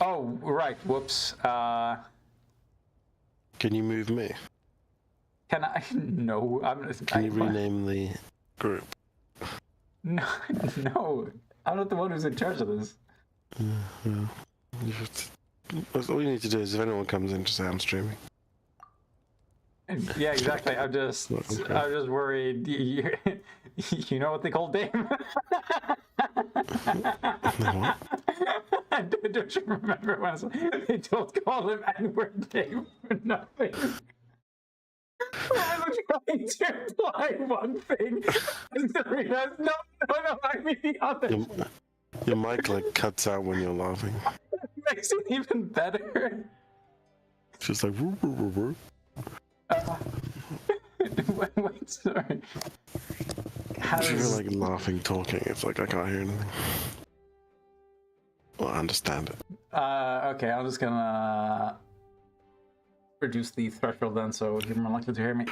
Oh, right. Whoops. Can you move me? Can I? No. Can you rename the group? No, no. I'm not the one who's in charge of this. Well, all you need to do is if anyone comes in, just say I'm streaming. Yeah, exactly. I'm just worried. You know what they call Dave? What? Don't you remember when they don't call him N-word Dave for nothing? I was trying to imply one thing, and then realized, no, I mean the other. Your mic like cuts out when you're laughing. It makes it even better. It's just like woo, woo, woo, woo. Wait, sorry. If you're like laughing, talking, it's like I can't hear anything. Well, I understand it. Okay, I'm just gonna reduce the threshold then, so you're more likely to hear me.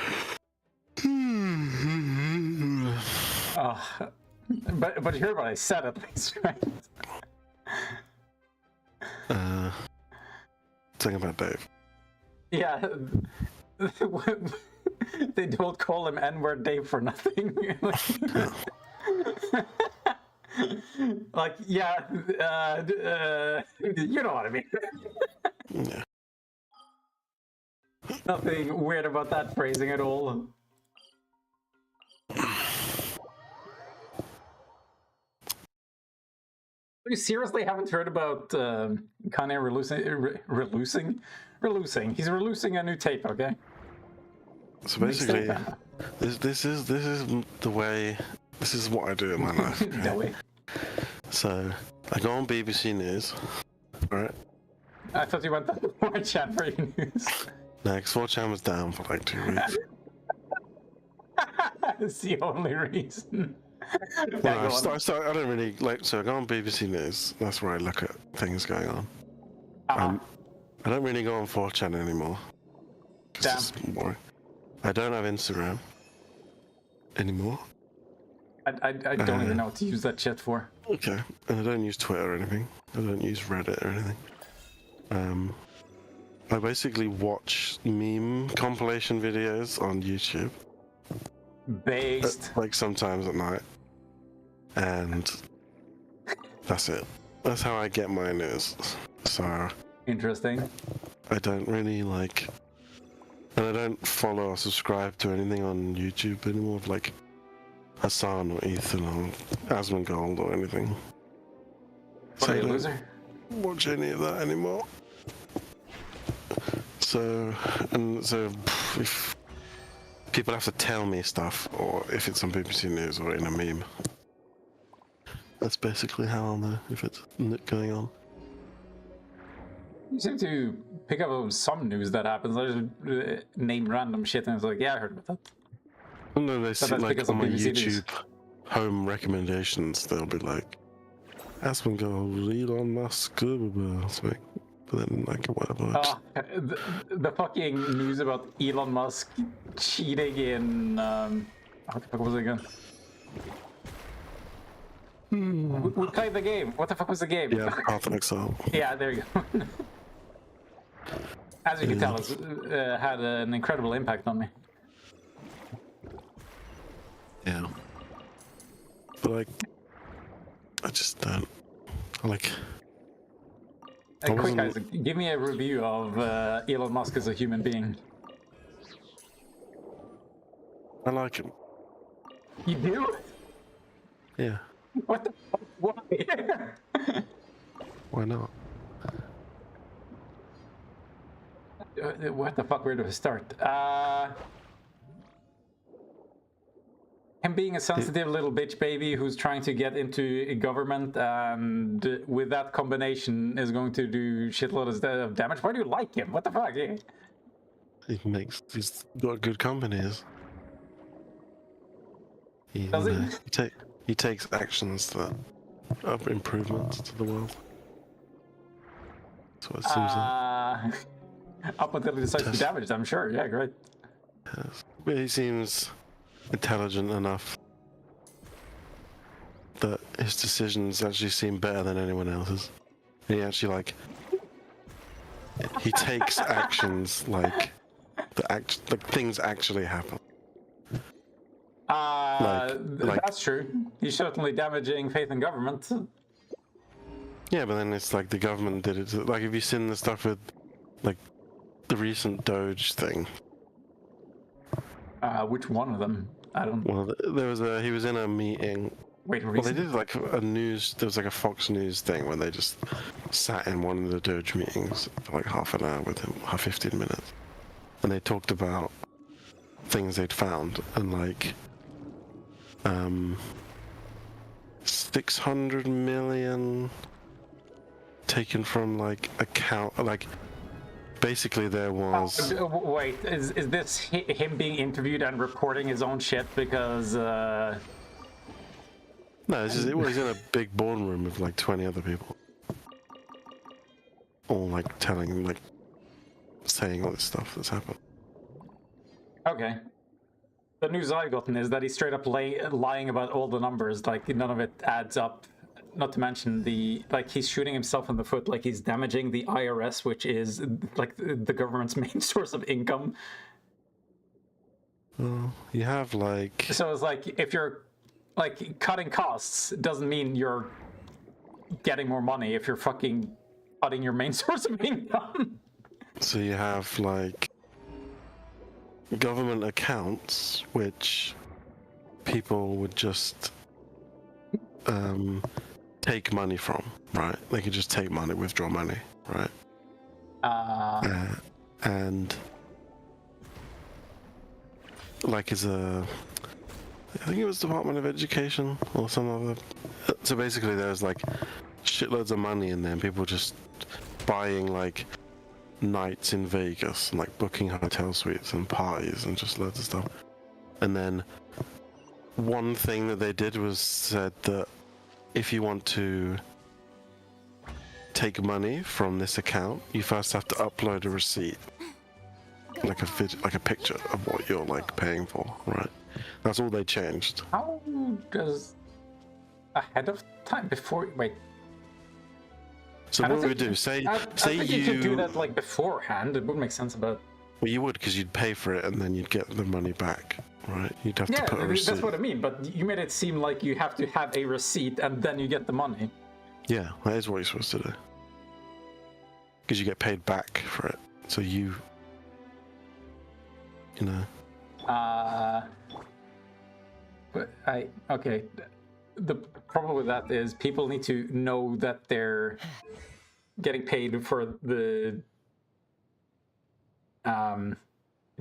But you heard what I said at least, right? Talking about Dave. Yeah. They don't call him N-word Dave for nothing. Like, yeah, you know what I mean. Yeah. Nothing weird about that phrasing at all. You seriously haven't heard about Kanye releasing? He's releasing a new tape, okay? So basically, this is the way. This is what I do in my life. Okay? No way. So I go on BBC News, right? I thought you went to 4chan for your news. No, 4chan was down for like 2 weeks. That's the only reason. Well, I don't really like. So I go on BBC News. That's where I look at things going on. I don't really go on 4chan anymore. Damn. It's boring. I don't have Instagram anymore. I don't even know what to use that shit for. Okay, and I don't use Twitter or anything. I don't use Reddit or anything. I basically watch meme compilation videos on YouTube. Based. Like sometimes at night. And that's it. That's how I get my news. So Interesting. I don't really like, and I don't follow or subscribe to anything on YouTube anymore, like Hassan or Ethan or Asmongold or anything. What are you, loser? Watch any of that anymore. So if people have to tell me stuff, or if it's on BBC News or in a meme, that's basically how I'll know if it's going on. You seem to pick up on some news that happens. I just name random shit and it's like, yeah, I heard about that. And then they see like on my YouTube home recommendations, they'll be like, Asmongold, Elon Musk, blah, blah, blah. Something. But then like whatever. The fucking news about Elon Musk cheating in what the fuck was it again? We played the game. What the fuck was the game? Yeah, Path of Exile. Yeah, there you go. As you can tell, it's had an incredible impact on me. Yeah. But like, I just don't. Like. Hey, quick guys, give me a review of Elon Musk as a human being. I like him. You do? Yeah. What the fuck? Why? Why not? What the fuck? Where do I start? Him being a sensitive little bitch baby who's trying to get into a government, and with that combination is going to do shitloads of damage. Why do you like him? What the fuck? He's got good companies. Does he? He takes actions that are improvements to the world. That's what it seems like. Up until he decides to be damaged, I'm sure. Yeah, great. Yes. But he seems intelligent enough that his decisions actually seem better than anyone else's. And he actually like he takes actions like like things actually happen. Like- That's true. He's certainly damaging faith in government. Yeah, but then it's like the government did it. Like, have you seen the stuff with like the recent Doge thing? Which one of them? I don't. Well, he was in a meeting. Wait, Well, they did like a news. There was like a Fox News thing when they just sat in one of the Doge meetings for like half an hour with him, 15 minutes, and they talked about things they'd found and like 600 million taken from like account. Like basically there was. Wait, is this him being interviewed and reporting his own shit because? No, it's just, he's in a big boardroom with like 20 other people, all like saying all this stuff that's happened. Okay. The news I've gotten is that he's straight up lying about all the numbers. Like none of it adds up. Not to mention he's shooting himself in the foot. Like he's damaging the IRS, which is like the government's main source of income. Well, you have like. So it's like if you're like cutting costs doesn't mean you're getting more money if you're fucking cutting your main source of income. So you have like government accounts which people would just take money from, right? They could just take money, withdraw money, right? And like I think it was Department of Education or some other. So basically, there's like shitloads of money in there, and people just buying like nights in Vegas and like booking hotel suites and parties and just loads of stuff. And then one thing that they did was said that if you want to take money from this account, you first have to upload a receipt, like a picture of what you're like paying for, right? That's all they changed. How does ahead of time before wait? So what would we do? Say you could do that like beforehand. It would make sense, but well, you would because you'd pay for it and then you'd get the money back, right? You'd have to put a receipt. That's what I mean. But you made it seem like you have to have a receipt and then you get the money. Yeah, that is what you're supposed to do. Because you get paid back for it. So you know. But okay. The problem with that is people need to know that they're getting paid for the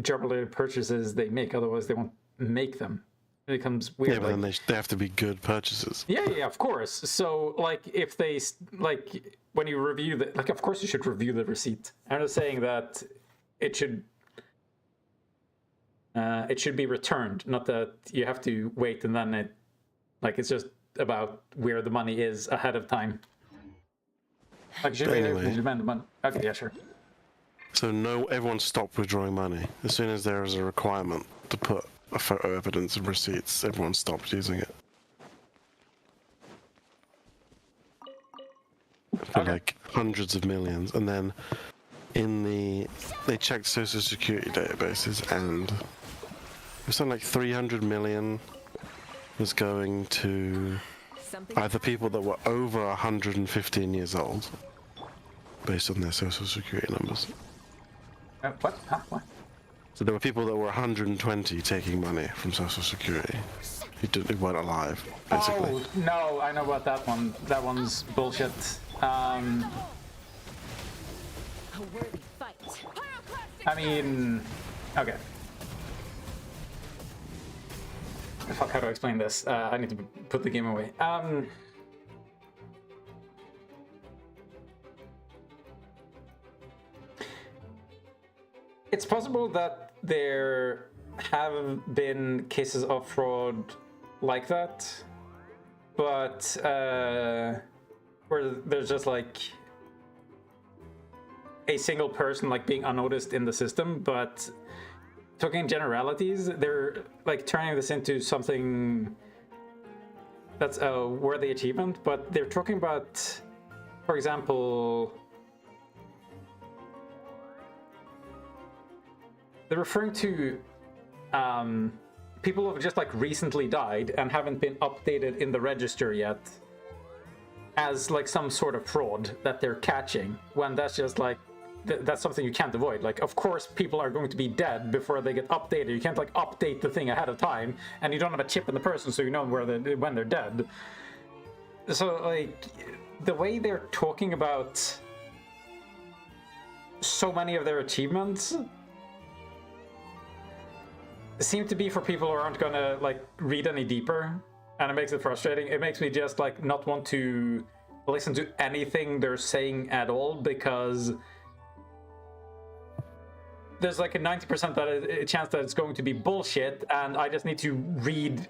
job-related purchases they make. Otherwise, they won't make them. It becomes weird. Yeah, but then they have to be good purchases. Yeah, of course. So, like, if they when you review of course you should review the receipt. I'm just saying that it should be returned, not that you have to wait and then it's just about where the money is ahead of time. Like, should be able to demand the money. Okay, yeah, sure. So everyone stopped withdrawing money. As soon as there was a requirement to put a photo evidence of receipts, everyone stopped using it. For like hundreds of millions. And then they checked social security databases and it was something like 300 million was going to either people that were over 115 years old, based on their social security numbers. What? Huh? What? So there were people that were 120 taking money from social security who weren't alive, basically. Oh, no, I know about that one. That one's bullshit. I mean, okay. Fuck, how do I explain this? I need to put the game away. It's possible that there have been cases of fraud like that, but where there's just like a single person like being unnoticed in the system, but talking generalities, they're like turning this into something that's a worthy achievement, but they're talking about, for example, they're referring to people who have just like recently died and haven't been updated in the register yet as like some sort of fraud that they're catching, when that's just like that's something you can't avoid. Like, of course people are going to be dead before they get updated. You can't like update the thing ahead of time, and you don't have a chip in the person so you know when they're dead. So like the way they're talking about so many of their achievements seem to be for people who aren't gonna like read any deeper, and it makes it frustrating. It makes me just like not want to listen to anything they're saying at all, because there's like a 90% chance that it's going to be bullshit, and I just need to read,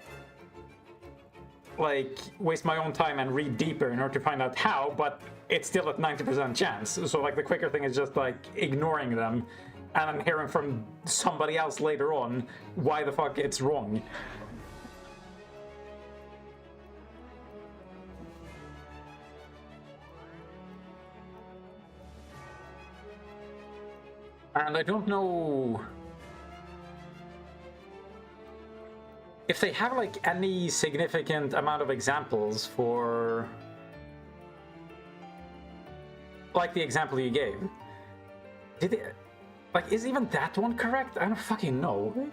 like waste my own time and read deeper in order to find out how, but it's still at 90% chance. So like the quicker thing is just like ignoring them, and I'm hearing from somebody else later on why the fuck it's wrong. And I don't know if they have like any significant amount of examples for like the example you gave. Did they, like, is even that one correct? I don't fucking know.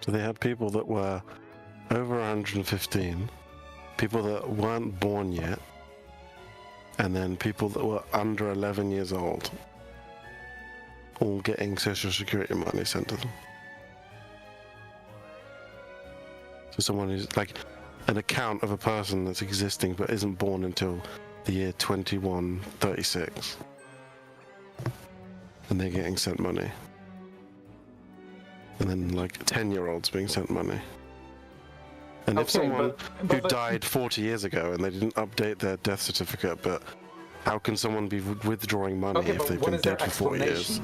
So they had people that were over 115, people that weren't born yet, and then people that were under 11 years old, all getting social security money sent to them. So someone who's like an account of a person that's existing but isn't born until the year 2136. And they're getting sent money. And then like 10-year-olds being sent money. And if someone who died 40 years ago and they didn't update their death certificate, but how can someone be withdrawing money if they've been dead for 40 years?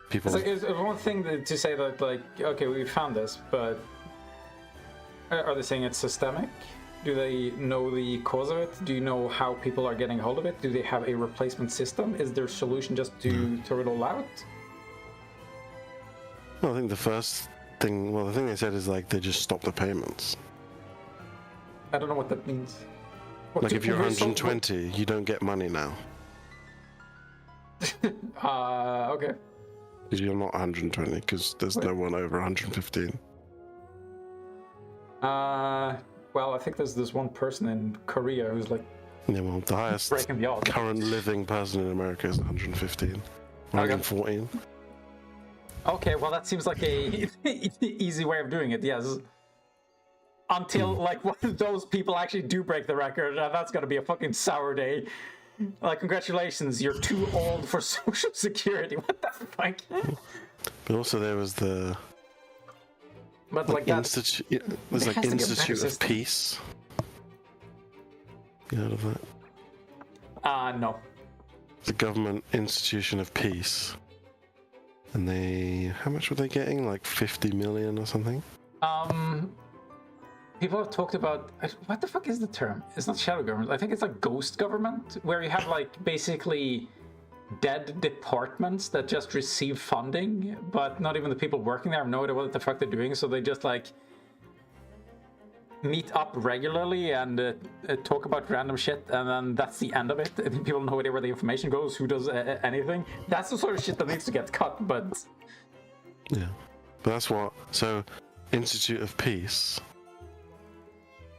People. It's one thing to say that, like, okay, we found this, but are they saying it's systemic? Do they know the cause of it? Do you know how people are getting hold of it? Do they have a replacement system? Is their solution just to throw it all out? Well, I think the first thing, the thing they said is like they just stop the payments. I don't know what that means. Like if you're 120, you don't get money now. Okay. Because you're not 120, because there's no one over 115. Well, I think there's this one person in Korea who's like... Yeah, well, the highest current living person in America is 115. 114. Okay, well that seems like a easy way of doing it, yes. Until, like, one of those people actually do break the record, that's gonna be a fucking sour day. Like, congratulations, you're too old for Social Security. What the fuck? But also there was the... But like there's like Institute of Peace. You heard of that? No. The government institution of peace. And they... How much were they getting? Like 50 million or something? People have talked about... What the fuck is the term? It's not shadow government. I think it's like ghost government, where you have like basically dead departments that just receive funding, but not even the people working there have no idea what the fuck they're doing, so they just like meet up regularly and talk about random shit, and then that's the end of it. And people have no idea where the information goes, who does anything. That's the sort of shit that needs to get cut, but... Yeah. But that's what... So, Institute of Peace...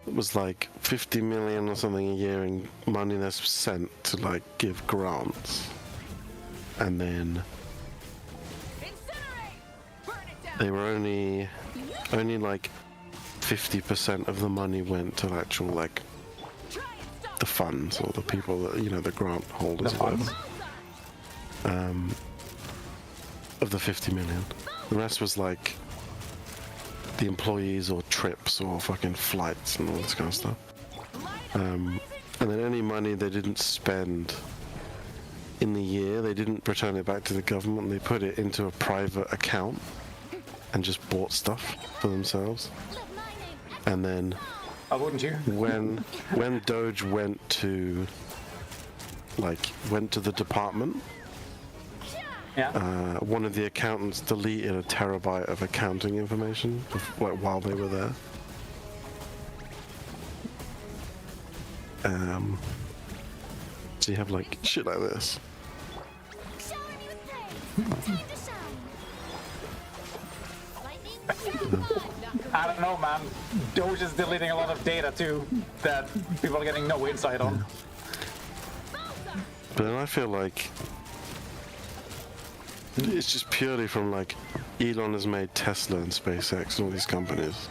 It was like 50 million or something a year in money that's sent to like give grants. And then they were only like 50% of the money went to actual like the funds or the people that, you know, the grant holders of the 50 million. The rest was like the employees or trips or fucking flights and all this kind of stuff. And then any money they didn't spend in the year, they didn't return it back to the government. They put it into a private account and just bought stuff for themselves. And then wouldn't you? when Doge went to the department, Yeah. One of the accountants deleted a terabyte of accounting information, like while they were there. So you have like shit like this. I don't know, man. Doge is deleting a lot of data too that people are getting no insight on. But then I feel like it's just purely from like Elon has made Tesla and SpaceX and all these companies.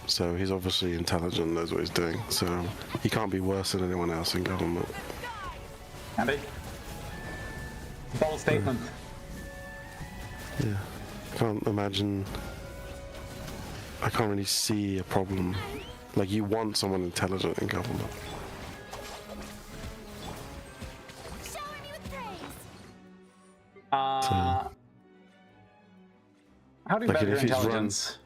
So he's obviously intelligent and knows what he's doing. So he can't be worse than anyone else in government. Andy? Bold statement. Yeah. I can't imagine. I can't really see a problem. Like, you want someone intelligent in government. How do you Like, measure if he's intelligence?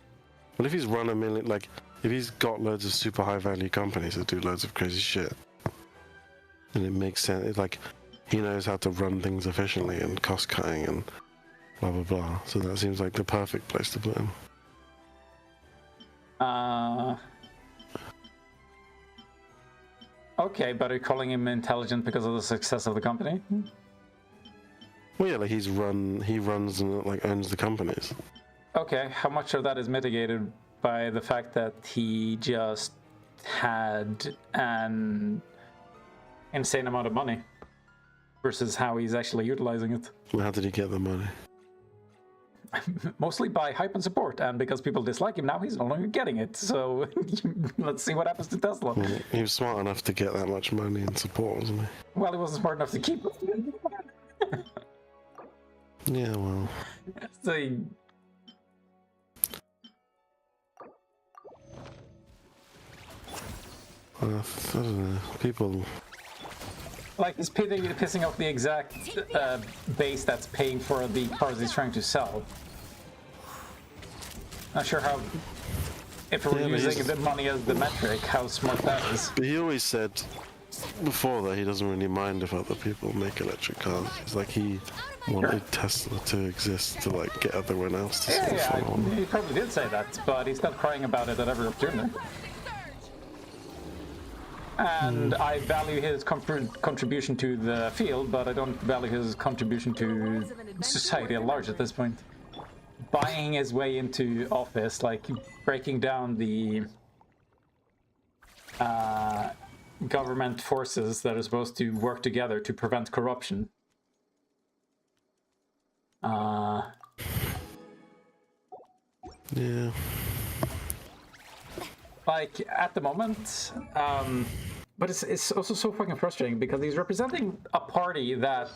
Well, if he's run a million, like, if he's got loads of super high value companies that do loads of crazy shit, then it makes sense. It's like, he knows how to run things efficiently and cost cutting and blah blah blah. So that seems like the perfect place to put him. Okay, but are you calling him intelligent because of the success of the company? Well, yeah, like he runs and like owns the companies. Okay, how much of that is mitigated by the fact that he just had an insane amount of money versus how he's actually utilizing it? Well, how did he get the money? Mostly by hype and support, and because people dislike him now, he's no longer getting it. So let's see what happens to Tesla. Well, he was smart enough to get that much money and support, wasn't he? Well, he wasn't smart enough to keep it. Yeah, well. So, I don't know. People. like, he's pissing off the exact base that's paying for the cars he's trying to sell. Not sure how, if we're using the money as the metric, how smart that is. But he always said before that he doesn't really mind if other people make electric cars. It's like he wanted Tesla to exist to like get everyone else to sort of follow on. He probably did say that, but he's not crying about it at every opportunity. And I value his contribution to the field, but I don't value his contribution to society at large at this point. Buying his way into office, like breaking down the government forces that are supposed to work together to prevent corruption. Yeah. Like, at the moment, but it's also so fucking frustrating because he's representing a party that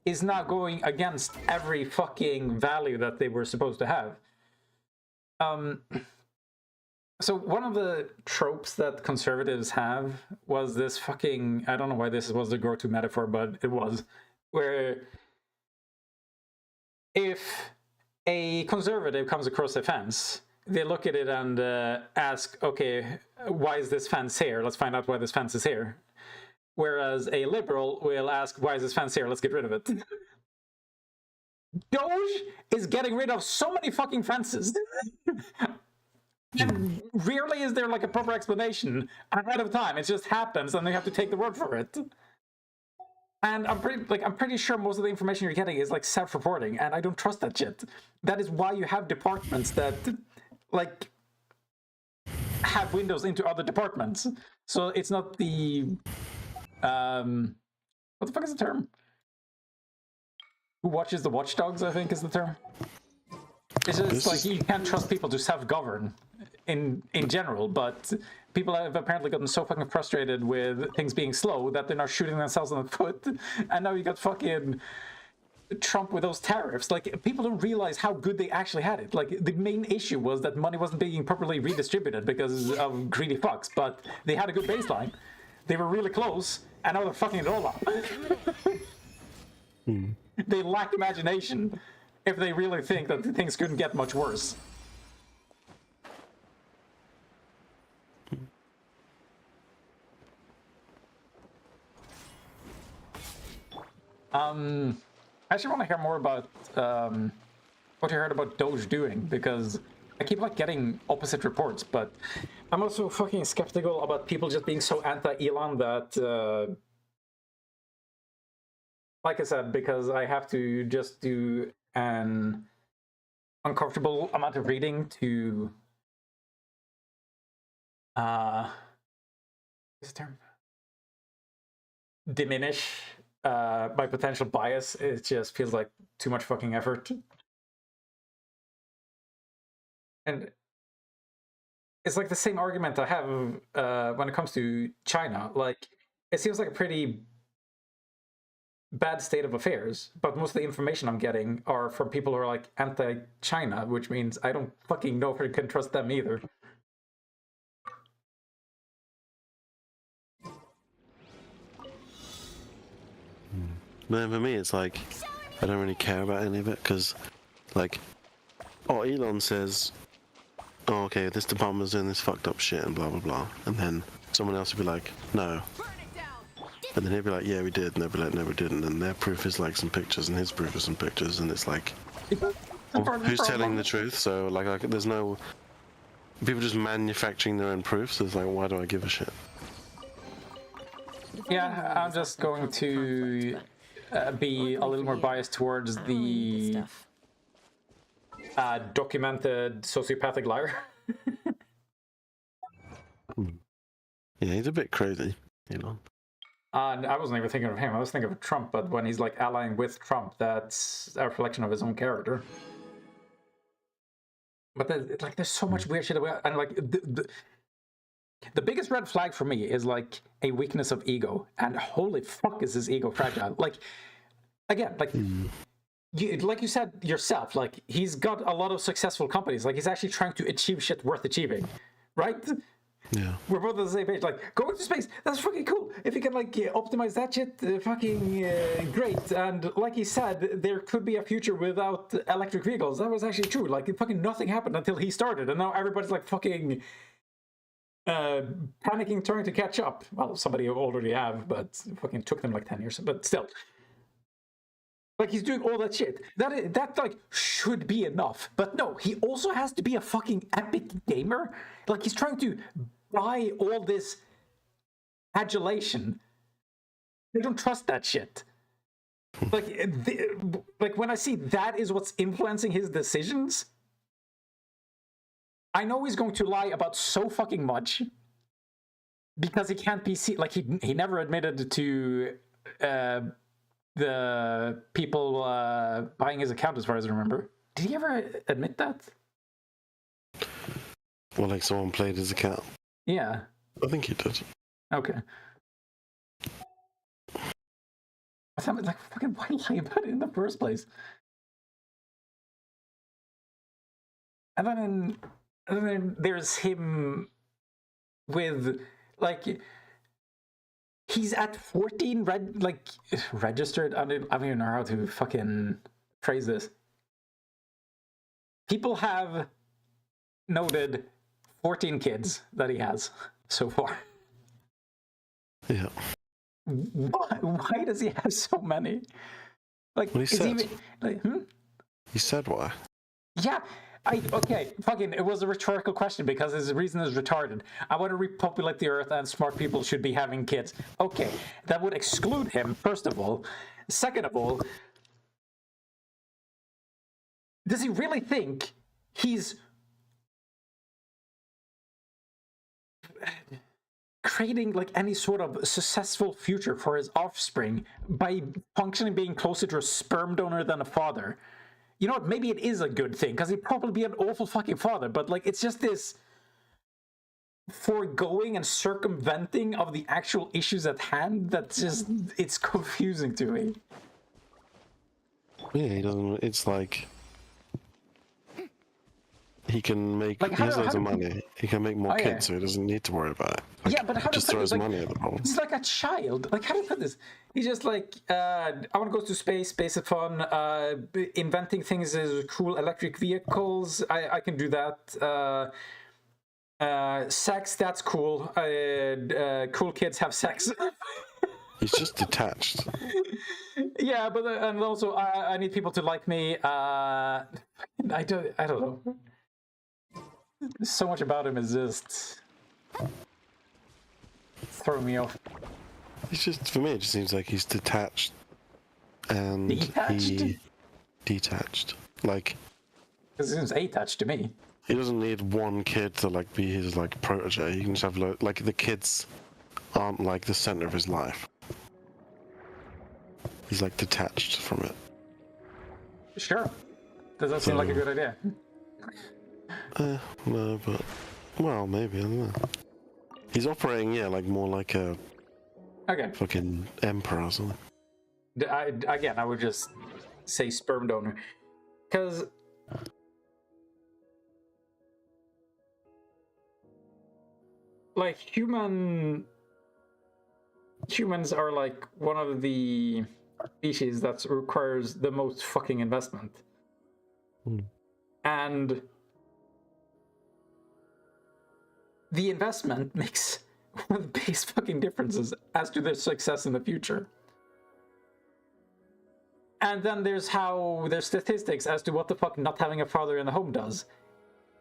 is now going against every fucking value that they were supposed to have. So one of the tropes that conservatives have was this fucking, I don't know why this was the go-to metaphor, but it was, where if a conservative comes across a fence, they look at it and ask, okay, why is this fence here? Let's find out why this fence is here. Whereas a liberal will ask, why is this fence here? Let's get rid of it. Doge is getting rid of so many fucking fences. And rarely is there like a proper explanation ahead of time. It just happens and they have to take the word for it. And I'm pretty sure most of the information you're getting is like self-reporting, and I don't trust that shit. That is why you have departments that like have windows into other departments. So it's not the what the fuck is the term? Who watches the watchdogs, I think is the term. It's just like you can't trust people to self-govern in general, but people have apparently gotten so fucking frustrated with things being slow that they're now shooting themselves in the foot. And now you got fucking Trump with those tariffs. Like, people don't realize how good they actually had it. Like, the main issue was that money wasn't being properly redistributed because of greedy fucks, but they had a good baseline. They were really close, and now they're fucking it all up. They lack imagination if they really think that things couldn't get much worse. actually want to hear more about what you heard about Doge doing, because I keep like getting opposite reports, but I'm also fucking skeptical about people just being so anti-Elon that, like I said, because I have to just do an uncomfortable amount of reading to this term diminish my potential bias. It just feels like too much fucking effort. And it's like the same argument I have when it comes to China. Like, it seems like a pretty bad state of affairs, but most of the information I'm getting are from people who are like anti-China, which means I don't fucking know if I can trust them either. But then for me, it's like, I don't really care about any of it, because, like, Elon says, oh, okay, this department's doing this fucked up shit and blah, blah, blah. And then someone else would be like, no. And then he'd be like, yeah, we did. And they'd be like, no, we didn't. And their proof is like some pictures, and his proof is some pictures. And it's like, who's telling the truth? So, like, there's no... People just manufacturing their own proofs. So it's like, why do I give a shit? Yeah, I'm just going to be a little more biased towards the documented sociopathic liar. Yeah, he's a bit crazy, Elon. I wasn't even thinking of him. I was thinking of Trump, but when he's like allying with Trump, that's a reflection of his own character. But there's so much weird shit about, and like the biggest red flag for me is like a weakness of ego, and holy fuck is his ego fragile. Like, again, like you said yourself, like he's got a lot of successful companies. Like he's actually trying to achieve shit worth achieving, right? Yeah. We're both on the same page. Like, going to space, that's fucking cool. If you can like optimize that shit, fucking great. And like he said, there could be a future without electric vehicles. That was actually true. Like, fucking nothing happened until he started, and now everybody's like fucking panicking, trying to catch up. Well, somebody already have, but it fucking took them like 10 years. But still, like he's doing all that shit. That like should be enough. But no, he also has to be a fucking epic gamer. Like he's trying to buy all this adulation. They don't trust that shit. Like when I see that is what's influencing his decisions, I know he's going to lie about so fucking much because he can't be seen. Like he never admitted to the people buying his account, as far as I remember. Did he ever admit that? Well, like someone played his account. Yeah. I think he did. Okay. I thought, like, fucking why lie about it in the first place? And then there's him with, like, he's at 14 registered. I don't even know how to fucking phrase this. People have noted 14 kids that he has so far. Yeah. Why does he have so many? Like, Well, he said. He said why? Yeah. Okay, fucking, it was a rhetorical question because his reason is retarded. I want to repopulate the earth and smart people should be having kids. Okay, that would exclude him, first of all. Second of all, does he really think he's creating like any sort of successful future for his offspring by functioning being closer to a sperm donor than a father? You know what, maybe it is a good thing, because he'd probably be an awful fucking father, but like it's just this foregoing and circumventing of the actual issues at hand that's just, it's confusing to me. Yeah, he doesn't, it's like he can make, like, he has loads of money, he can make more kids, so he doesn't need to worry about it. Like, yeah, but how just throws money at the problem. He's like a child. Like, how do you put this? He's just like, I want to go to space. Space is fun. Inventing things is cool. Electric vehicles, I can do that. Sex, that's cool. Cool kids have sex. He's just detached. Yeah, Yeah, but and also I need people to like me. I don't know. So much about him is just throwing me off. He's just, for me, it just seems like he's detached and Detached? detached. Like, Because it seems attached to me. he doesn't need one kid to like be his like protege. You can just have like the kids aren't like the center of his life. He's like detached from it. Sure. Does that seem like a good idea? No, but well, maybe I don't know. He's operating, yeah, like more like a Okay. fucking emperor or something. I would just say sperm donor, because like humans are like one of the species that requires the most fucking investment. And the investment makes one of the biggest fucking differences as to their success in the future. And then there's statistics as to what the fuck not having a father in the home does.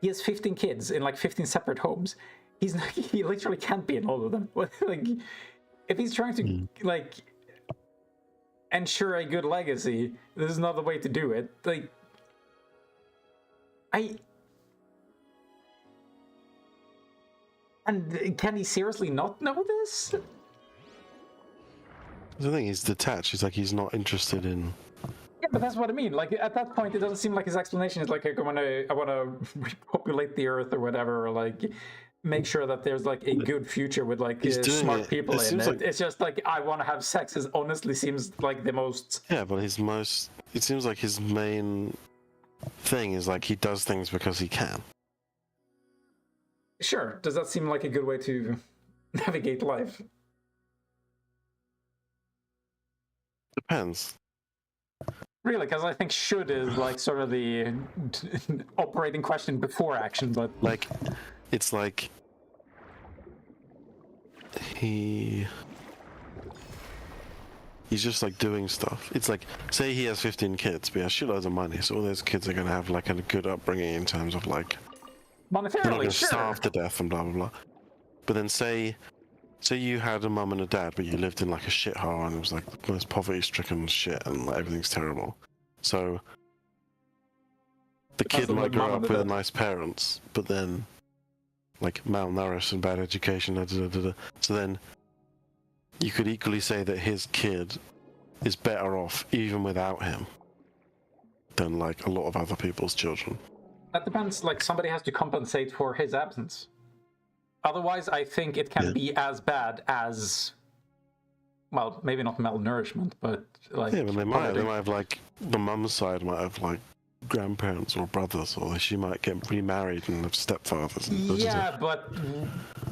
He has 15 kids in like 15 separate homes. He literally can't be in all of them. Like, if he's trying to like ensure a good legacy, there's another way to do it. Like, and can he seriously not know this? The thing is detached. He's like he's not interested in. Yeah, but that's what I mean. Like, at that point, it doesn't seem like his explanation is like, I want to repopulate the earth or whatever, or like make sure that there's like a good future with like smart people in it. Like, it's just like, I want to have sex. It honestly seems like the most. Yeah, but it seems like his main thing is like he does things because he can. Sure. Does that seem like a good way to navigate life? Depends. Really, because I think should is like sort of the operating question before action, but like, it's like he's just like doing stuff. It's like, say he has 15 kids, but he has shitloads of money, so all those kids are gonna have like a good upbringing in terms of like they're not monetarily, gonna sure. starve to death and blah blah blah. But then say you had a mum and a dad, but you lived in like a shithole and it was like the most poverty-stricken shit and like, everything's terrible. So the kid might grow up with nice parents, but then like malnourished and bad education. So then you could equally say that his kid is better off even without him than like a lot of other people's children. That depends. Like, somebody has to compensate for his absence. Otherwise, I think it can be as bad as, well, maybe not malnourishment, but like. Yeah, but they might have like the mum's side might have like grandparents or brothers, or she might get remarried and have stepfathers. Yeah, but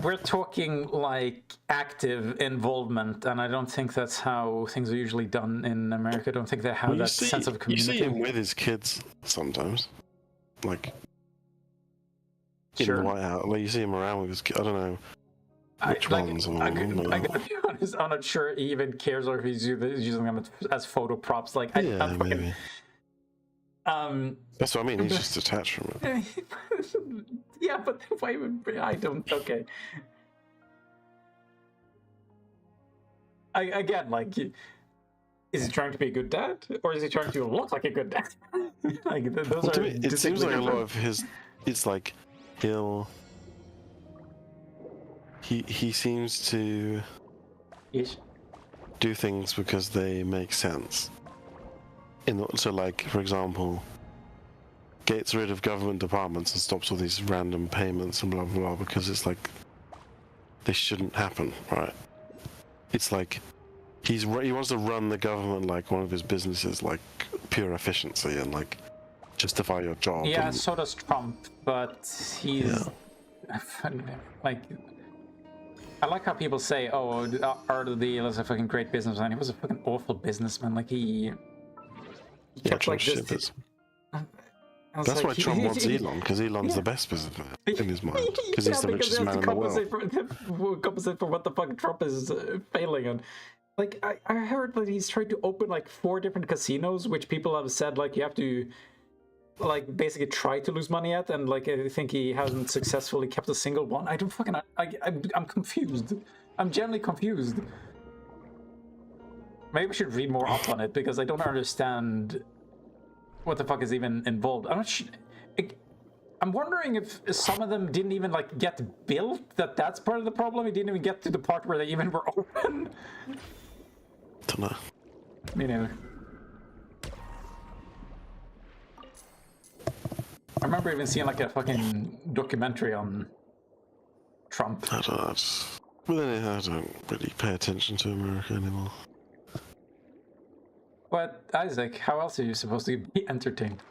we're talking like active involvement, and I don't think that's how things are usually done in America. I don't think they have that sense of community. You see him with his kids sometimes, like in the White House. Like you see him around with his kids. I don't know which ones. I gotta be honest, I'm not sure he even cares, or if he's using them as photo props. Like, maybe. That's what I mean. He's just detached from it. Yeah, but why would I don't? Okay. Again, like, is he trying to be a good dad, or is he trying to look like a good dad? Like, those are. It seems like a lot of his. It's like he seems to do things because they make sense. So, like, for example, gets rid of government departments and stops all these random payments and blah blah blah because it's like they shouldn't happen, right? It's like he wants to run the government like one of his businesses, like pure efficiency and like justify your job. Yeah, so does Trump, but he's like. I like how people say, "Oh, Art of the Deal is a fucking great businessman." He was a fucking awful businessman. Like he kept like this. That's why Trump wants Elon, because Elon's the best businessman in his mind, because he's the richest man in the world. Compensate for what the fuck Trump is failing on. Like, I heard that he's trying to open like 4 different casinos, which people have said like you have to like basically try to lose money at, and like I think he hasn't successfully kept a single one. I don't fucking. I'm confused. I'm genuinely confused. Maybe we should read more up on it because I don't understand what the fuck is even involved. I'm wondering if some of them didn't even like get built. That's part of the problem. He didn't even get to the part where they even were open. Don't know. Me neither. I remember even seeing like a fucking documentary on Trump. I don't know. But then I don't really pay attention to America anymore. But Isaac, how else are you supposed to be entertained?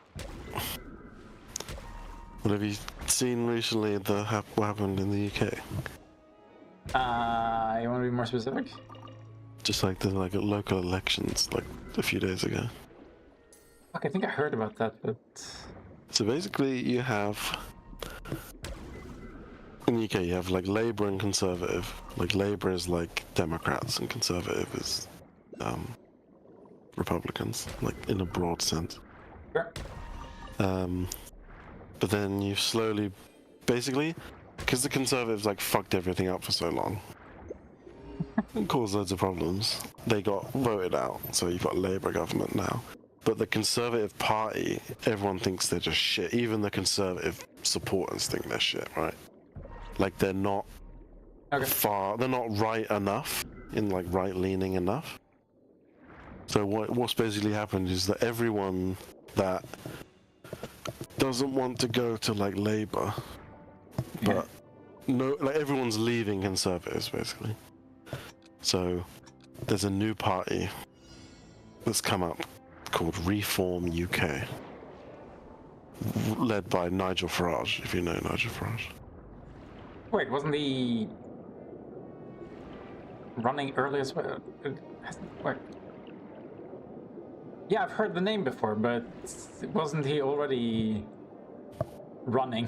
What have you seen recently what happened in the UK? You want to be more specific? Just like the local elections like a few days ago. Fuck, I think I heard about that, but So basically you have in the UK you have like Labour and Conservative. Like Labour is like Democrats and Conservative is Republicans, like in a broad sense. sure. But then you slowly, basically, because the Conservatives like fucked everything up for so long and caused loads of problems, they got voted out. So you've got a Labour government now. But the Conservative Party, everyone thinks they're just shit. Even the Conservative supporters think they're shit, right? Like they're not they're not right enough, like right-leaning enough. So what's basically happened is that everyone that doesn't want to go to like Labour, but no, like everyone's leaving Conservatives basically. So there's a new party that's come up called Reform UK, led by Nigel Farage, if you know Nigel Farage. Wait, wasn't he running early as well? Wait. Yeah, I've heard the name before, but wasn't he already running?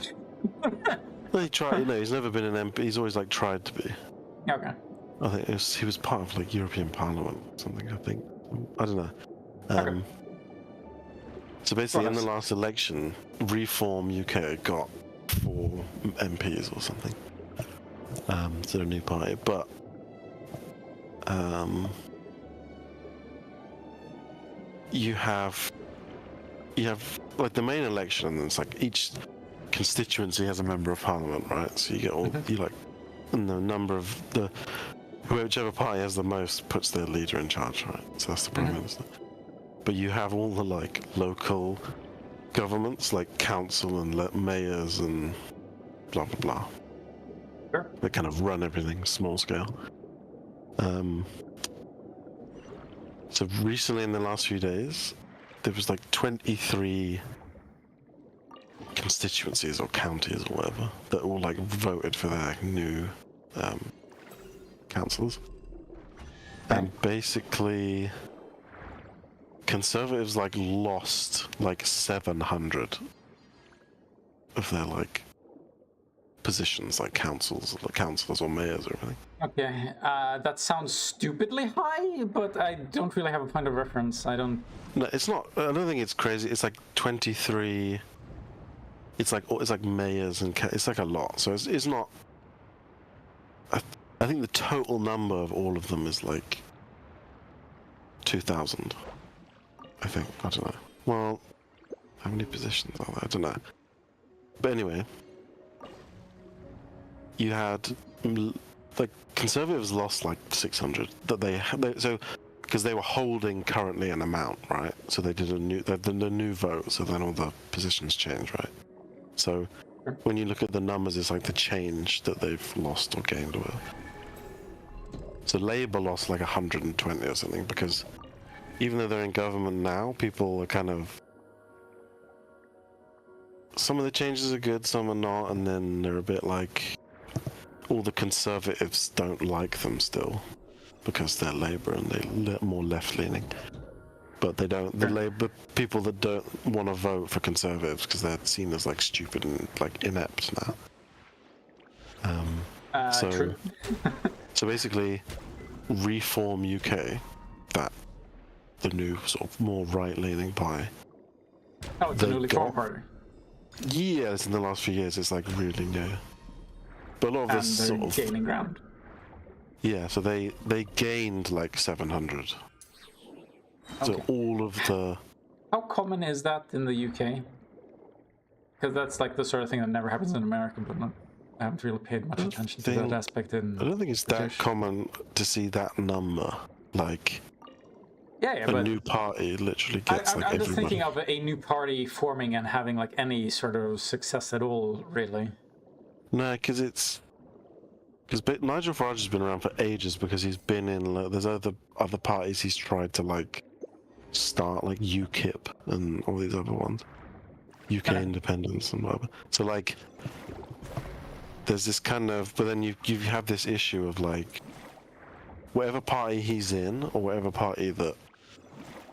Well, he tried. You know, he's never been an MP. He's always like tried to be. Okay. I think he was part of like European Parliament or something. I think. I don't know. Okay. So basically, in the last election, Reform UK got 4 MPs or something. So a new party, but you have like the main election, and it's like each constituency has a member of parliament, right? So you get all you like, and the number of whichever party has the most puts their leader in charge, right? So that's the prime minister. But you have all the like local governments, like council and mayors and blah blah blah. Sure. They kind of run everything small scale. So recently, in the last few days, there was like 23 constituencies or counties or whatever that all like voted for their new councillors. And basically, Conservatives like lost like 700 of their like positions, like councillors or mayors or everything. Okay, that sounds stupidly high, but I don't really have a point of reference. I don't. No, it's not. I don't think it's crazy. It's like 23. It's like mayors and it's like a lot. So it's not. I think the total number of all of them is like 2,000. I think. I don't know. Well, how many positions are there? I don't know. But anyway, you had like Conservatives lost like 600 so because they were holding currently an amount, right? So they did the new vote, so then all the positions changed, right? So when you look at the numbers, it's like the change that they've lost or gained or whatever. So Labour lost like 120 or something, because even though they're in government now, people are kind of, some of the changes are good, some are not, and then they're a bit like, all the Conservatives don't like them still because they're Labour and they're more left-leaning. But they don't. The Labour people that don't want to vote for Conservatives because they're seen as like stupid and like inept now. True. So basically, Reform UK, that the new sort of more right-leaning party. Oh, it's a They newly got- formed party. Yes, in the last few years, it's like really new. But a lot of And this they're sort of gaining ground. yeah, so they gained like 700. So Okay. all of the How common is that in the UK? Because that's like the sort of thing that never happens in America, but not, I haven't really paid much attention to that think- aspect in I don't think it's that British. common to see that number. Like Yeah, a but new party literally I'm gets like just everybody. thinking of a new party forming and having like any sort of success at all, really. No, because Nigel Farage has been around for ages because he's been in like, there's other parties he's tried to like start, like UKIP and all these other ones, UK Independence and whatever. So like there's this kind of, but then you have this issue of like whatever party he's in or whatever party that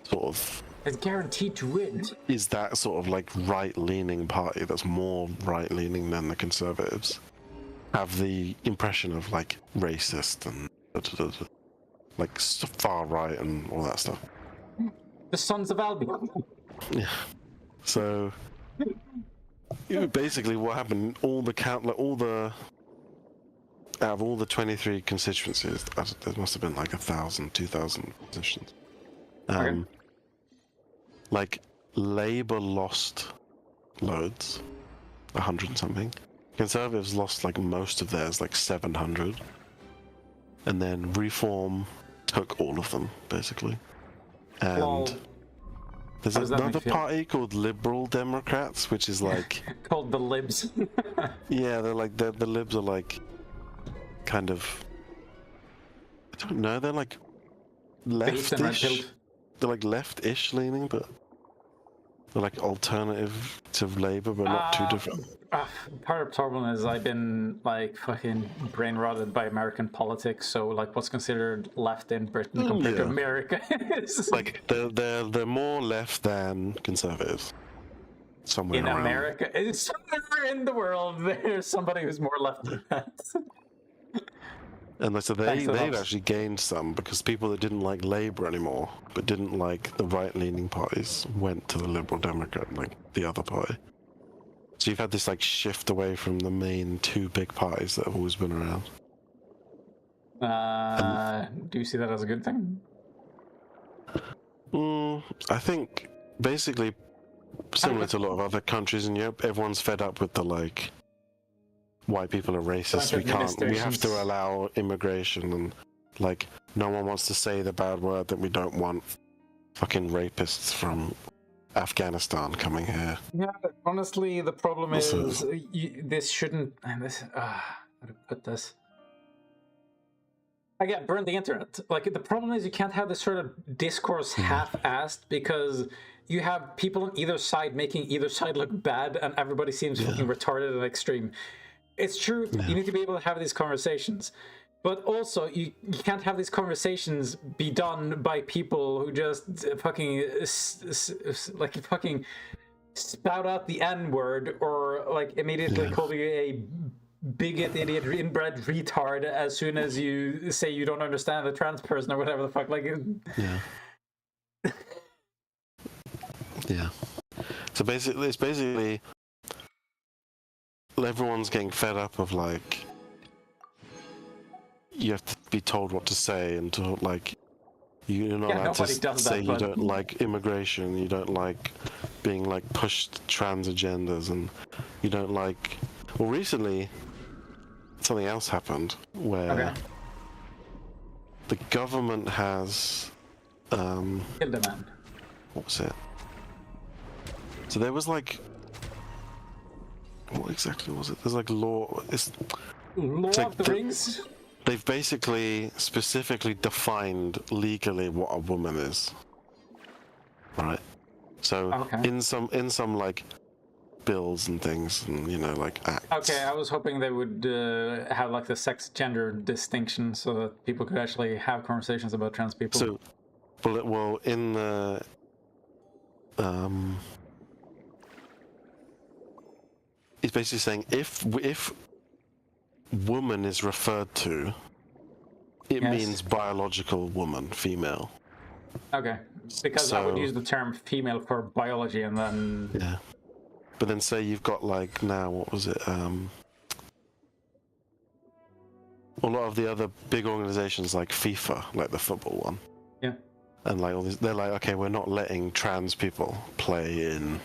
sort of It's guaranteed to win. is that sort of like right-leaning party that's more right-leaning than the Conservatives have the impression of like racist and like far right and all that stuff. The Sons of Albion. Yeah. So basically, what happened? All the out of all the 23 constituencies, there must have been like 1,000, 2,000 positions. Okay. Like Labour lost loads, 100 and something. Conservatives lost like most of theirs, like 700, and then Reform took all of them basically. And Well, there's how does that make another you feel? party called Liberal Democrats, which is like called the Libs. yeah, they're like the Libs are like kind of I don't know, they're like Based and leftish. red-pilled. They're like left-ish leaning, but they're like alternative to Labour, but not too different. Part of the problem is I've been like fucking brain rotted by American politics. So like, what's considered left in Britain compared to yeah. America is Like they're more left than conservatives. Somewhere in around. America. It's somewhere in the world there's somebody who's more left than that. And so Thanks to they've those. actually gained some because people that didn't like Labour anymore, but didn't like the right-leaning parties, went to the Liberal Democrat, like the other party. So you've had this like shift away from the main two big parties that have always been around. Do you see that as a good thing? I think basically similar to a lot of other countries in Europe, everyone's fed up with the like white people are racist. We have to allow immigration, and like no one wants to say the bad word that we don't want fucking rapists from Afghanistan coming here. Yeah, honestly, the problem is Also- this shouldn't. And this, how to put this? Again, burn the internet. Like the problem is you can't have this sort of discourse half-assed because you have people on either side making either side look bad, and everybody seems fucking retarded and extreme. It's true. You need to be able to have these conversations. But also, you can't have these conversations be done by people who just fucking fucking spout out the N-word or like immediately call you a bigot, idiot, inbred retard as soon as you say you don't understand a trans person or whatever the fuck. Like, Yeah. So basically, it's basically everyone's getting fed up of like you have to be told what to say and to like you're not allowed nobody to does say that, you but- don't like immigration, you don't like being like pushed trans agendas, and you don't like. Well, recently something else happened where the government has kill the man. what was it? So there was like, what exactly was it? There's like law. Lord like of the the- Rings. They've basically specifically defined legally what a woman is, right? So in some like bills and things, and you know, like acts. Okay, I was hoping they would have like the sex gender distinction so that people could actually have conversations about trans people. So, well, in the it's basically saying if woman is referred to It Yes. means biological woman, female. Okay, because I would So- use the term female for biology, and then Yeah. But then say you've got like now, what was it? A lot of the other big organizations like FIFA, like the football one. yeah, And like all these, they're like, okay, we're not letting trans people play in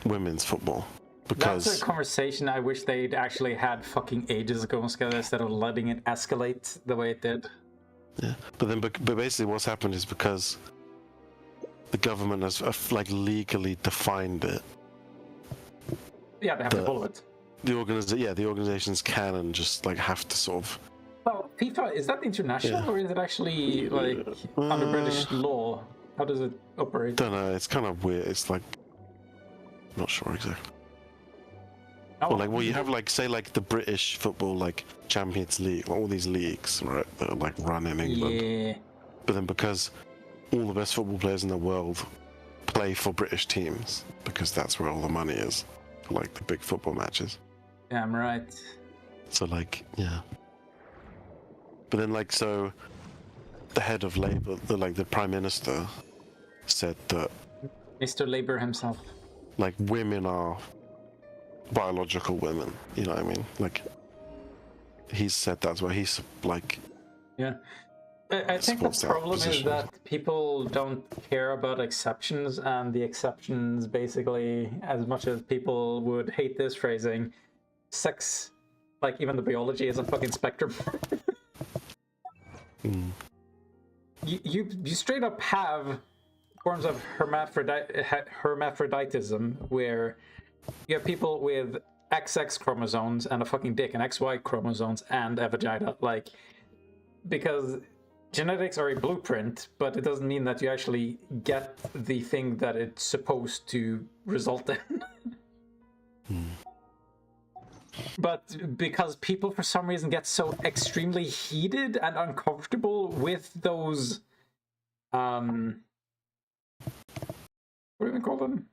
women's football that's a because conversation I wish they'd actually had fucking ages ago instead of letting it escalate the way it did. yeah. But basically, what's happened is because the government has like legally defined it. Yeah, they have to follow it. The organizations can and just like have to sort of. Well, FIFA, is that international Yeah. or is it actually like under British law? How does it operate? Don't know. It's kind of weird. It's like not sure exactly. Oh, Or like, well, you have like say like the British football like Champions League, all these leagues, right? That are like run in England. yeah. But then because all the best football players in the world play for British teams, because that's where all the money is, for like the big football matches. Damn right. So like, yeah. But then like, so the head of Labour, the Prime Minister, said that Mr. Labour himself. like women are biological women. You know what I mean? Like he's said that's why he's like. Yeah. I think the supports that problem is position. that people don't care about exceptions, and the exceptions basically, as much as people would hate this phrasing, sex, like even the biology is a fucking spectrum. You straight up have forms of hermaphroditism where you have people with XX chromosomes and a fucking dick, and XY chromosomes and a vagina, like, because genetics are a blueprint, but it doesn't mean that you actually get the thing that it's supposed to result in. But because people for some reason get so extremely heated and uncomfortable with those what do we call them?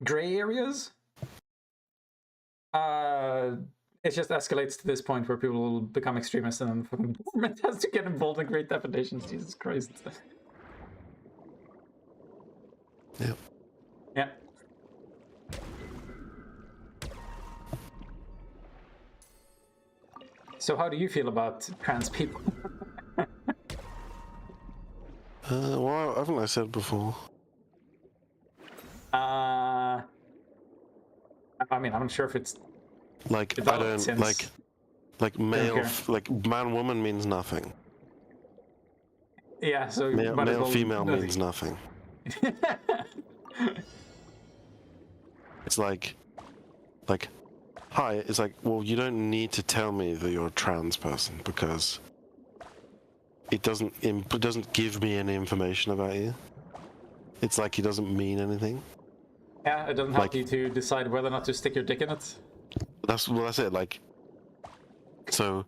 Gray areas? It just escalates to this point where people will become extremists and then the fucking government has to get involved in great definitions. Jesus Christ. Yep. Yeah. So how do you feel about trans people? Well, haven't I said before? I mean, I'm not sure if it's Like I developed don't since... like male, care. like man woman means nothing. Yeah, so might as Male well- female means nothing. It's like hi. It's like, well, you don't need to tell me that you're a trans person because it doesn't give me any information about you. It's like it doesn't mean anything. Yeah, it doesn't help Like- you to decide whether or not to stick your dick in it. That's it. Like, so.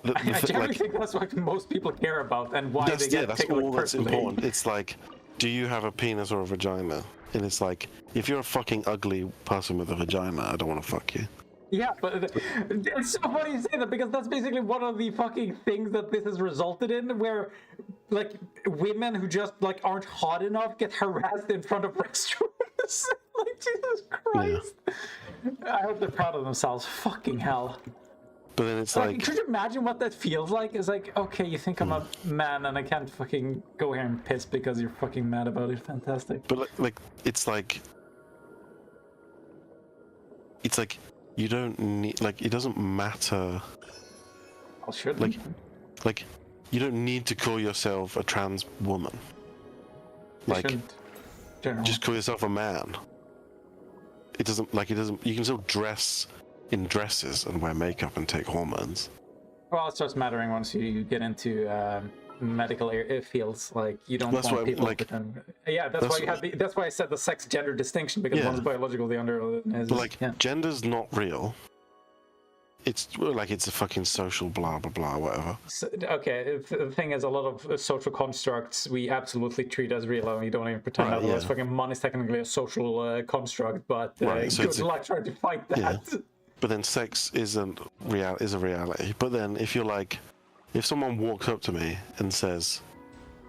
I generally think that's what most people care about and why they get that's tickled all that's personally. important. It's like, do you have a penis or a vagina? And it's like, if you're a fucking ugly person with a vagina, I don't want to fuck you. Yeah, but it's so funny you say that because that's basically one of the fucking things that this has resulted in, where like women who just like aren't hot enough get harassed in front of restaurants. Like Jesus Christ! I hope they're proud of themselves. Fucking hell! But then it's Like, like, could you imagine what that feels like? It's like, okay, you think I'm a man and I can't fucking go here and piss because you're fucking mad about it. Fantastic. but it's like you don't need, like, it doesn't matter. Well, sure. Like you don't need to call yourself a trans woman. Like, just call yourself a man. It doesn't. You can still dress in dresses and wear makeup and take hormones. Well, it starts mattering once you get into medical fields. Like, you don't That's want why, people. like- Yeah, that's why you have. That's why I said the sex-gender distinction, because Yeah. one's biological, the other is. But like, Yeah. gender's not real. It's like it's a fucking social blah blah blah whatever. So, okay, the thing is, a lot of social constructs we absolutely treat as real, and we don't even pretend Right, otherwise. yeah. Fucking money is technically a social construct, but Right, so good it's luck trying to fight that. but then sex is a reality. But then if you're like, if someone walks up to me and says,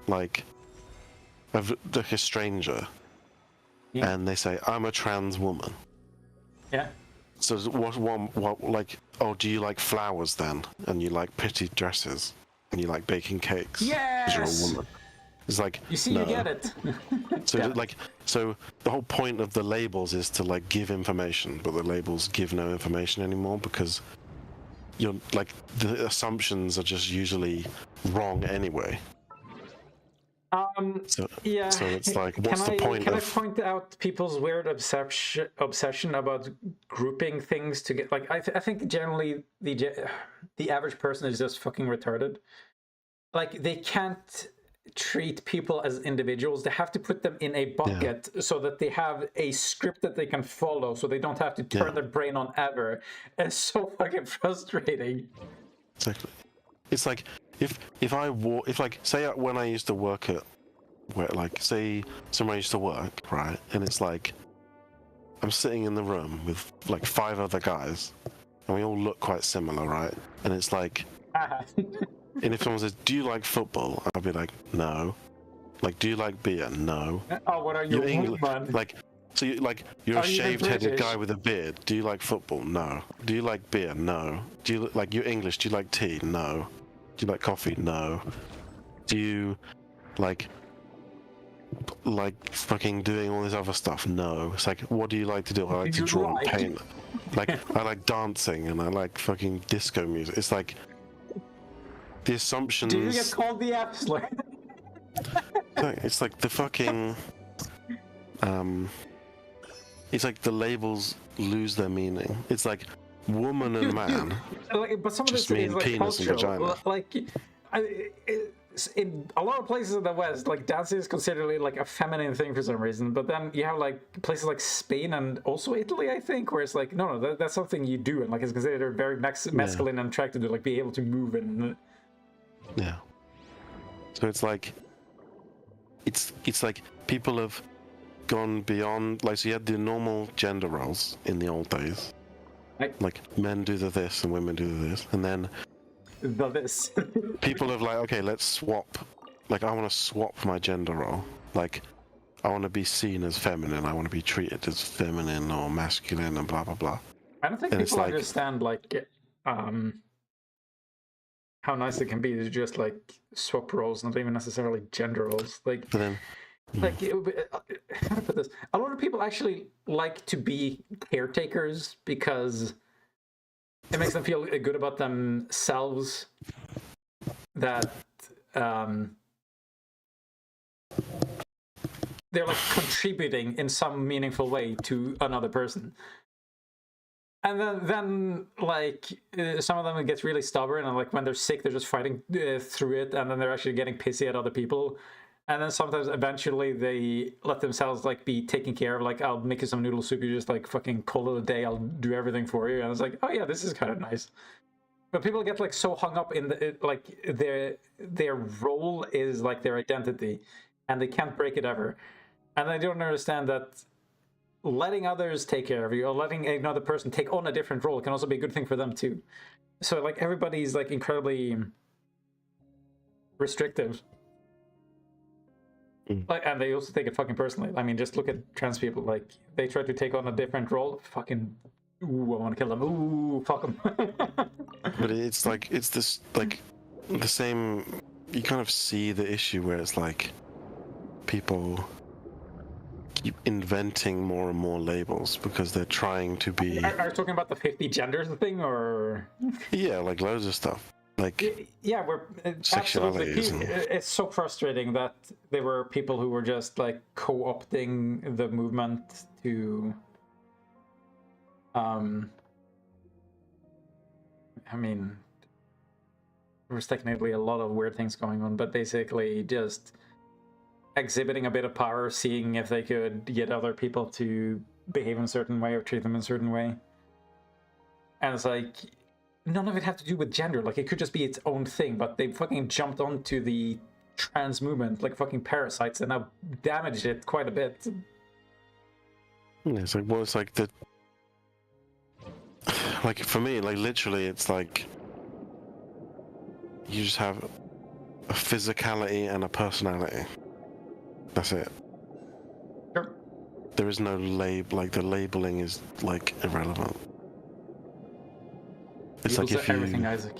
like a stranger, and they say, "I'm a trans woman." Yeah. So what like, oh, do you like flowers then? And you like pretty dresses? And you like baking cakes? Yes! Because you're a woman. It's like, You see, no. you get it. So Yeah. like, so the whole point of the labels is to like give information, but the labels give no information anymore because you're like, the assumptions are just usually wrong anyway. Yeah. So it's like, what's the point Can of? I point out people's weird obsession about grouping things to get like? I think generally the average person is just fucking retarded. Like they can't treat people as individuals. They have to put them in a bucket so that they have a script that they can follow, so they don't have to turn their brain on ever. It's so fucking frustrating. Exactly. It's like if like say when I used to work at where like say somewhere I used to work, right, and it's like I'm sitting in the room with like 5 other guys and we all look quite similar, right? And it's like and if someone says, "Do you like football?" I'll be like, "No." Like, "Do you like beer?" "No." Oh, what are you, woman? Like, so you're a Are you even shaved-headed guy British? with a beard. "Do you like football?" "No." "Do you like beer?" "No." "Do you like you're English? Do you like tea?" "No." "Do you like coffee?" "No." "Do you like fucking doing all this other stuff?" "No." It's like, what do you like to do? "I like to draw and paint." Like, I like dancing and I like fucking disco music. It's like the assumptions. Do you get called the F-slur? It's like the fucking it's like the labels lose their meaning. It's like woman and man. Like, but some of Just this is mean like penis and cultural. vagina. Like, in a lot of places in the West, like dancing is considered like a feminine thing for some reason. But then you have like places like Spain and also Italy, I think, where it's like no, that's something you do, and like it's considered very masculine and attractive to like be able to move and. Yeah. So it's like like people have gone beyond, like, so you had the normal gender roles in the old days. Like men do this and women do this, and then this. people have like, okay, let's swap. Like, I want to swap my gender role. Like, I want to be seen as feminine. I want to be treated as feminine or masculine and blah blah blah. I don't think and people understand like how nice it can be to just like swap roles, not even necessarily gender roles. Like, but then, like how to put this? A lot of people actually like to be caretakers because it makes them feel good about themselves. That they're like contributing in some meaningful way to another person. And then like some of them gets really stubborn, and like when they're sick, they're just fighting through it, and then they're actually getting pissy at other people. And then sometimes eventually they let themselves like be taken care of. Like, I'll make you some noodle soup. You just like fucking call it a day. I'll do everything for you. And it's like, oh yeah, this is kind of nice. But people get like so hung up in like their role is like their identity, and they can't break it ever. And they don't understand that letting others take care of you or letting another person take on a different role can also be a good thing for them too. So like everybody's like incredibly restrictive. Like, and they also take it fucking personally. I mean, just look at trans people. Like, they try to take on a different role. Fucking, ooh, I want to kill them. Ooh, fuck them. but it's like, it's this, like, the same, you kind of see the issue where it's like, people keep inventing more and more labels because they're trying to be... Are you talking about the 50 genders thing, or...? Yeah, like loads of stuff. Like, yeah, we're absolutely. It's so frustrating that there were people who were just like co-opting the movement to. I mean, there was technically a lot of weird things going on, but basically just exhibiting a bit of power, seeing if they could get other people to behave in a certain way or treat them in a certain way. And it's like, none of it had to do with gender. Like, it could just be its own thing, but they fucking jumped onto the trans movement like fucking parasites and now damaged it quite a bit. It's like, well, it's like the... like for me, like literally, it's like you just have a physicality and a personality. That's it. Sure. There is no like the labeling is like irrelevant. It's People like say if you everything, Isaac.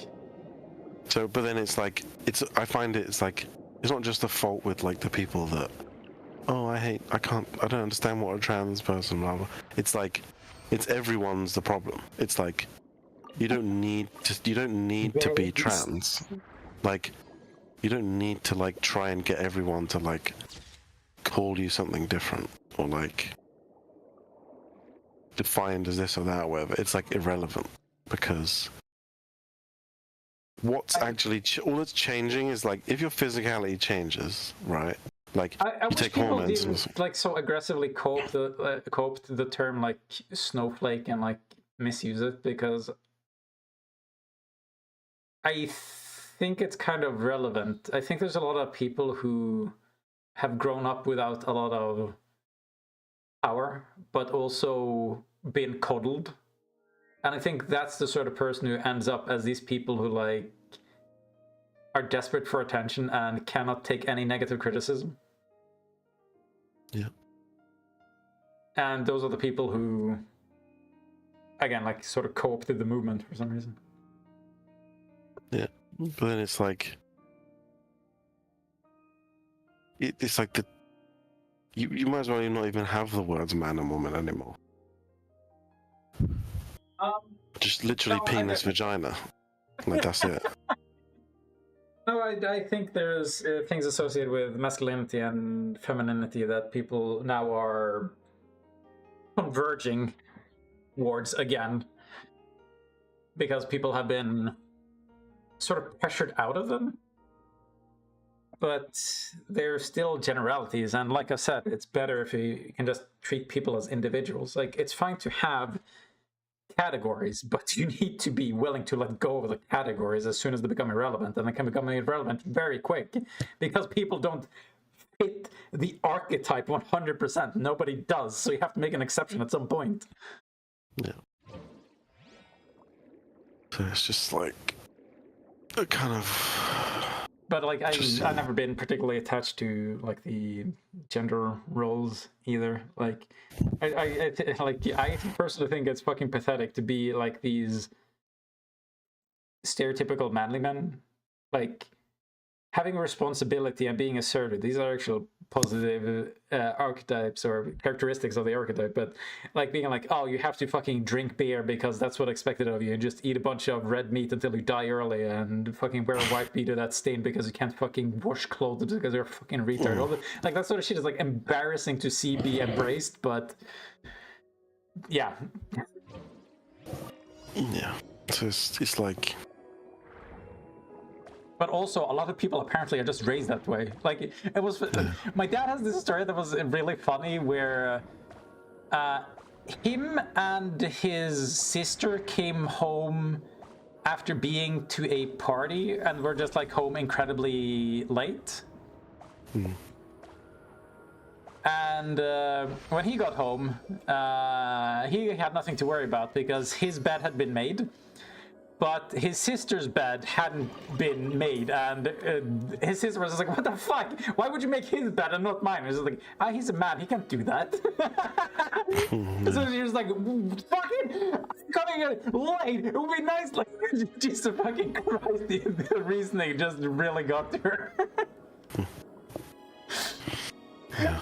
so, but then it's like I find it's like it's not just a fault with like the people that I don't understand what a trans person blah blah. It's like it's everyone's the problem. It's like you don't need to be trans. Like you don't need to like try and get everyone to like call you something different or like defined as this or that or whatever. It's like irrelevant because what's actually all that's changing is like if your physicality changes, right? Like I you wish take people hormones and didn't like so aggressively coped the term like snowflake and like misuse it, because I think it's kind of relevant. I think there's a lot of people who have grown up without a lot of power, but also been coddled. And I think that's the sort of person who ends up as these people who like are desperate for attention and cannot take any negative criticism. yeah. And those are the people who, again, like sort of co-opted the movement for some reason. Yeah. But then it's like it's like you might as well not even have the words man and woman anymore. Just literally no, penis, vagina. Like that's it. No, I think there's things associated with masculinity and femininity that people now are converging towards again, because people have been sort of pressured out of them. But they're still generalities, and like I said, it's better if you can just treat people as individuals. Like, it's fine to have categories, but you need to be willing to let go of the categories as soon as they become irrelevant, and they can become irrelevant very quick because people don't fit the archetype 100%. Nobody does, so you have to make an exception at some point. Yeah. So it's just like a kind of. But like I've never been particularly attached to like the gender roles either. Like I personally think it's fucking pathetic to be like these stereotypical manly men. Like having responsibility and being assertive, these are actual positive archetypes or characteristics of the archetype. But like being like, oh, you have to fucking drink beer because that's what expected of you, and just eat a bunch of red meat until you die early, and fucking wear a white beater that's stained because you can't fucking wash clothes because you're a fucking retard. All like that sort of shit is like embarrassing to see be embraced, but yeah. Yeah. So it's like. But also, a lot of people apparently are just raised that way. Like, it was... My dad has this story that was really funny where him and his sister came home after being to a party and were just, like, home incredibly late. And when he got home, he had nothing to worry about because his bed had been made. But his sister's bed hadn't been made, and his sister was just like, what the fuck? Why would you make his bed and not mine? He's like, he's a man, he can't do that. So she was like, fucking, I'm coming late, it would be nice. Like, Jesus fucking Christ, the reasoning just really got to her.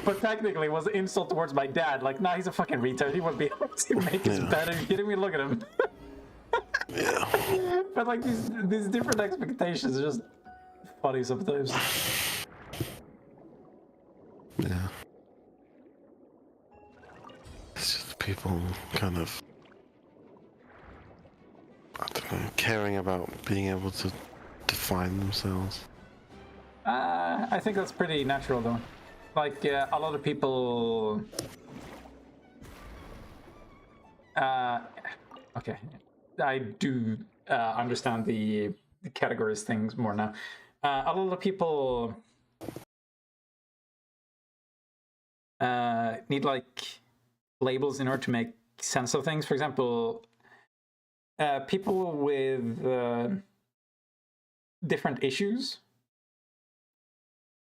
But technically it was an insult towards my dad. Like, nah, he's a fucking retard, he wouldn't be able to make his bed. Are you kidding me? Look at him. Yeah. But like these different expectations are just funny sometimes. Yeah. It's just people kind of, I don't know, caring about being able to define themselves. I think that's pretty natural though. Like a lot of people okay, I do understand the categories things more now. A lot of people need like labels in order to make sense of things. For example, people with different issues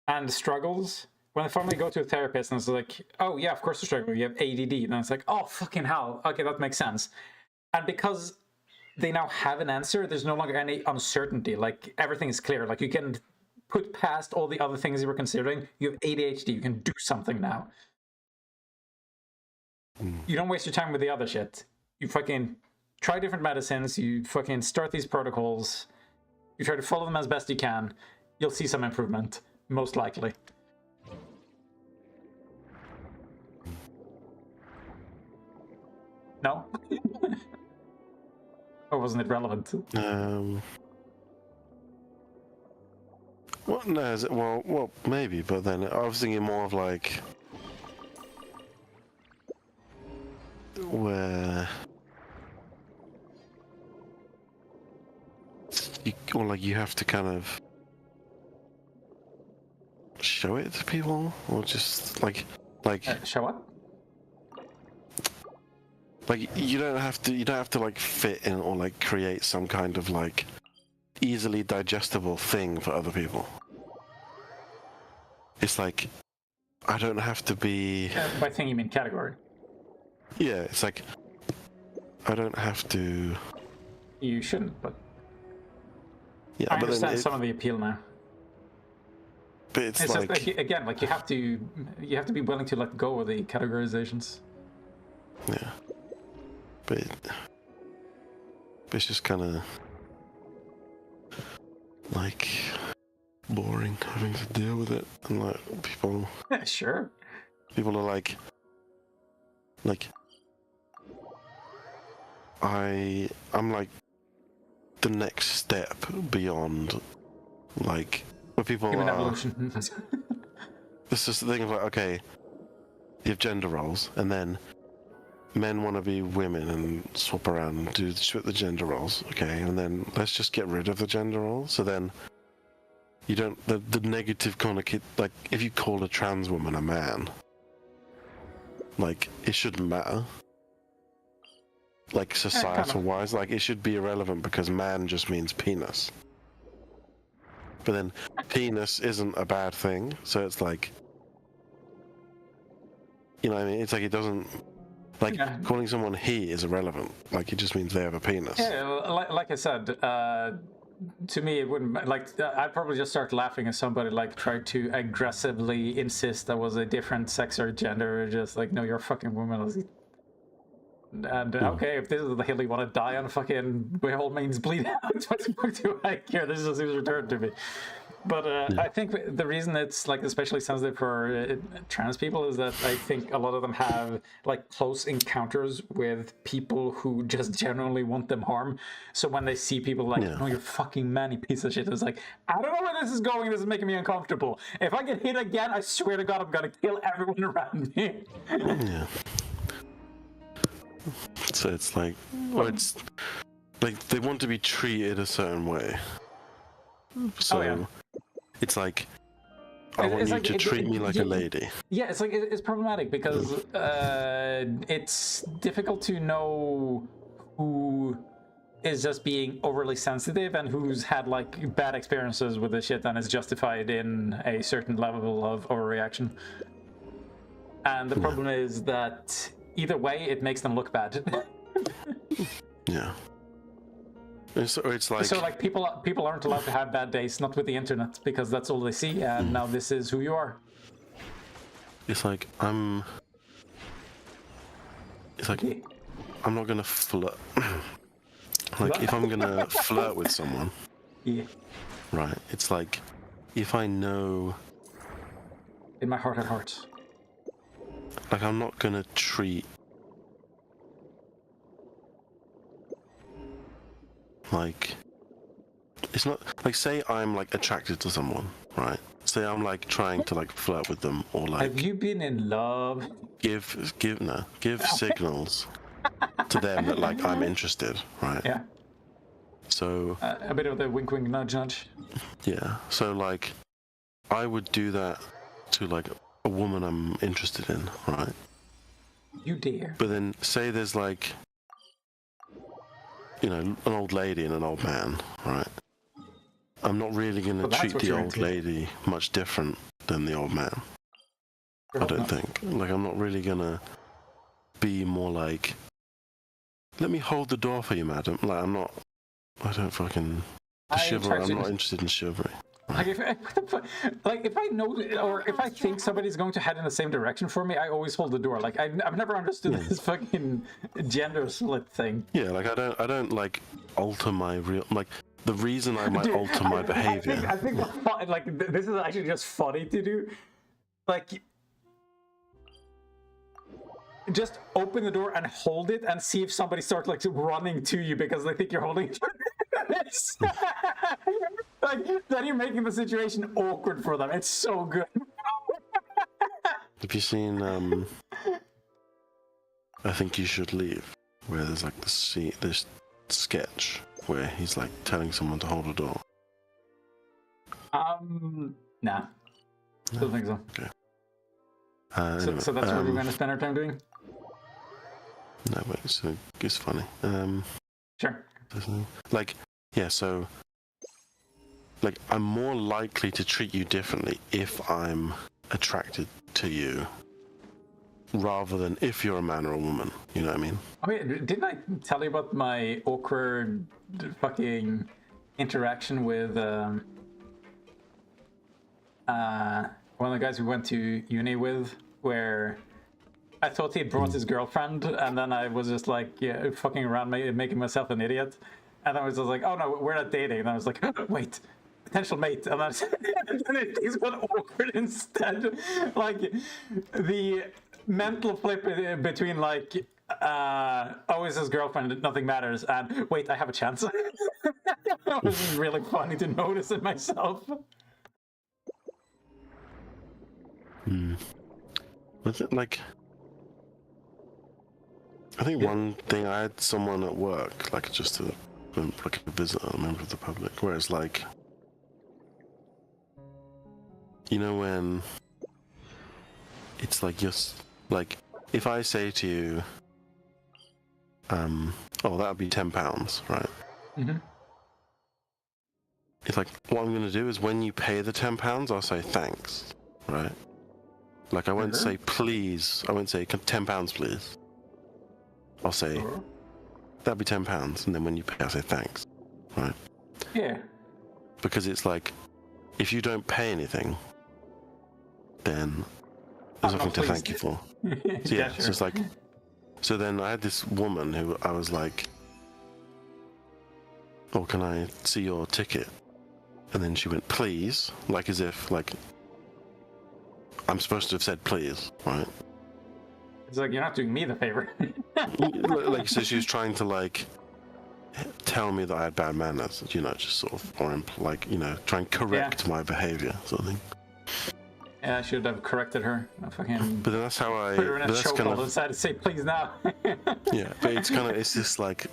and struggles, when they finally go to a therapist and it's like, oh yeah, of course you're struggling, you have ADD, and it's like, oh fucking hell, okay, that makes sense. And because they now have an answer, there's no longer any uncertainty. Like, everything is clear. Like, you can put past all the other things you were considering. You have ADHD, you can do something now. You don't waste your time with the other shit. You fucking try different medicines, you fucking start these protocols, you try to follow them as best you can, you'll see some improvement, most likely. No? Or wasn't it relevant? Well, no, is it, well, maybe, but then I was thinking more of like where you have to kind of show it to people, or just like Show up? like you don't have to like fit in or like create some kind of like easily digestible thing for other people. It's like I don't have to be By thing you mean category. Yeah, it's like I don't have to. You shouldn't, but Yeah, I but understand then some of the appeal now. But it's just like again, like you have to be willing to let go of the categorizations. yeah, but it's just kind of like boring having to deal with it, and like people Sure. are like I'm like the next step beyond like where people Human are. evolution. This is the thing of like, okay, you have gender roles, and then men want to be women and swap around and do the gender roles, okay, and then let's just get rid of the gender roles. So then you don't the negative connotation, like if you call a trans woman a man, like it shouldn't matter. Like societal wise, like it should be irrelevant because man just means penis. But then penis isn't a bad thing, so it's like, you know what I mean? It's like it doesn't, like calling someone he is irrelevant. Like it just means they have a penis. Yeah, like I said, to me it wouldn't, like, I'd probably just start laughing if somebody like tried to aggressively insist that was a different sex or gender, or just like, no, you're a fucking woman. And okay, if this is the hill you want to die on, fucking by all means bleed out. What the fuck do I care? This is his return to me. But I think the reason it's like especially sensitive for trans people is that I think a lot of them have like close encounters with people who just genuinely want them harm. So when they see people like, no, you're fucking man, you piece of shit, it's like, I don't know where this is going. This is making me uncomfortable. If I get hit again, I swear to God, I'm gonna kill everyone around me. Yeah. So it's like, well, it's like they want to be treated a certain way. So it's like, I want you to treat me like a lady. Yeah, it's like it's problematic because it's difficult to know who is just being overly sensitive and who's had like bad experiences with this shit and is justified in a certain level of overreaction. And the problem is that either way, it makes them look bad. Yeah. It's like, so like people aren't allowed to have bad days, not with the internet, because that's all they see, and now this is who you are. It's like I'm not gonna flirt. Like if I'm gonna flirt with someone, right? It's like if I know in my heart of hearts, like I'm not gonna treat like, it's not like, say I'm like attracted to someone, right? Say I'm like trying to like flirt with them, or like, have you been in love? Give signals to them that like I'm interested, right? Yeah. So a bit of the wink wink nudge nudge. Yeah. So like I would do that to like a woman I'm interested in, right? You dare. But then say there's like an old lady and an old man, right? I'm not really going to Well, that's treat what the you're old into. lady much different than the old man. I Sure, don't no. think. Like, I'm not really going to be more like, let me hold the door for you, madam. Like, I don't fucking... I chivalry, try I'm to- not interested in chivalry. Like if I know, or if I think somebody's going to head in the same direction for me, I always hold the door. Like I've never understood this fucking gender split thing. Yeah, like I don't like alter my real, like the reason I might Dude, alter my behavior. I think this is actually just funny to do. Like, just open the door and hold it and see if somebody starts like running to you because they think you're holding it. Like, then you're making the situation awkward for them. It's so good. Have you seen I Think You Should Leave, where there's like this sketch where he's like telling someone to hold a door? Nah. Don't think so. Okay. So that's what we're going to spend our time doing? No, but it's funny. Sure. Like, yeah, so like I'm more likely to treat you differently if I'm attracted to you rather than if you're a man or a woman. You know what I mean? Oh yeah, didn't I tell you about my awkward fucking interaction with one of the guys we went to uni with, where I thought he brought his girlfriend, and then I was just like, yeah, fucking around, making myself an idiot. And I was just like, oh no, we're not dating. And I was like, wait, potential mate. And then things got awkward instead. Like, the mental flip between like, oh, it's his girlfriend, nothing matters, and wait, I have a chance. That was really funny to notice in myself. Was it like... I think one thing, I had someone at work, like just like a visitor, a member of the public, where it's like, you know, when it's like like if I say to you, oh, that would be £10, right? Mm-hmm. It's like, what I'm going to do is when you pay the £10, I'll say thanks, right? Like, I won't say please, I won't say £10, please. I'll say, that'd be £10, and then when you pay, I'll say thanks, right? Yeah. Because it's like, if you don't pay anything, then there's nothing to thank you for. So yeah, sure. so it's like, so then I had this woman who I was like, oh, can I see your ticket? And then she went, please, like as if, like, I'm supposed to have said please, right? It's like, you're not doing me the favor. Like, so she was trying to, like, tell me that I had bad manners, you know, just sort of, or like, you know, try and correct my behavior, sort of thing. Yeah, I should have corrected her. But then that's how I... put her in a that's chokehold kind and of, decided to say please now. yeah, but it's kind of, it's just like,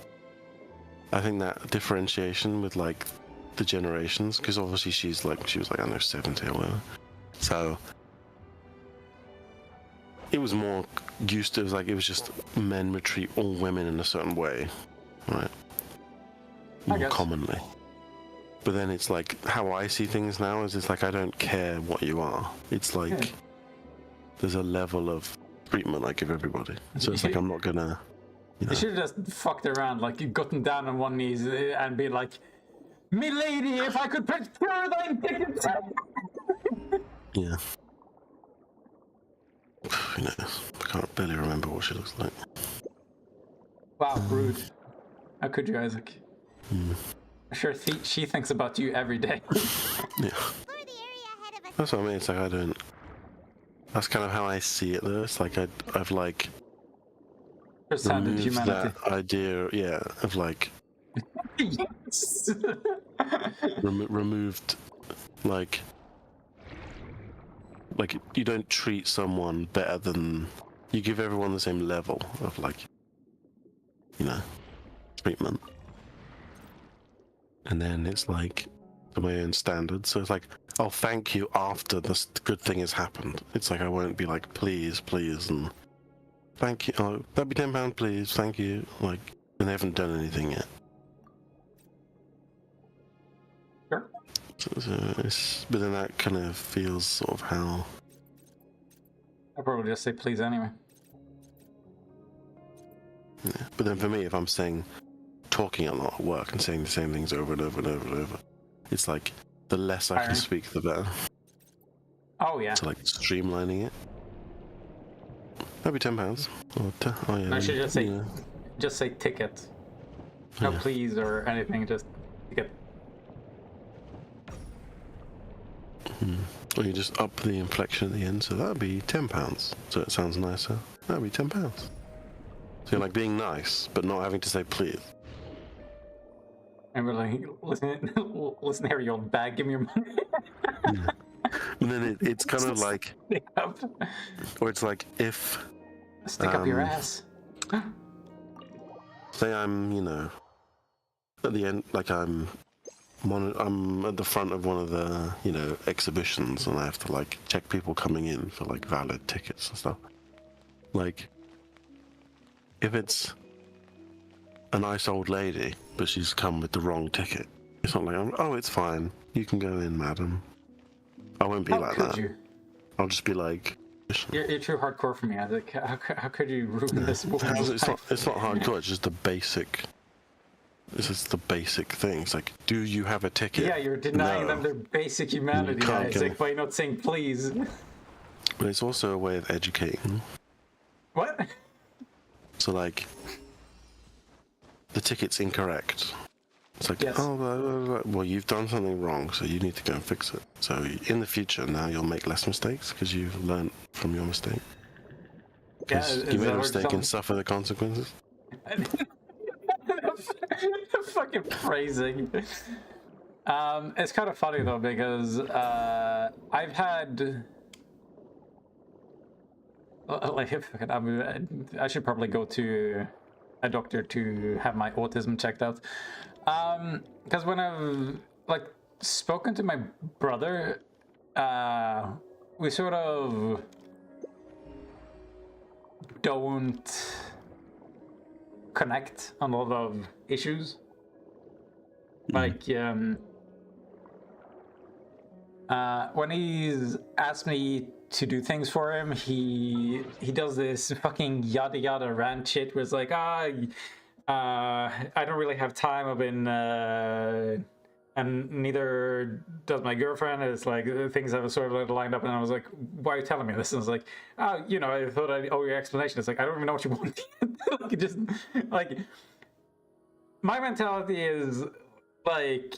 I think that differentiation with, like, the generations, because obviously she was like, I don't know, 70 or whatever. So it was more used to, it was like, it was just men would treat all women in a certain way, right? More commonly. But then it's like, how I see things now is it's like, I don't care what you are. It's like, there's a level of treatment I give everybody. So it's like, I'm not gonna, you know. You should have just fucked around, like, gotten down on one knee and be like, me lady, if I could procure thy tickets. Yeah. You know, I can't barely remember what she looks like. Wow, rude. How could you, Isaac? I'm sure she thinks about you every day. Yeah. That's what I mean. It's like, I don't... That's kind of how I see it, though. It's like, I've like... Removed humanity. that idea, yeah, of like... Yes! removed, like you don't treat someone better than... You give everyone the same level of, like, you know, treatment. And then it's like, to my own standards. So it's like, I'll thank you after this good thing has happened. It's like, I won't be like, please, and thank you. Oh, that'd be £10, please, thank you. Like, and they haven't done anything yet. But then that kind of feels sort of how. I'll probably just say please anyway. Yeah. But then for me, if I'm talking a lot at work and saying the same things over and over and over and over, it's like the less I can speak, the better. Oh yeah. So like streamlining it. That'd be £10. Oh yeah. I should just say ticket. No please or anything, just ticket. Or you just up the inflection at the end, so that'd be £10. So it sounds nicer. That'd be £10. So you're like being nice, but not having to say please. And we're like, listen here, you old bag, give me your money. Yeah. And then it's kind of like, or it's like if stick up your ass. Say I'm, at the end, like I'm at the front of one of the, exhibitions, and I have to like check people coming in for like valid tickets and stuff. Like, if it's a nice old lady, but she's come with the wrong ticket, it's not like, oh, it's fine, you can go in, madam. I won't be like that. I'll just be like, you're too hardcore for me. I think, how could you ruin this movie? It's not hardcore. It's just the basic. This is the basic thing. It's like, do you have a ticket? Yeah, you're denying them their basic humanity, Isaac, by not saying please. But it's also a way of educating. What? So like, the ticket's incorrect. It's like, yes. Well, you've done something wrong, so you need to go and fix it. So in the future, now you'll make less mistakes because you've learned from your mistake. Because you made a mistake and suffer the consequences. Fucking phrasing. It's kind of funny though, because I've had I should probably go to a doctor to have my autism checked out. Because when I've like spoken to my brother, we sort of don't connect on a lot of issues. Like when he's asked me to do things for him, he does this fucking yada yada rant shit where it's like, I don't really have time. I've been and neither does my girlfriend. It's like things have sort of like lined up, and I was like, why are you telling me this? And it's like, I thought I owe you an explanation. It's like, I don't even know what you want. Like, just like, my mentality is like,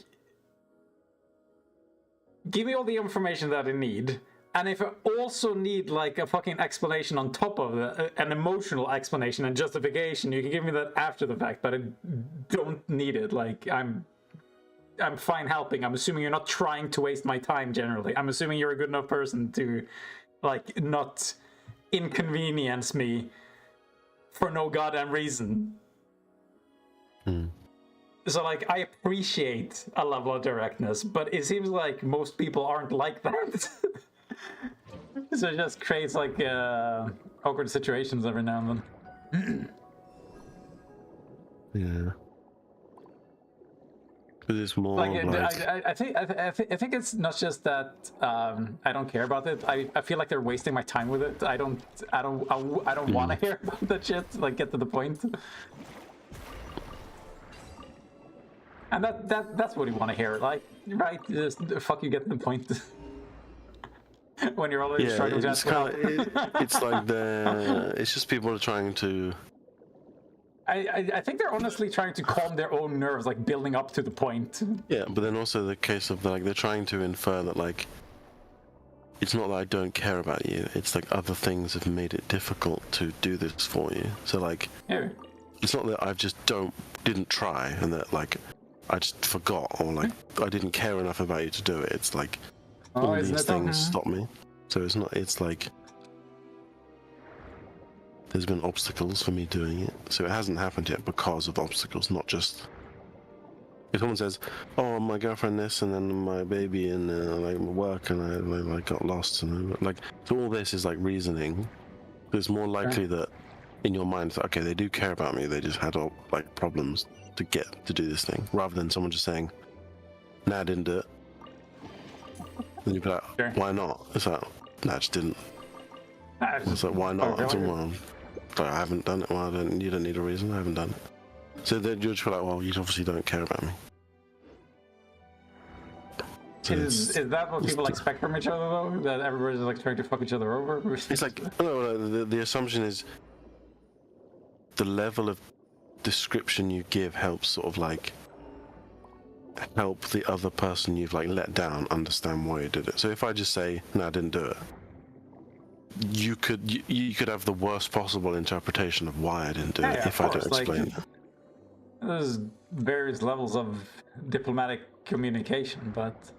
give me all the information that I need, and if I also need like a fucking explanation on top of that, an emotional explanation and justification, you can give me that after the fact, but I don't need it. Like, I'm fine helping. I'm assuming you're not trying to waste my time generally. I'm assuming you're a good enough person to like not inconvenience me for no goddamn reason. So like, I appreciate a level of directness, but it seems like most people aren't like that. So it just creates like awkward situations every now and then. Yeah. But it's more like I think it's not just that I don't care about it. I feel like they're wasting my time with it. I don't want to hear about that shit. Like, get to the point. And that's what you want to hear, like, right? Just fuck you, get to the point. When you're already struggling to ask it's like it's just people are trying to. I think they're honestly trying to calm their own nerves, like building up to the point. Yeah, but then also the case of like they're trying to infer that like it's not that I don't care about you. It's like other things have made it difficult to do this for you. So like, it's not that I just didn't try and that like I just forgot or like I didn't care enough about you to do it. It's like all these things stop me. So it's not. It's like there's been obstacles for me doing it. So it hasn't happened yet because of obstacles, not just. If someone says, "Oh, my girlfriend this, and then my baby, and like work, and I got lost," and like, so all this is like reasoning. It's more likely that in your mind, that, okay, they do care about me. They just had like problems to get to do this thing, rather than someone just saying, "Nah, I didn't do it." Then you'd be like, Sure. why not? It's like, no, I just didn't. It's like, why not? It's like, well, I haven't done it. Well, you don't need a reason. I haven't done it. So then you'll just be like, well, you obviously don't care about me. So Is that what people expect from each other, though? That everybody's like trying to fuck each other over? It's like, no, the assumption is the level of description you give helps sort of like help the other person you've like let down understand why you did it. So if I just say, no, I didn't do it, you could have the worst possible interpretation of why I didn't do it if I don't explain it. There's various levels of diplomatic communication, but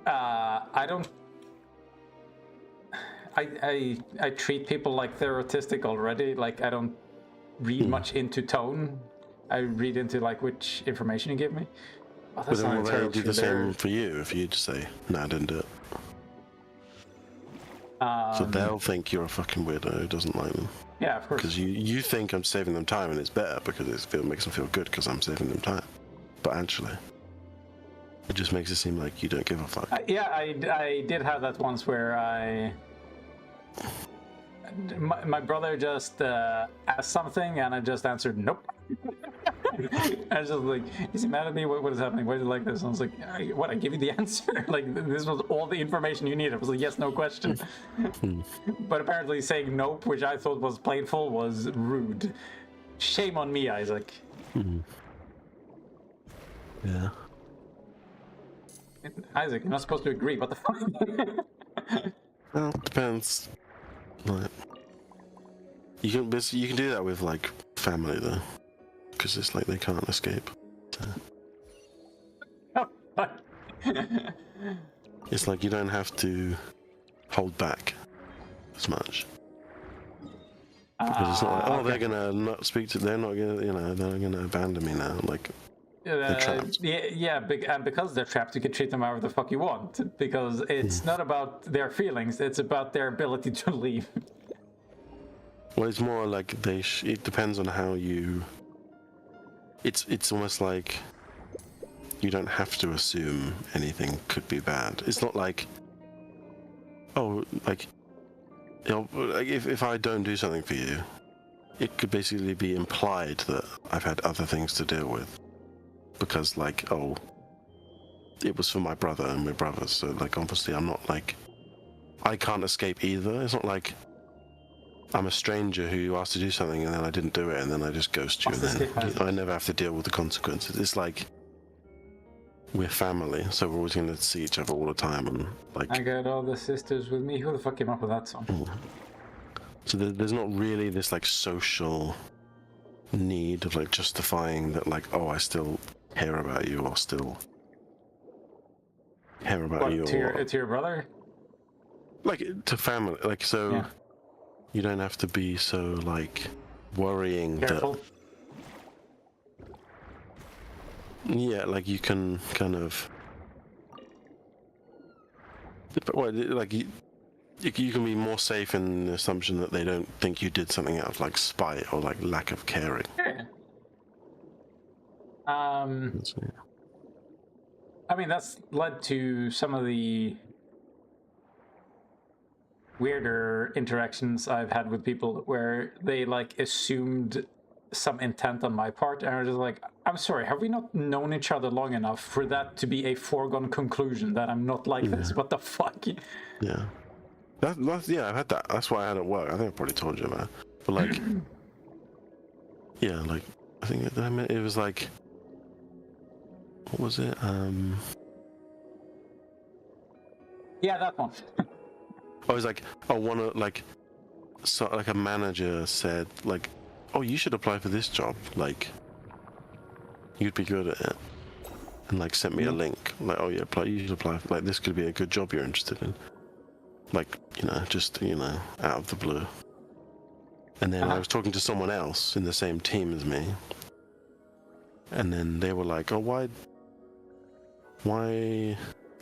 I don't. I treat people like they're autistic already. Like I don't read much into tone. I read into like which information you give me. Oh, But then will they do the same for you if you just say, no, I didn't do it? So they'll think you're a fucking weirdo who doesn't like them. Yeah, of course. Because you think I'm saving them time and it's better because it makes them feel good because I'm saving them time. But actually, it just makes it seem like you don't give a fuck. Yeah, I did have that once where my brother just asked something and I just answered nope. I was just like, is he mad at me? What is happening? Why is it like this? And I was like, what? I give you the answer. Like this was all the information you needed. It was a yes, no question. But apparently saying nope, which I thought was playful, was rude. Shame on me, Isaac. Yeah. Isaac, you're not supposed to agree. What the fuck? Well, depends. Like, you can do that with like family though, because it's like they can't escape. So. It's like you don't have to hold back as much. Because it's not like, they're gonna not speak to. They're not gonna, they're gonna abandon me now. Like. They're trapped. And because they're trapped, you can treat them however the fuck you want. Because it's not about their feelings; it's about their ability to leave. Well, it's more like it depends on how you. It's almost like you don't have to assume anything could be bad. It's not like, like if I don't do something for you, it could basically be implied that I've had other things to deal with. Because like, it was for my brother and my brothers, so like obviously I'm not like, I can't escape either. It's not like I'm a stranger who you asked to do something and then I didn't do it and then I just ghost you and then I never have to deal with the consequences. It's like we're family, so we're always going to see each other all the time and like. I got all the sisters with me. Who the fuck came up with that song? So there's not really this like social need of like justifying that like, I still care about you or still care about you. To your brother? Like to family, like so. Yeah. You don't have to be so like worrying. Careful. Yeah, like you can kind of. Well, like you can be more safe in the assumption that they don't think you did something out of like spite or like lack of caring. Sure. I mean, that's led to some of the weirder interactions I've had with people where they like assumed some intent on my part, and I was just like, I'm sorry, have we not known each other long enough for that to be a foregone conclusion that I'm not like this? What the fuck? Yeah. I've had that. That's why I had it work. I think I probably told you about it. But like, yeah, like I think it was like, what was it? Yeah, that one. I was like, like a manager said, like, you should apply for this job. Like, you'd be good at it. And like sent me a link. Like, you should apply. Like, this could be a good job you're interested in. Like, just out of the blue. And then I was talking to someone else in the same team as me. And then they were like, why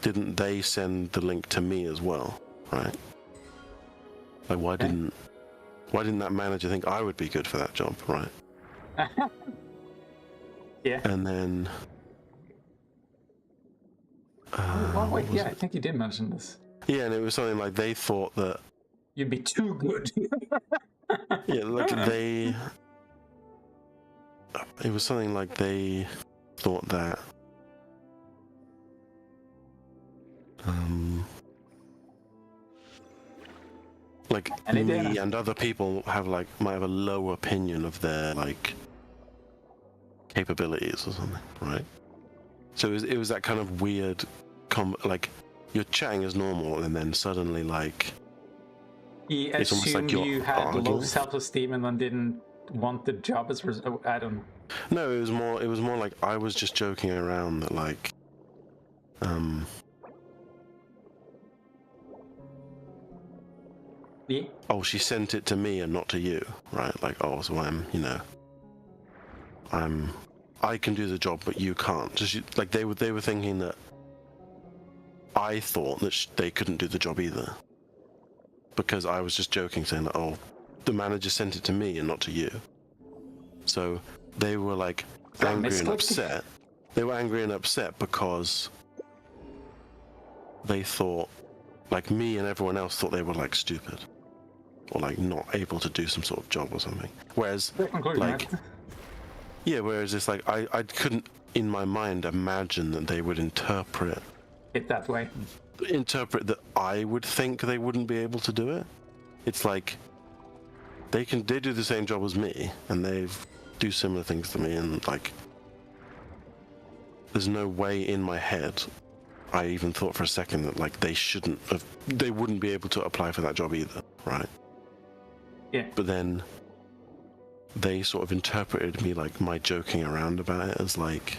didn't they send the link to me as well? Right? Like, why didn't that manager think I would be good for that job, right? Yeah. And then Oh wait, yeah, I think you did mention this. Yeah, and it was something like they thought that. You'd be too good. Yeah, like they. It was something like they thought that. Like me and other people might have a low opinion of their like capabilities or something, right? So it was that kind of weird, like you're chatting as normal and then suddenly like He it's almost like assumed you're you had low arguing. self-esteem and then didn't want the job as I don't. No, it was more like I was just joking around that like Yeah. oh, she sent it to me and not to you, right? Like, oh, so I can do the job, but you can't. Just like they were thinking that I thought that they couldn't do the job either, because I was just joking, saying that, oh, the manager sent it to me and not to you. So they were like angry and upset. They were angry and upset because they thought, like me and everyone else thought they were like stupid. Or like not able to do some sort of job or something. Whereas, like, yeah, whereas it's like I couldn't in my mind imagine that they would interpret it that way. Interpret that I would think they wouldn't be able to do it. It's like they do the same job as me, and they do similar things to me, and like there's no way in my head I even thought for a second that like they wouldn't be able to apply for that job either, right? Yeah. But then they sort of interpreted me like my joking around about it as like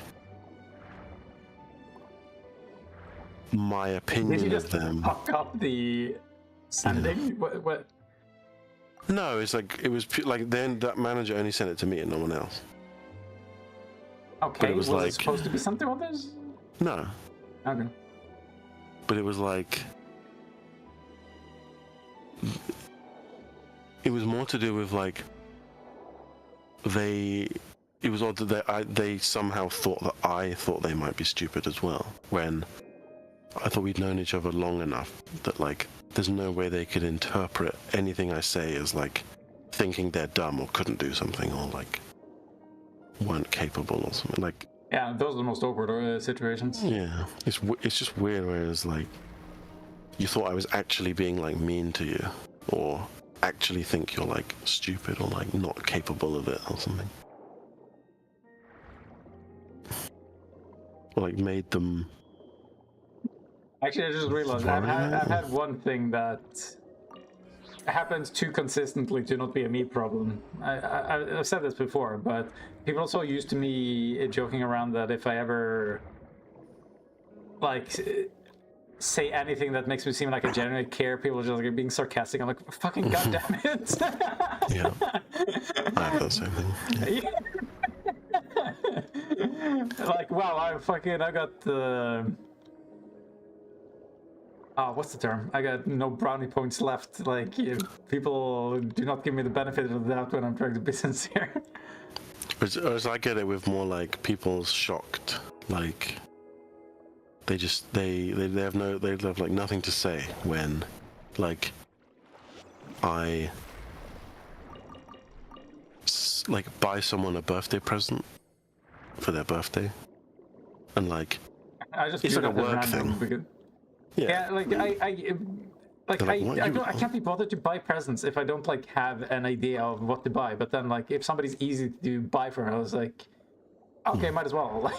my opinion Did you just of them. fuck up the sending? Yeah. What? No, it's like it was like then that manager only sent it to me and no one else. Okay, but it was like it supposed to be something with this? No. Okay. But it was like it was more to do with like it was odd that they somehow thought that I thought they might be stupid as well, when I thought we'd known each other long enough that like there's no way they could interpret anything I say as like thinking they're dumb or couldn't do something or like weren't capable or something. Like, yeah, those are the most awkward situations. Yeah, it's just weird. Whereas like you thought I was actually being like mean to you, or actually think you're like stupid or like not capable of it or something, or like made them. Actually, I just realized I've had one thing that happens too consistently to not be a me problem. I've said this before, but people also used to me joking around that if I ever like say anything that makes me seem like I genuinely care, people are just like being sarcastic. I'm like, fucking goddamn it! Yeah, I have that same thing. Yeah. Like, wow, I got the. What's the term? I got no brownie points left. Like, people do not give me the benefit of the doubt when I'm trying to be sincere. As I get it with more like people shocked, like they have like nothing to say when like I like buy someone a birthday present for their birthday, and like I just it's like a work thing. Because... Yeah, like I can't be bothered to buy presents if I don't like have an idea of what to buy. But then like if somebody's easy to buy for, I was like, okay, might as well.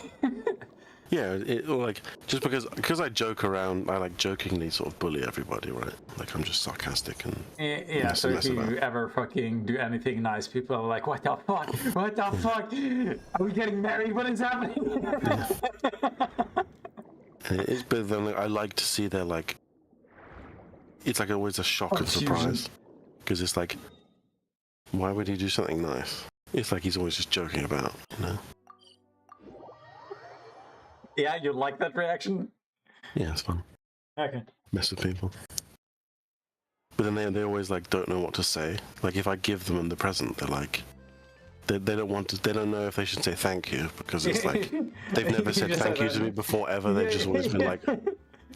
Yeah, like just because I joke around, I like jokingly sort of bully everybody, right? Like I'm just sarcastic and yeah. So if you ever fucking do anything nice, people are like, "What the fuck? What the fuck? Are we getting married? What is happening?" It's better than like, I like to see their like. It's like always a shock and surprise, because it's like, why would he do something nice? It's like he's always just joking about, you know. Yeah, you like that reaction? Yeah, it's fun. Okay. Mess with people. But then they always like don't know what to say. Like if I give them the present, they're like, they don't want to. They don't know if they should say thank you because it's like they've never said just thank you said to me that. before ever. They've just always been like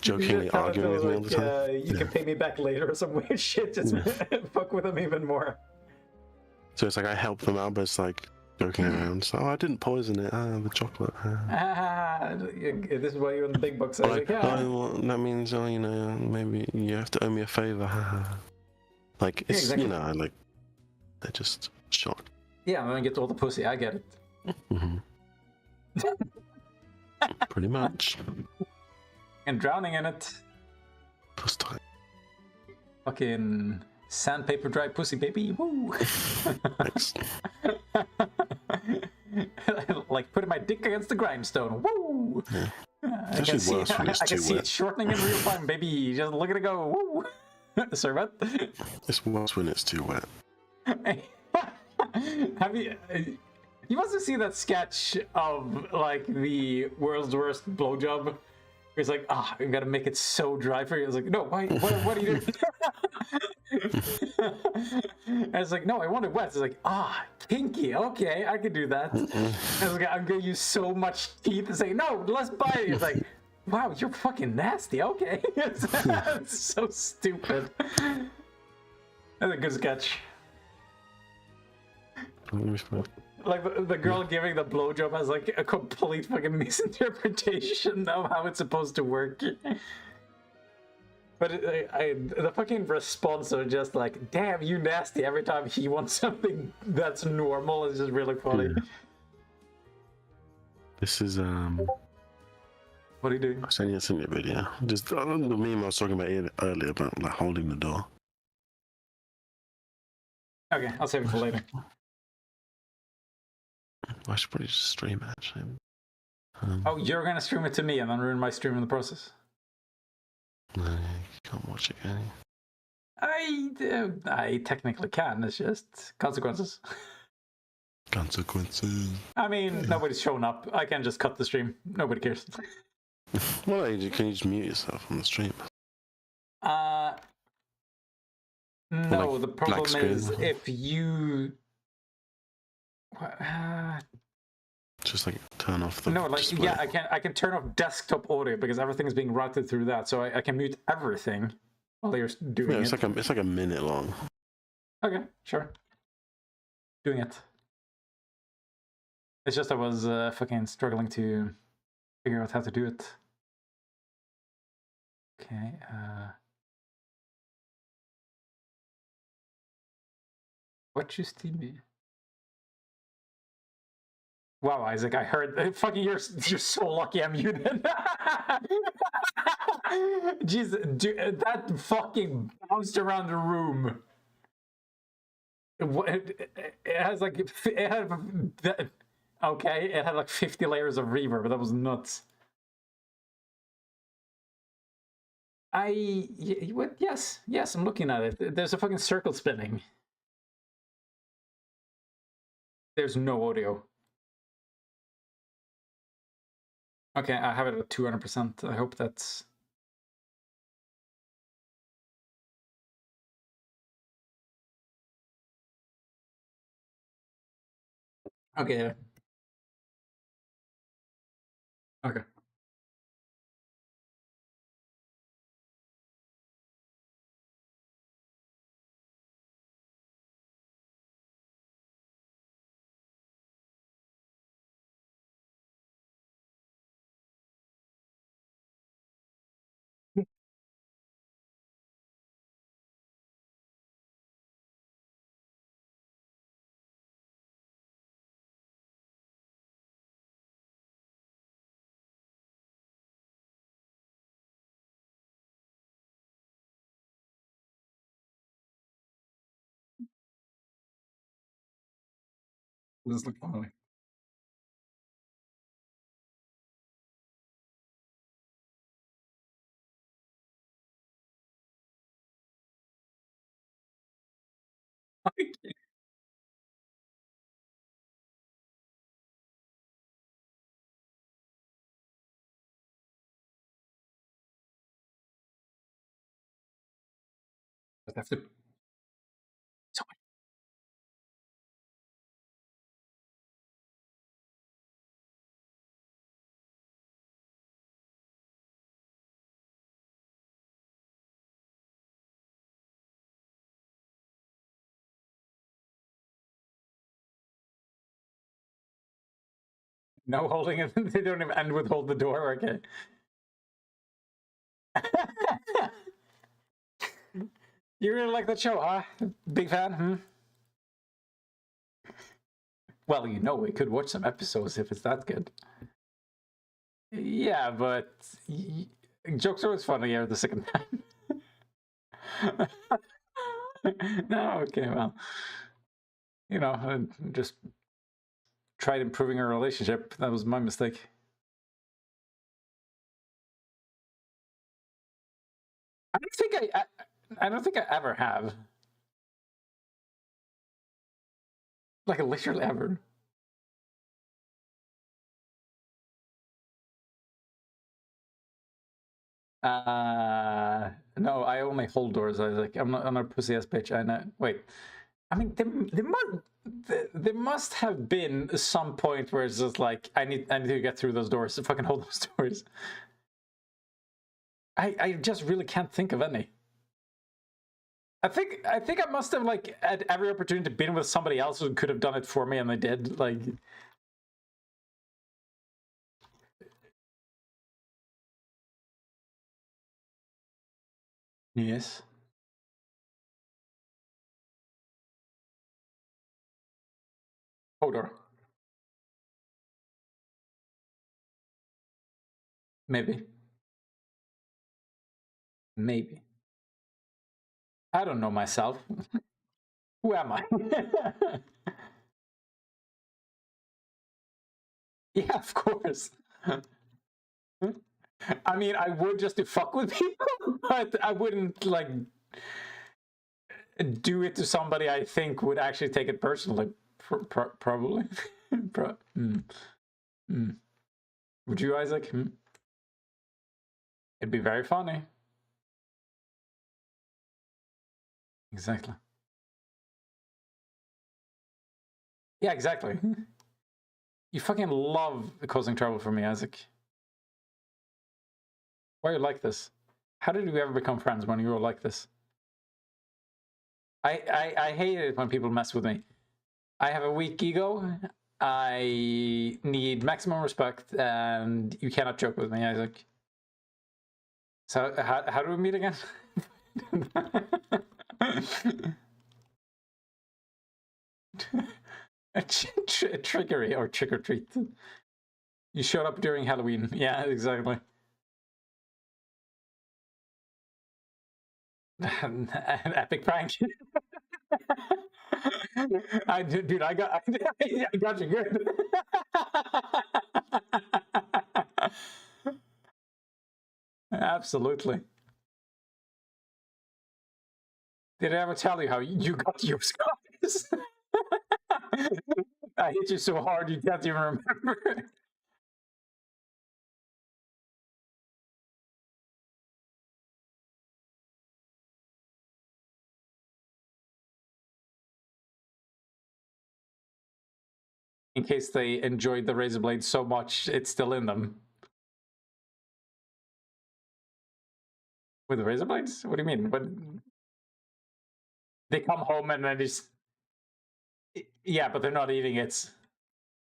jokingly Tell it to arguing with me all like, the time. you can pay me back later or some weird shit. Just fuck with them even more. So it's like I help them out, but it's like joking around. So I didn't poison it. The chocolate. This is why you're in the big bucks. I was Like, like, yeah. oh, well, that means, oh, you know, maybe you have to owe me a favor. Like, it's, exactly. you know, like, they're just shocked. Yeah, I'm gonna get all the pussy. I get it. Mm-hmm. Pretty much. And drowning in it. Puss time. Fucking sandpaper dry pussy, baby. Woo! Thanks. Like putting my dick against the grindstone. Woo! Yeah. I It's can actually see, worse when it's I can too see it wet. shortening in real time, baby. Just look at it go. Woo! Sorry, what? It's worse when it's too wet. Have you? You must have seen that sketch of like the world's worst blowjob. He's like, I gotta make it so dry for you. I was like, no, why? What are you doing? I was like, no, I want it wet. It's like, kinky. Okay, I can do that. I was like, I'm gonna use so much teeth and say, no, let's buy it. It's like, wow, you're fucking nasty. Okay, it's so stupid. That's a good sketch. Like the girl giving the blowjob has like a complete fucking misinterpretation of how it's supposed to work. But the fucking response of just like, damn, you nasty, every time he wants something that's normal is just really funny. Yeah. This is, What are you doing? I sent you a video. Just the meme I was talking about earlier about like holding the door. Okay, I'll save it for later. I should probably just stream it actually. Oh, you're gonna stream it to me and then ruin my stream in the process? No, you can't watch it, can you? I technically can, it's just consequences. Consequences. I mean, nobody's shown up. I can just cut the stream. Nobody cares. Well, can you just mute yourself on the stream? No, like the problem black is screen? if you... Just like turn off the no, like display. yeah, I can turn off desktop audio because everything is being routed through that, so I can mute everything while you're doing Yeah, it. it's like a minute long. Okay, sure. Doing it. It's just I was fucking struggling to figure out how to do it. Okay, what you Stevie? Wow, Isaac, I heard fucking you're so lucky I'm muted. Jeez, dude, that fucking bounced around the room. It has like it had okay, it had like 50 layers of reverb. That was nuts. Yes, I'm looking at it. There's a fucking circle spinning. There's no audio. Okay, I have it at 200%. I hope that's... Okay, yeah. Okay. This looks funny. I have to... No holding it. They don't even end with hold the door. Okay. You really like that show, huh? Big fan? Hmm? Well, you know, we could watch some episodes if it's that good. Yeah, but jokes are always funnier the second time. No, okay, well, you know, I just tried improving our relationship. That was my mistake. I don't think I ever have. Like literally ever. No, I only hold doors. I was like, I'm not a pussy ass bitch. I know. Wait, I mean, there must have been some point where it's just like I need to get through those doors to fucking hold those doors. I just really can't think of any. I think I must have like at every opportunity been with somebody else who could have done it for me, and they did. Like, yes, Hodor, maybe, maybe. I don't know myself. Who am I? Yeah, of course. I mean, I would just to fuck with people, but I wouldn't like do it to somebody I think would actually take it personally. Probably. Mm. Would you, Isaac? It'd be very funny. Exactly. Yeah, exactly. You fucking love causing trouble for me, Isaac. Why are you like this? How did we ever become friends when you were like this? I hate it when people mess with me. I have a weak ego. I need maximum respect, and you cannot joke with me, Isaac. So how do we meet again? A trickery or trick or treat. You showed up during Halloween. Yeah, exactly. An epic prank. Dude, I got you good. Absolutely. Did I ever tell you how you got your scars? I hit you so hard you can't even remember. In case they enjoyed the razor blade so much, it's still in them. With the razor blades? What do you mean? But they come home and then just yeah, but they're not eating it.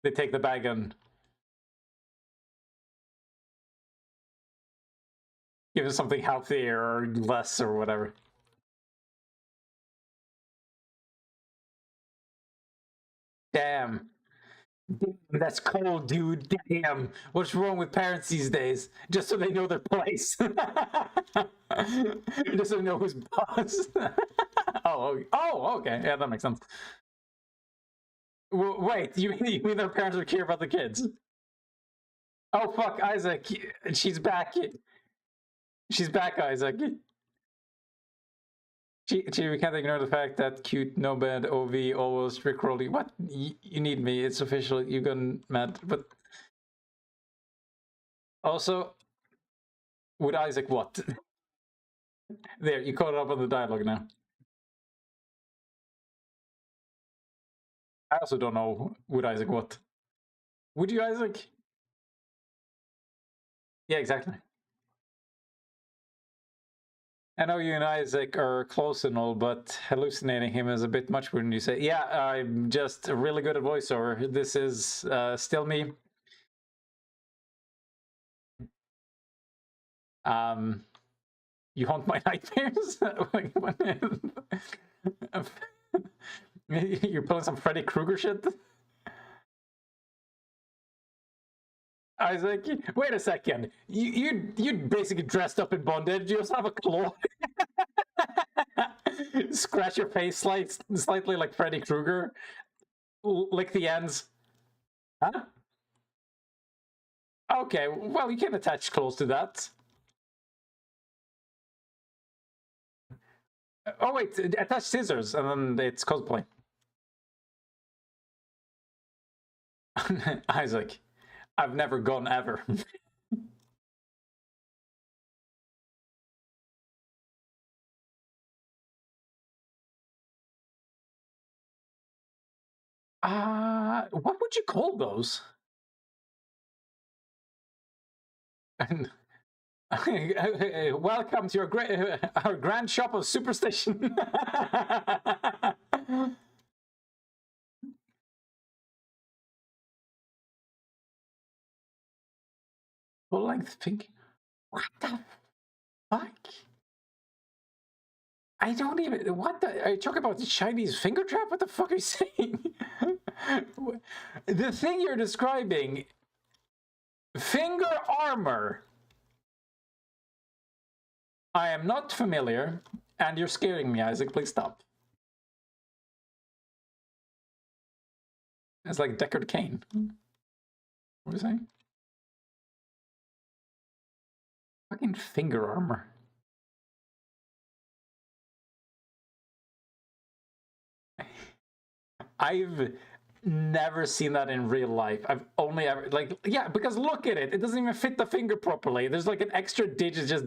They take the bag and give them something healthier or less or whatever. Damn. That's cold, dude. Damn. What's wrong with parents these days? Just so they know their place. Just so they know who's boss. Oh, okay. Yeah, that makes sense. Wait, you mean their parents would care about the kids? Oh, fuck, Isaac. She's back. She's back, Isaac. We can't ignore the fact that cute no bad OV always rickroll you. What? You need me. It's official. You gone mad. But also, with Isaac, what? There, you caught up on the dialogue now. I also don't know with Isaac what. Would you, Isaac? Yeah, exactly. I know you and Isaac are close and all, but hallucinating him is a bit much when you say, yeah, I'm just really good at voiceover. This is still me. You haunt my nightmares? You're pulling some Freddy Krueger shit? Isaac, wait a second. You basically dressed up in bondage. You also have a claw. Scratch your face slightly like Freddy Krueger. Lick the ends. Huh? Okay, well, you can attach claws to that. Oh wait, attach scissors and then it's cosplay. Isaac, I've never gone ever. What would you call those? Welcome to our grand shop of superstition. Full length pink. What the fuck? I don't even. What the? Are you talking about the Chinese finger trap? What the fuck are you saying? The thing you're describing. Finger armor. I am not familiar, and you're scaring me, Isaac. Please stop. It's like Deckard Cain. What are you saying? Fucking finger armor. I've never seen that in real life. I've only ever, like, yeah, because look at it. It doesn't even fit the finger properly. There's like an extra digit just...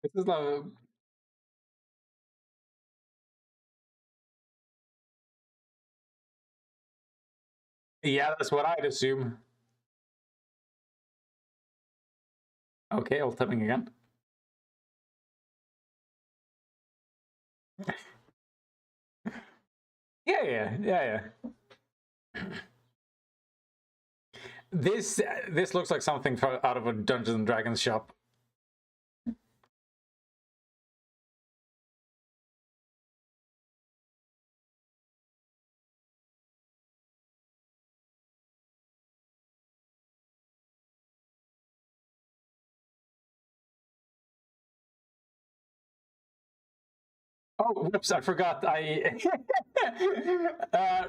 This is like... Yeah, that's what I'd assume. Okay, I'll tapping again. Yeah. This looks like something out of a Dungeons and Dragons shop. Oh, whoops! I forgot. I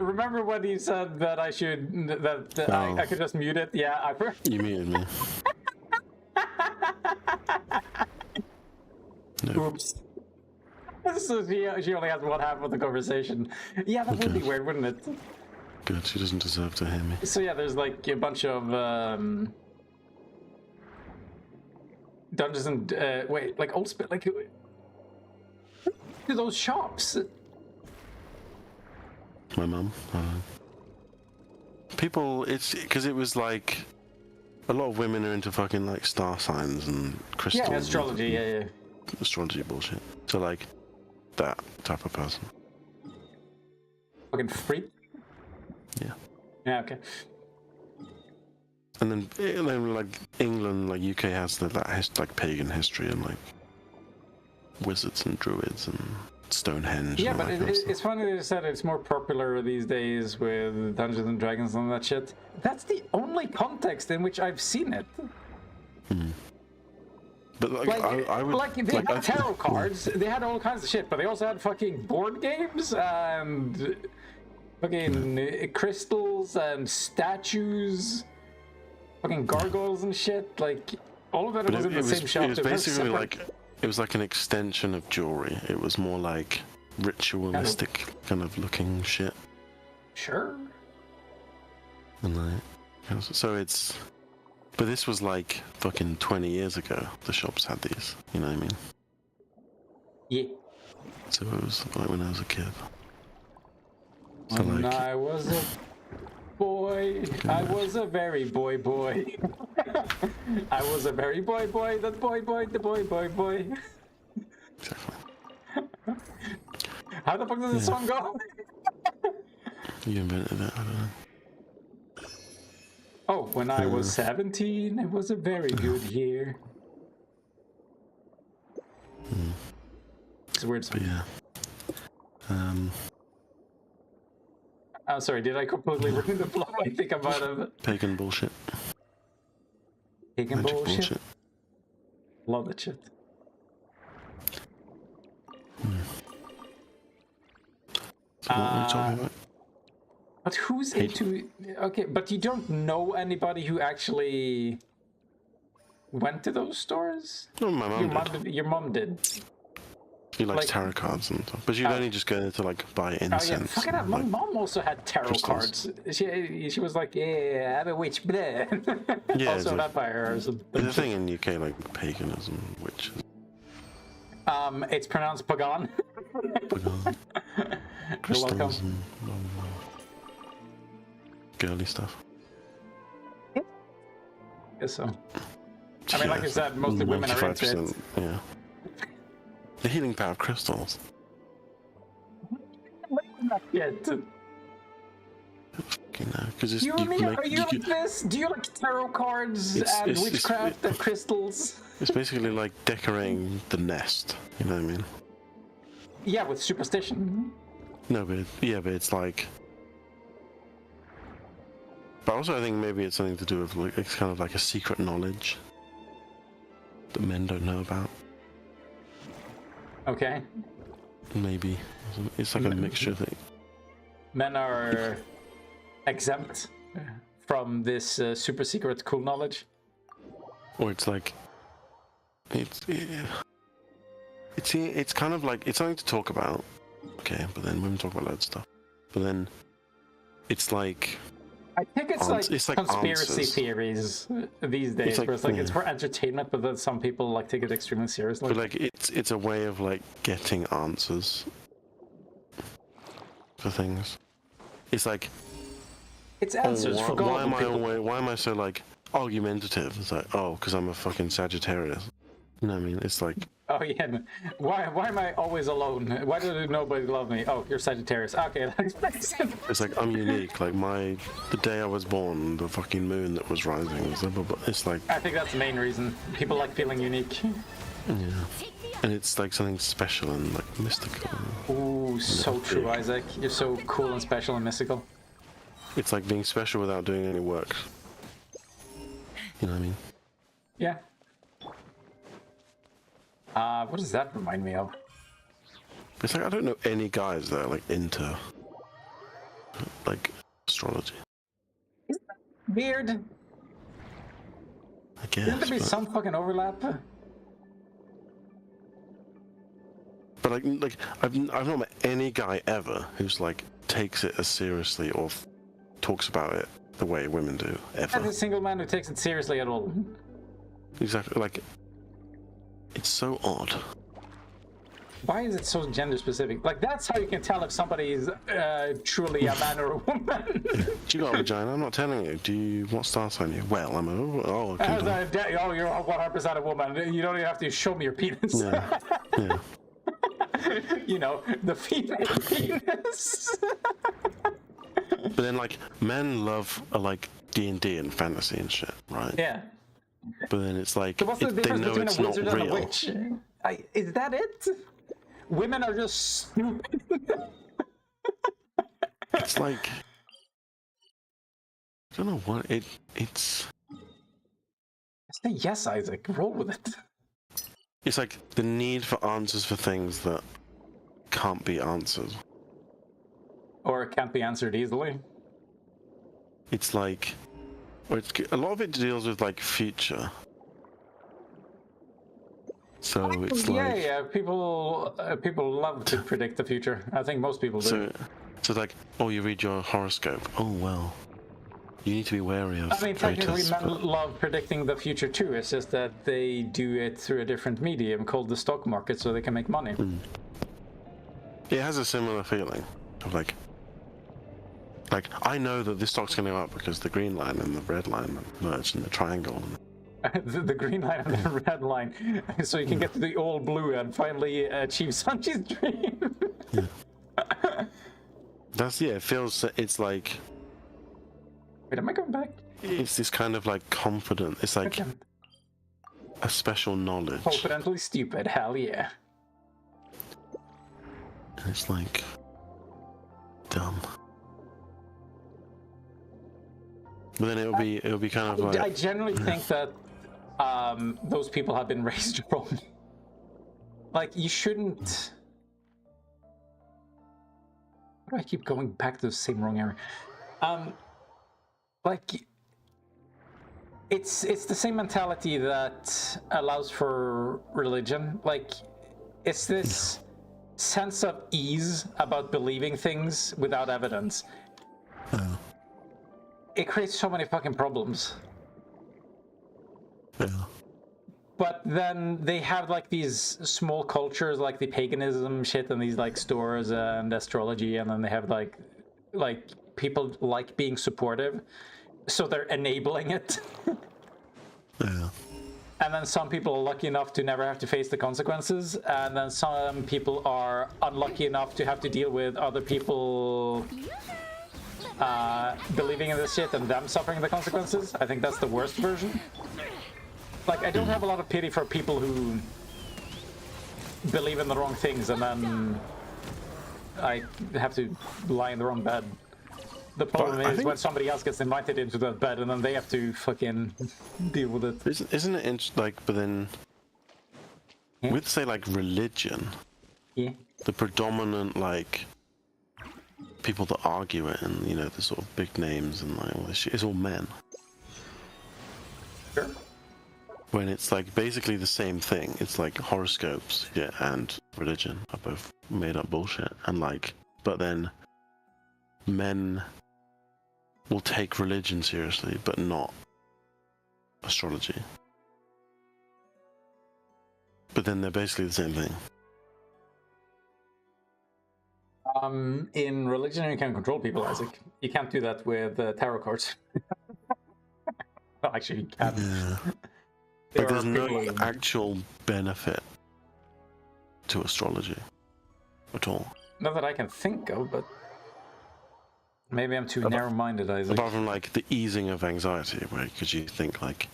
remember when you said that I should I could just mute it. Yeah, I forgot. You muted me. No. Oops. So she only has one half of the conversation. Yeah, that would be weird, wouldn't it? Good. She doesn't deserve to hear me. So yeah, there's like a bunch of dungeons and wait, like old spit, like those shops. My mum. People, it's because it was like a lot of women are into fucking like star signs and crystals. Yeah, astrology. Yeah. Astrology bullshit. So like that type of person. Fucking freak. Yeah. Yeah. Okay. And then like England, like UK has that like pagan history and like wizards and druids and Stonehenge. Yeah, and but it's funny that you said it's more popular these days with Dungeons and Dragons and that shit. That's the only context in which I've seen it. But like I would like they had tarot cards, they had all kinds of shit, but they also had fucking board games and fucking crystals and statues, fucking gargoyles and shit. Like all of that was in the same shop. It was basically like it was like an extension of jewelry. It was more like ritualistic kind of looking shit. Sure. And like, so it's. But this was like fucking 20 years ago. The shops had these. You know what I mean? Yeah. So it was like when I was a kid. So When like, I was a boy, I was a very boy. I was a very boy, the boy. Exactly. How the fuck does the song go? You invented it, I don't know. Oh, when I was 17, it was a very good year. It's weird. But yeah. Oh, sorry, did I completely ruin the flow? I think I might have. Pagan bullshit. Pagan Magic bullshit. Love that shit. So what were we talking about? But who's into... Okay, but you don't know anybody who actually went to those stores? No, my mum did. Your mom did. She likes tarot cards and stuff. But she'd only just go there to like buy incense. Oh yeah, fucking hell. My like, mom also had tarot crystals. cards. She was like, yeah, I'm a witch, blah. Yeah, Also vampire or something. there's a thing in UK like paganism, which is It's pronounced pagan. pagan. You're Crystals welcome. and girly stuff. Guess so. I mean, like I said, mostly women are into it. 95%, yeah. The healing power of crystals. Not yet. Because You and me, are you like this? Do you like tarot cards and witchcraft and crystals? It's basically like decorating the nest. You know what I mean? Yeah, with superstition. No, but but it's like. But also, I think maybe it's something to do with like it's kind of like a secret knowledge that men don't know about. Okay. Maybe it's like a mixture thing. Men are exempt from this super secret cool knowledge. Or it's like it's kind of like it's something to talk about. Okay, but then women talk about loads of stuff. But then it's like. I think it's like conspiracy theories these days, where it's like it's for entertainment, but then some people like take it extremely seriously. But like it's a way of like getting answers for things. It's like it's answers for gullible people. Why am I so like argumentative? It's like because I'm a fucking Sagittarius. You know what I mean? It's like oh yeah, why am I always alone? Why does nobody love me? Oh, you're Sagittarius. Okay, that makes sense. It's like I'm unique. Like the day I was born, the fucking moon that was rising. It's like I think that's the main reason people like feeling unique. Yeah, and it's like something special and like mystical. Ooh, so true, Isaac. You're so cool and special and mystical. It's like being special without doing any work. You know what I mean? Yeah. What does that remind me of? It's like I don't know any guys that are like into like astrology. Isn't that weird? I guess. Shouldn't there be some fucking overlap? But like I've not met any guy ever who's like takes it as seriously or talks about it the way women do ever. Every single man who takes it seriously at all. Exactly. Like it's so odd. Why is it so gender specific? Like that's how you can tell if somebody is truly a man or a woman. Do you got a vagina? I'm not telling you. What star sign are you? Well, I'm a. Oh, okay. Oh, you're 100% a woman. You don't even have to show me your penis. Yeah. Yeah. You know, the female penis. But then, like, men love like D&D and fantasy and shit, right? Yeah. But then it's like So what's the difference between a wizard and a real. witch? Is that it? Women are just stupid. It's like I don't know what it's. Say yes, Isaac. Roll with it. It's like the need for answers for things that can't be answered. Or it can't be answered easily. It's like, a lot of it deals with like future. So it's like yeah. People love to predict the future. I think most people do. So like, you read your horoscope. Oh well, you need to be wary of. I mean, technically, traitors, men love predicting the future too. It's just that they do it through a different medium called the stock market, so they can make money. It has a similar feeling of like I know that this stock's going to go up because the green line and the red line merge in the triangle. The green line and the red line, so you can get to the old blue and finally achieve Sanji's dream. Yeah. That's it feels it's like Wait, am I going back? it's this kind of like confident. It's like Okay. a special knowledge. Confidently stupid. Hell yeah. And it's like dumb. But then it'll be kind of like I generally think that those people have been raised wrong. Like, you shouldn't. Why do I keep going back to the same wrong area? Like, it's the same mentality that allows for religion. Like, it's this sense of ease about believing things without evidence. Oh. It creates so many fucking problems. Yeah. But then they have like these small cultures, like the paganism shit, and these like stores and astrology, and then they have like people like being supportive, so they're enabling it. Yeah. And then some people are lucky enough to never have to face the consequences, and then some people are unlucky enough to have to deal with other people believing in this shit and them suffering the consequences. I think that's the worst version. Like, I don't have a lot of pity for people who believe in the wrong things and then I have to lie in the wrong bed. The problem is when somebody else gets invited into that bed and then they have to fucking deal with it. Isn't it like, but then with say like religion, the predominant like people that argue it and you know the sort of big names and like all this shit is all men. Sure. When it's like basically the same thing. It's like horoscopes, yeah, and religion are both made up bullshit. And like, but then men will take religion seriously, but not astrology. But then they're basically the same thing. In religion, you can control people, Isaac. You can't do that with tarot cards. Well, actually, you can. Yeah. But there's no actual benefit to astrology at all. Not that I can think of, but maybe I'm too narrow-minded, Isaac. Apart from like the easing of anxiety, where because you think like,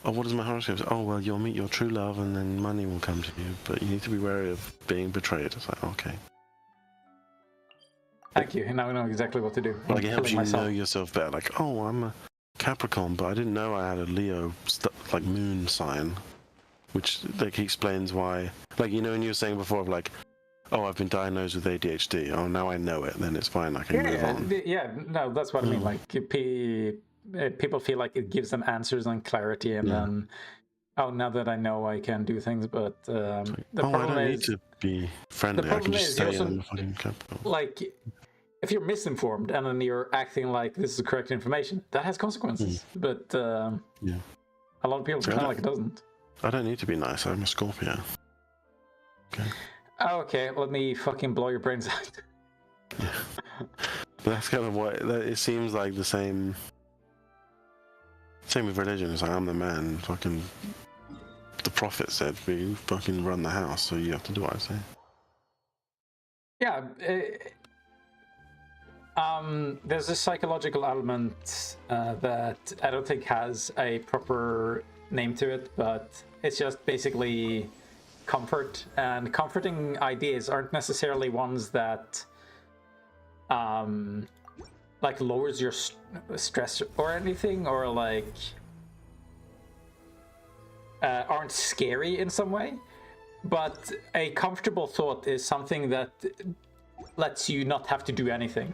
oh, what does my horoscope say? Oh, well, you'll meet your true love and then money will come to you, but you need to be wary of being betrayed. It's like, okay. Thank you. Now I know exactly what to do. Like, it helps you know yourself better. Like, oh, I'm a Capricorn, but I didn't know I had a Leo like moon sign, which like explains why. Like, you know, when you were saying before, of like, oh, I've been diagnosed with ADHD. Oh, now I know it. Then it's fine. I can move on. Yeah, no, that's what I mean. Like, people feel like it gives them answers and clarity, and then, oh, now that I know, I can do things. But the problem I don't is, need to be friendly. I can just stay in the fucking Capricorn. Like, if you're misinformed and then you're acting like this is the correct information, that has consequences. But yeah, a lot of people pretend like it doesn't. I don't need to be nice. I'm a Scorpio. Okay. Okay, let me fucking blow your brains out. Yeah. But that's kind of what it seems like. The same with religion. It's like, I'm the man. Fucking the prophet said we fucking run the house, so you have to do what I say. Yeah. There's a psychological element that I don't think has a proper name to it, but it's just basically comfort. And comforting ideas aren't necessarily ones that like lowers your stress or anything, or like aren't scary in some way. But a comfortable thought is something that lets you not have to do anything.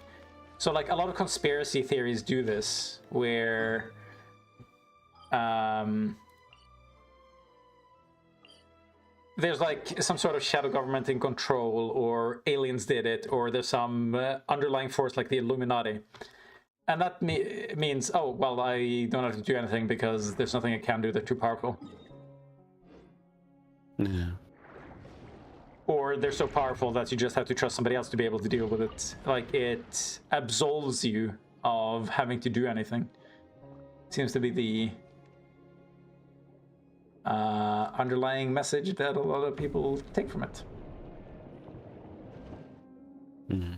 So, like, a lot of conspiracy theories do this, where there's, like, some sort of shadow government in control, or aliens did it, or there's some underlying force like the Illuminati. And that means, oh, well, I don't have to do anything because there's nothing I can do, they're too powerful. Yeah. Or they're so powerful that you just have to trust somebody else to be able to deal with it. Like, it absolves you of having to do anything. Seems to be the underlying message that a lot of people take from it. Mm.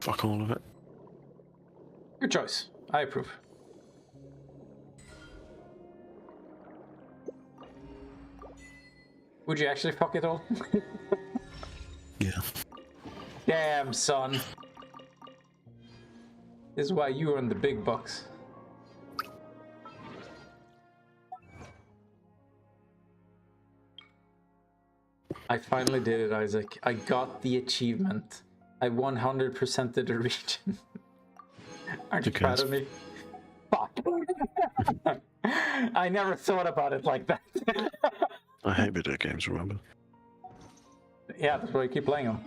Fuck all of it. Good choice. I approve. Would you actually fuck it all? Yeah. Damn, son. This is why you earn the big bucks. I finally did it, Isaac. I got the achievement. I 100%ed the region. Aren't you proud of me? Fuck. I never thought about it like that. I hate video games, remember? Yeah, that's why I keep playing them.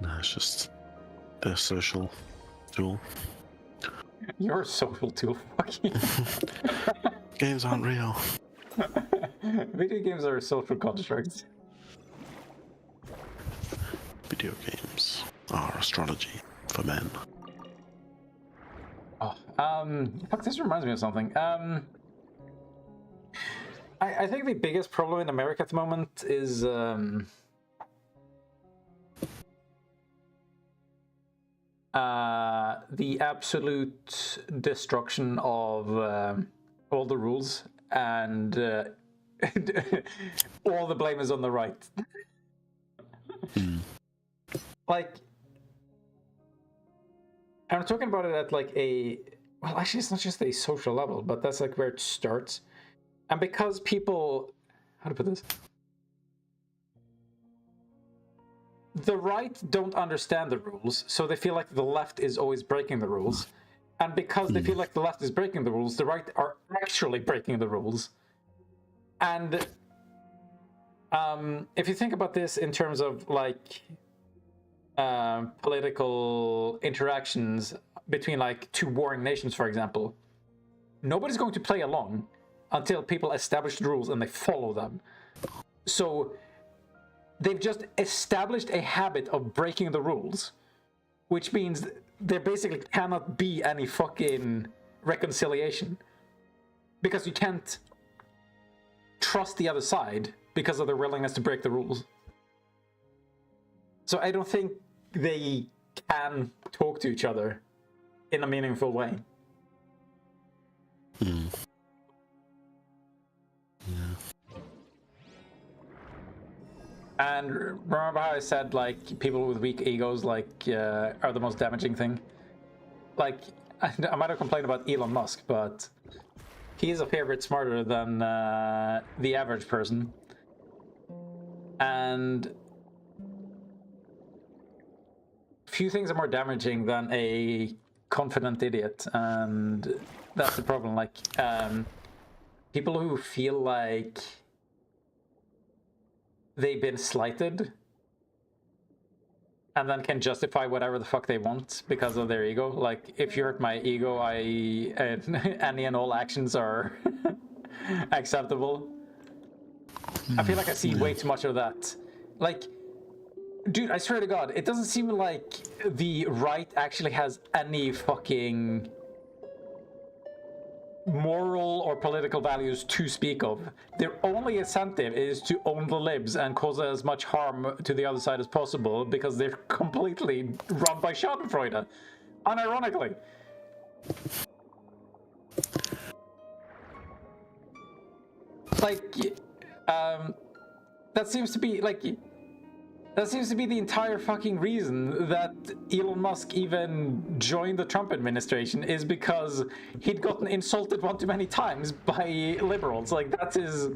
No, it's just their social tool. You're a social tool. Fuck you. Games aren't real. Video games are social constructs. Video games are astrology for men. Oh, fuck, this reminds me of something. I think the biggest problem in America at the moment is the absolute destruction of all the rules, and all the blame is on the right. Like, I'm talking about it at like a, well, actually it's not just a social level, but that's like where it starts. And because people, how to put this? The right don't understand the rules, so they feel like the left is always breaking the rules. And because they feel like the left is breaking the rules, the right are actually breaking the rules. And if you think about this in terms of like political interactions between like two warring nations, for example, nobody's going to play along until people establish the rules and they follow them. So they've just established a habit of breaking the rules, which means there basically cannot be any fucking reconciliation. Because you can't trust the other side because of their willingness to break the rules. So I don't think they can talk to each other in a meaningful way. Yeah. And remember how I said, like, people with weak egos, like, are the most damaging thing? Like, I might have complained about Elon Musk, but he's a fair bit smarter than the average person. And few things are more damaging than a confident idiot, and that's the problem. Like, people who feel like they've been slighted and then can justify whatever the fuck they want because of their ego. Like, if you hurt my ego, any and all actions are acceptable. I feel like I see way too much of that. Like, dude, I swear to God, it doesn't seem like the right actually has any fucking moral or political values to speak of. Their only incentive is to own the libs and cause as much harm to the other side as possible because they're completely run by Schadenfreude, unironically. Like, that seems to be like... That seems to be the entire fucking reason that Elon Musk even joined the Trump administration, is because he'd gotten insulted one too many times by liberals. Like, that's his...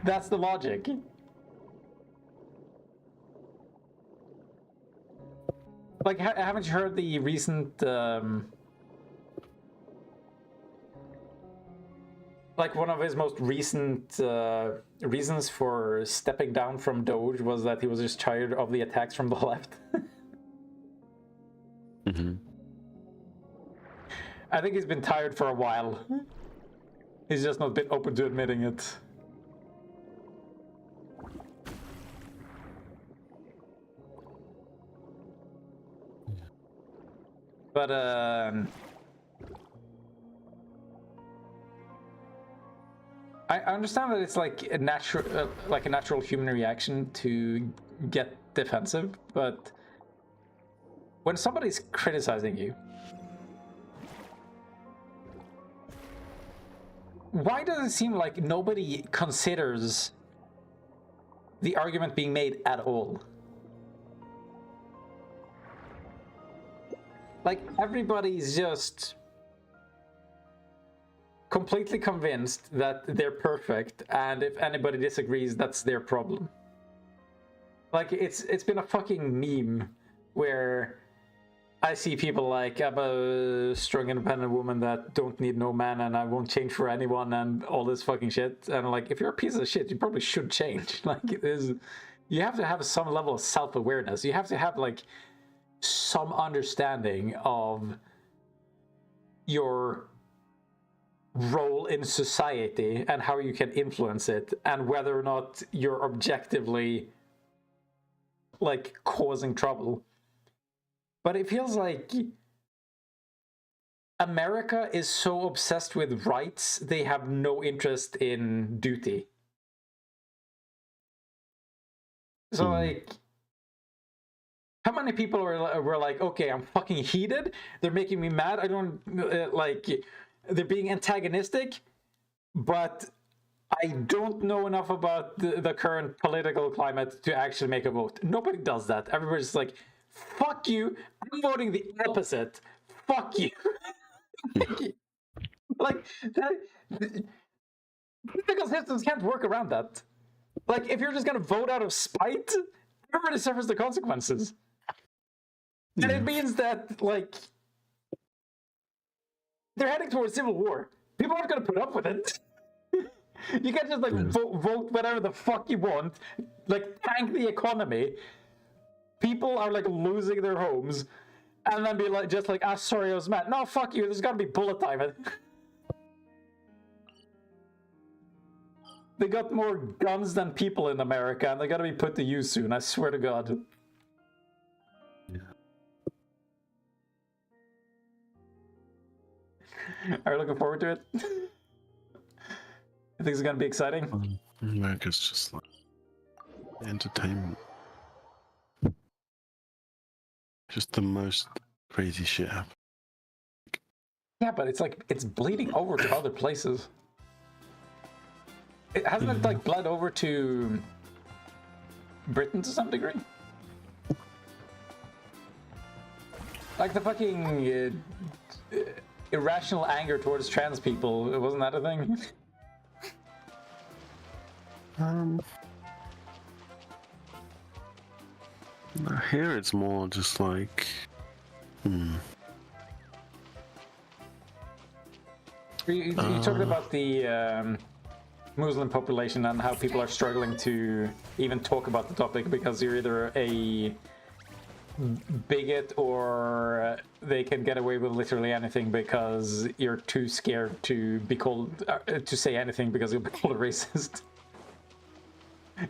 That's the logic. Like, haven't you heard the recent... Like, one of his most recent reasons for stepping down from Doge was that he was just tired of the attacks from the left. Mm-hmm. I think he's been tired for a while. He's just not been open to admitting it. But, I understand that it's like a natural human reaction to get defensive, but when somebody's criticizing you, why does it seem like nobody considers the argument being made at all? Like, everybody's just completely convinced that they're perfect, and if anybody disagrees, that's their problem. Like, it's been a fucking meme where I see people like, I'm a strong, independent woman that don't need no man, and I won't change for anyone, and all this fucking shit. And like, if you're a piece of shit, you probably should change. Like, you have to have some level of self-awareness. You have to have like some understanding of your role in society and how you can influence it, and whether or not you're objectively like causing trouble. But it feels like America is so obsessed with rights, they have no interest in duty. So like, how many people were like, okay, I'm fucking heated, they're making me mad, I don't, like, they're being antagonistic, but I don't know enough about the current political climate to actually make a vote. Nobody does that. Everybody's like, fuck you, I'm voting the opposite. Fuck you. Like, political systems can't work around that. Like, if you're just gonna vote out of spite, everybody suffers the consequences. And it means that, like, they're heading towards civil war. People aren't gonna put up with it. You can't just, like, vote whatever the fuck you want, like, tank the economy. People are, like, losing their homes, and then be like, just like, ah, sorry, I was mad. No, fuck you, there's gotta be bullet time. They got more guns than people in America, and they gotta be put to use soon, I swear to God. Yeah. Are you looking forward to it? I think it's gonna be exciting. America's just like entertainment. Just the most crazy shit happen. Yeah, but it's like, it's bleeding over to other places. Hasn't it like bled over to Britain to some degree? Like the fucking irrational anger towards trans people, wasn't that a thing? Here it's more just like, You talked about the Muslim population and how people are struggling to even talk about the topic because you're either a bigot or they can get away with literally anything because you're too scared to be called to say anything because you'll be called a racist.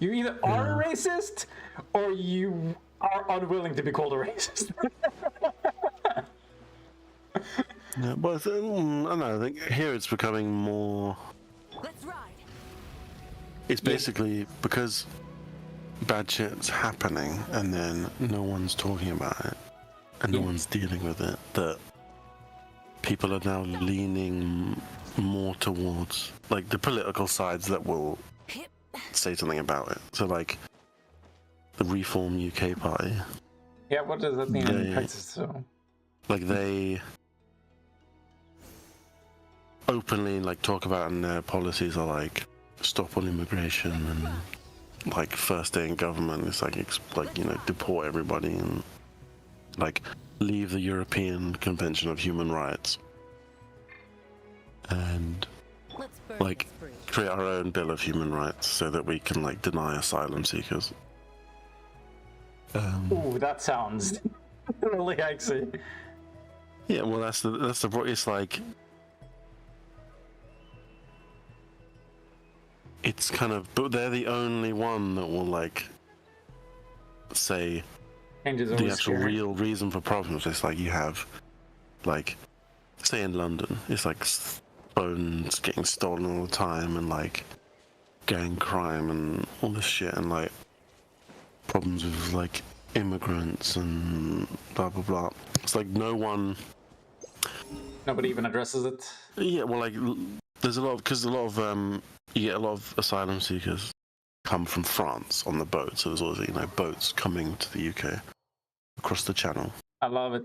You either are a racist or you are unwilling to be called a racist. yeah, but I don't know. I think here it's becoming more. Let's ride. It's basically because bad shit's happening and then no one's talking about it and no one's dealing with it, that people are now leaning more towards like the political sides that will say something about it. So like the Reform UK Party. Yeah, what does that mean in practice? So, like they openly like talk about, and their policies are like stop all immigration and like first day in government it's like you know, deport everybody and like leave the European Convention of Human Rights and like create our own Bill of Human Rights so that we can like deny asylum seekers. Ooh, that sounds really icy. Yeah, well that's the it's like it's kind of, but they're the only one that will like say the actual real reason for problems. It's like you have, like, say in London, it's like phones getting stolen all the time, and like gang crime and all this shit, and like problems with like immigrants and blah blah blah. It's like nobody even addresses it. Yeah, well, like there's a lot because a lot of you get a lot of asylum seekers come from France on the boat, so there's always boats coming to the UK across the channel. I love it.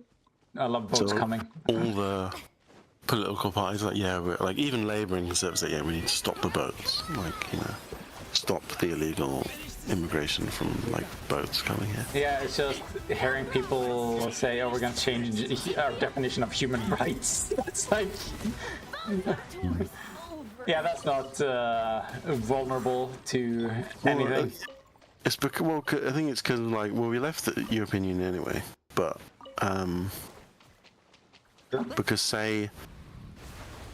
I love boats coming. All the political parties like we're like even labouring conservatives like we need to stop the boats, like stop the illegal immigration from like boats coming here. Yeah, it's just hearing people say, "Oh, we're going to change our definition of human rights." It's like, yeah, that's not vulnerable to anything. It's because I think it's because we left the European Union anyway, but because say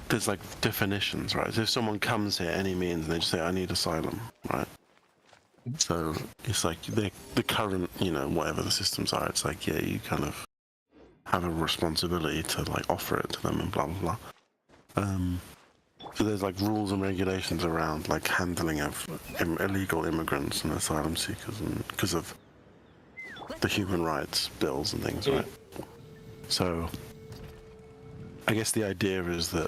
there's like definitions, right? So if someone comes here any means and they just say I need asylum, right? So it's like the current, whatever the systems are, it's like, yeah, you kind of have a responsibility to like offer it to them and blah blah blah. So there's like rules and regulations around like handling of illegal immigrants and asylum seekers, and because of the human rights bills and things, right? So I guess the idea is that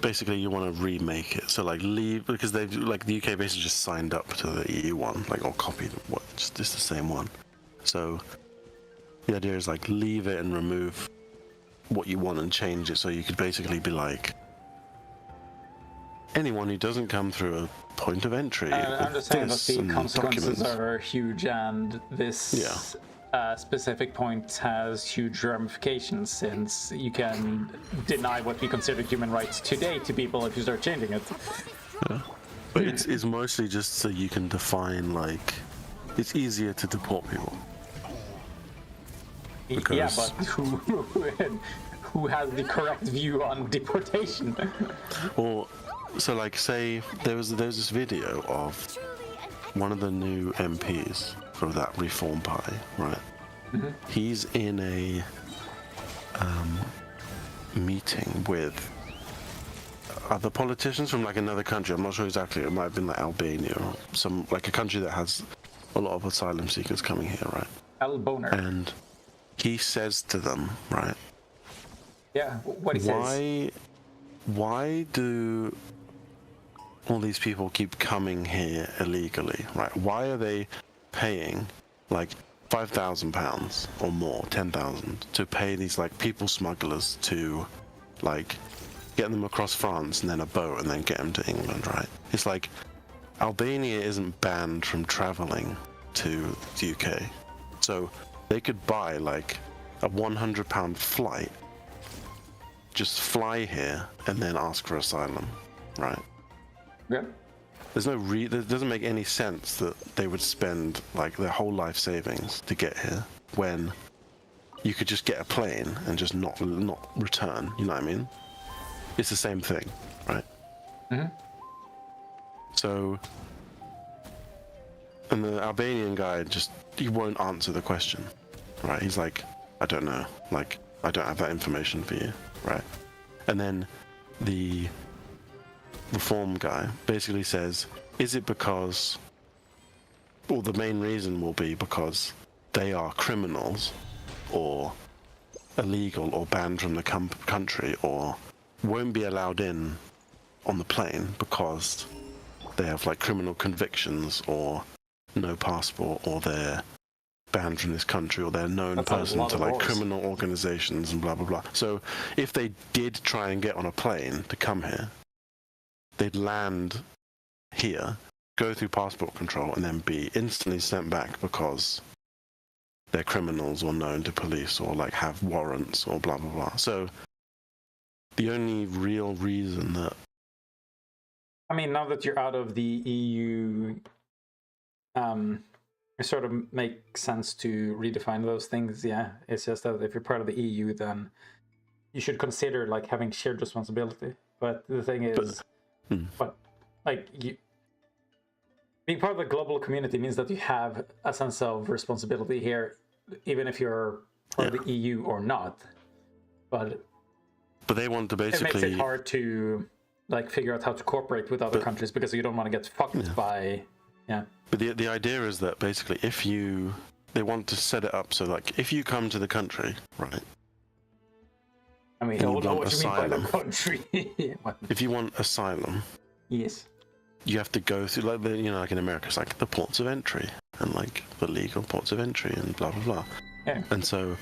basically you want to remake it, so like leave, because they've like the UK basically just signed up to the EU one, like, or copied just the same one. So the idea is like leave it and remove what you want and change it, so you could basically be like anyone who doesn't come through a point of entry. I understand that the consequences are huge, and this specific point has huge ramifications, since you can deny what we consider human rights today to people if you start changing it. Yeah. But it's mostly just so you can define, like, it's easier to deport people. Because... Yeah, but who has the correct view on deportation? Or, so like, say there was this video of one of the new MPs for that Reform Party, right? Mm-hmm. He's in a meeting with other politicians from like another country. I'm not sure exactly. It might have been like Albania or some like a country that has a lot of asylum seekers coming here, right? Alboner. And he says to them, right? Yeah. What he says? Why do all these people keep coming here illegally, right? Why are they paying like £5,000 or more, 10,000, to pay these like people smugglers to like get them across France and then a boat and then get them to England, right? It's like Albania isn't banned from traveling to the UK, so they could buy like a £100 flight, just fly here and then ask for asylum, right? Yeah. There's no it doesn't make any sense that they would spend like their whole life savings to get here when you could just get a plane and just not return. You know what I mean? It's the same thing, right? Mm-hmm. So, and the Albanian guy he won't answer the question, right? He's like, I don't know, like I don't have that information for you, right? And then the Reform guy basically says, is it because, well, the main reason will be because they are criminals or illegal or banned from the country or won't be allowed in on the plane because they have like criminal convictions or no passport, or they're banned from this country, or they're a known person to like criminal organizations and blah blah blah. So if they did try and get on a plane to come here, they'd land here, go through passport control, and then be instantly sent back because they're criminals or known to police or like have warrants or blah blah blah. So the only real reason that, I mean, now that you're out of the EU, it sort of makes sense to redefine those things. Yeah, it's just that if you're part of the EU, then you should consider like having shared responsibility. But the thing is, being part of the global community means that you have a sense of responsibility here, even if you're part of the EU or not. But But they want to basically... It makes it hard to like figure out how to cooperate with other countries because you don't want to get fucked by... Yeah. But the idea is that basically they want to set it up so like if you come to the country, right? I mean, I don't know what you mean by the country. If you want asylum, yes, you have to go through like like in America, it's like the ports of entry and like the legal ports of entry and blah blah blah. Yeah. And so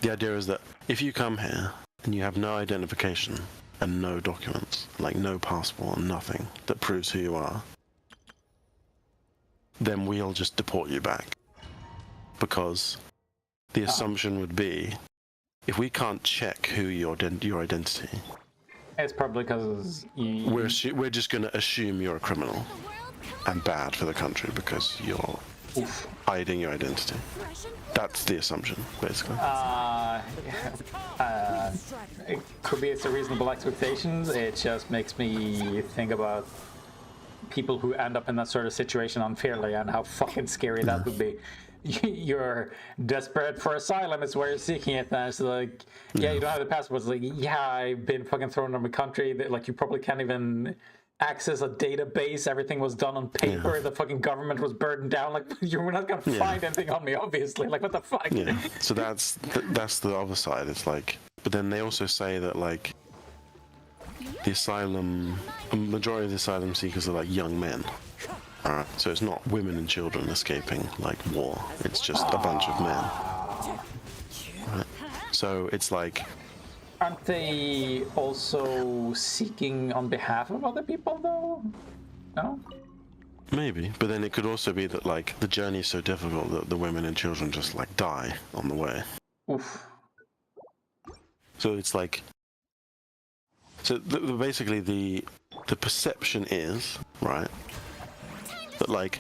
the idea is that if you come here and you have no identification and no documents, like no passport, nothing that proves who you are, then we'll just deport you back. Because the assumption would be, if we can't check who your identity, it's probably because we're just going to assume you're a criminal and bad for the country because you're hiding your identity. That's the assumption, basically. It could be it's a reasonable expectations. It just makes me think about people who end up in that sort of situation unfairly and how fucking scary that would be. You're desperate for asylum, it's where you're seeking it, and it's like, yeah, you don't have the passport. It's like, yeah, I've been fucking thrown from a country that, like, you probably can't even access a database. Everything was done on paper. The fucking government was burdened down. Like, you were not gonna find anything on me, obviously. Like, what the fuck? Yeah. So that's the other side. It's like, but then they also say that like a majority of the asylum seekers are like young men. Alright, so it's not women and children escaping like war. It's just a bunch of men. Right? So it's like, aren't they also seeking on behalf of other people though? No? Maybe, but then it could also be that like the journey is so difficult that the women and children just like die on the way. Oof. So it's like, so basically the perception is, right, that like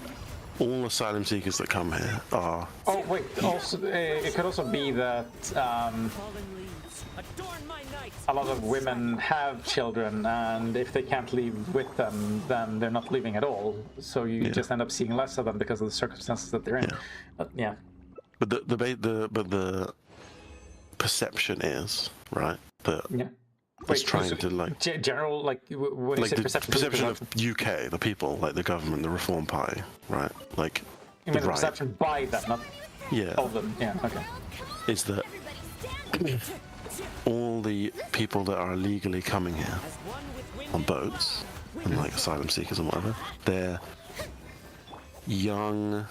all asylum seekers that come here are... Oh wait, also it could also be that a lot of women have children, and if they can't leave with them, then they're not leaving at all. So you just end up seeing less of them because of the circumstances that they're in. Yeah. But the perception is, right, that it's trying to like general, like when you say the perception of UK, the people, like the government, the Reform Party, right? Like you mean the perception by them, not of them. Yeah, okay. Is that all the people that are illegally coming here on boats and like asylum seekers and whatever, they're young